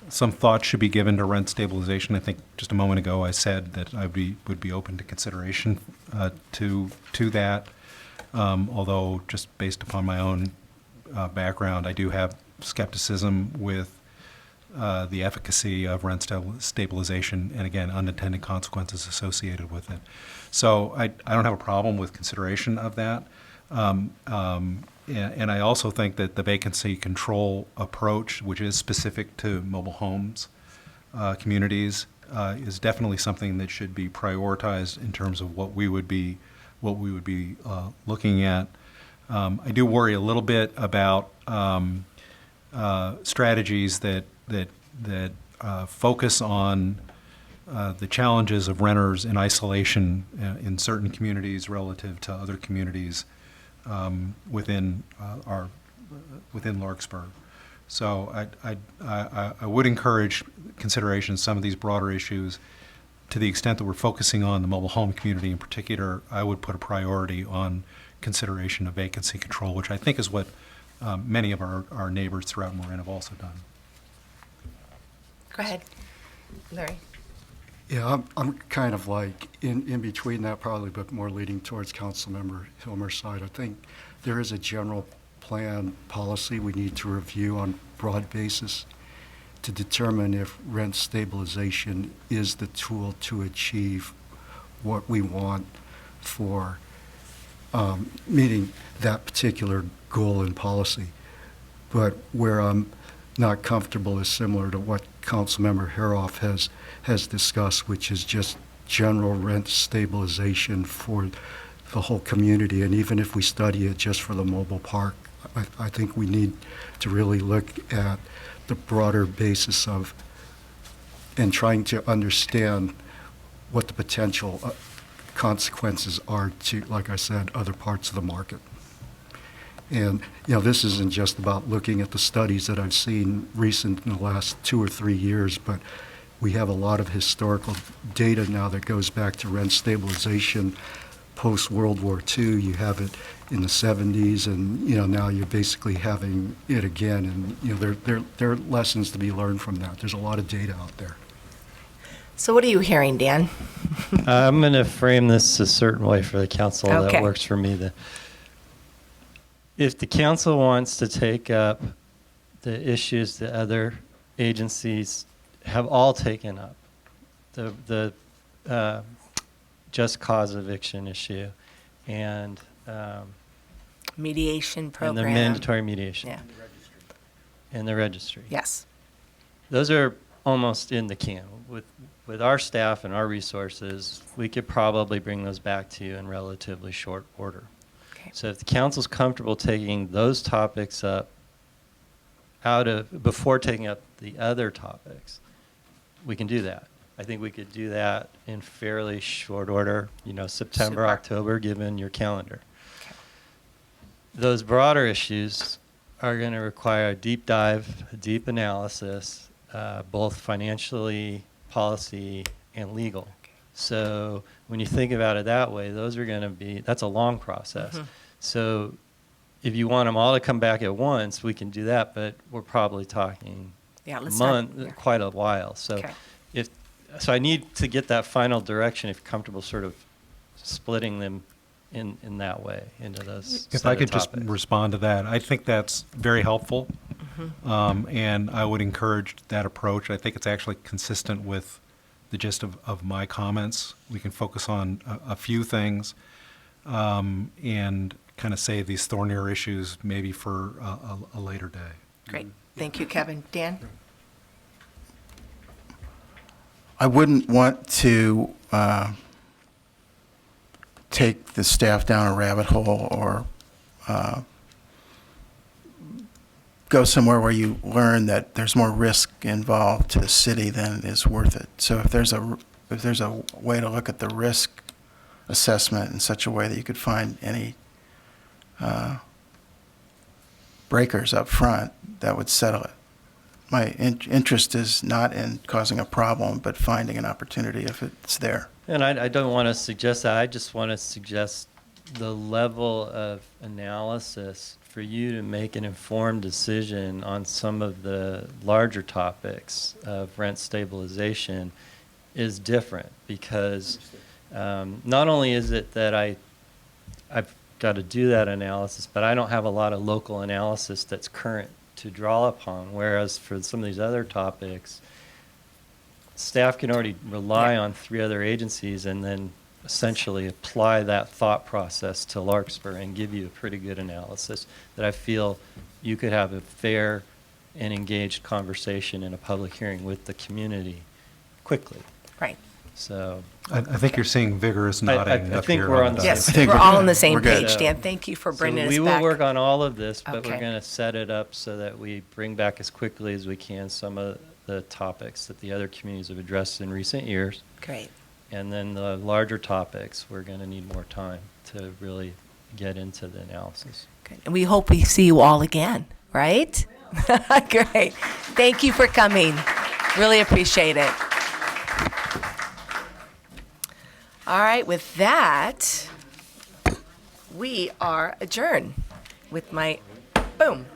some thought should be given to rent stabilization. I think just a moment ago I said that I would be open to consideration to that, although just based upon my own background, I do have skepticism with the efficacy of rent stabilization, and again, unintended consequences associated with it. So I don't have a problem with consideration of that. And I also think that the vacancy control approach, which is specific to mobile homes communities, is definitely something that should be prioritized in terms of what we would be looking at. I do worry a little bit about strategies that focus on the challenges of renters in isolation in certain communities relative to other communities within Larkspur. So I would encourage consideration of some of these broader issues. To the extent that we're focusing on the mobile home community in particular, I would put a priority on consideration of vacancy control, which I think is what many of our neighbors throughout Marin have also done. Go ahead, Larry. Yeah, I'm kind of like in between that probably, but more leaning towards Councilmember Hilmer's side. I think there is a general plan policy we need to review on broad basis to determine if rent stabilization is the tool to achieve what we want for meeting that particular goal and policy. But where I'm not comfortable is similar to what Councilmember Haroff has discussed, which is just general rent stabilization for the whole community. And even if we study it just for the mobile park, I think we need to really look at the broader basis of and trying to understand what the potential consequences are to, like I said, other parts of the market. And, this isn't just about looking at the studies that I've seen recent in the last 2 or 3 years, but we have a lot of historical data now that goes back to rent stabilization post-World War II. You have it in the 70s, and, now you're basically having it again. And, there are lessons to be learned from that. There's a lot of data out there. So what are you hearing, Dan? I'm going to frame this a certain way for the council Okay. that works for me. If the council wants to take up the issues that other agencies have all taken up, the just cause eviction issue and Mediation program. and the mandatory mediation Yeah. and the registry. Yes. Those are almost in the can. With our staff and our resources, we could probably bring those back to you in relatively short order. Okay. So if the council's comfortable taking those topics up before taking up the other topics, we can do that. I think we could do that in fairly short order, September, Super. October, given your calendar. Okay. Those broader issues are going to require a deep dive, a deep analysis, both financially, policy, and legal. Okay. So when you think about it that way, that's a long process. Mm-hmm. So if you want them all to come back at once, we can do that, but we're probably talking quite a while. So Okay. So I need to get that final direction if you're comfortable sort of splitting them in that way into those If set I of could just topics. respond to that, I think that's very helpful, and I would encourage that approach. I think it's actually consistent with the gist of my comments. We can focus on a few things and kind of save these thornier issues maybe for a later day. Great. Thank you, Kevin. Dan? I wouldn't want to take the staff down a rabbit hole or go somewhere where you learn that there's more risk involved to the city than is worth it. So if there's a way to look at the risk assessment in such a way that you could find any breakers up front, that would settle it. My interest is not in causing a problem, but finding an opportunity if it's there. And I don't want to suggest that. I just want to suggest the level of analysis for you to make an informed decision on some of the larger topics of rent stabilization is different because not only is it that I've got to do that analysis, but I don't have a lot of local analysis that's current to draw upon, whereas for some of these other topics, staff can already rely on 3 other agencies and then essentially apply that thought process to Larkspur and give you a pretty good analysis that I feel you could have a fair and engaged conversation in a public hearing with the community quickly. Right. So I think you're seeing vigorous nodding I up think here we're on on the the- Yes, I think we're all on the same we're good. page, Dan. Thank you for bringing us we back. will work on all of this, but we're Okay. going to set it up so that we bring back as quickly as we can some of the topics that the other communities have addressed in recent years. Great. And then the larger topics, we're going to need more time to really get into the analysis. Good. And we hope we see you all again, right? Great. Thank you for coming. Really appreciate it. All right, with that, we are adjourned with my, boom.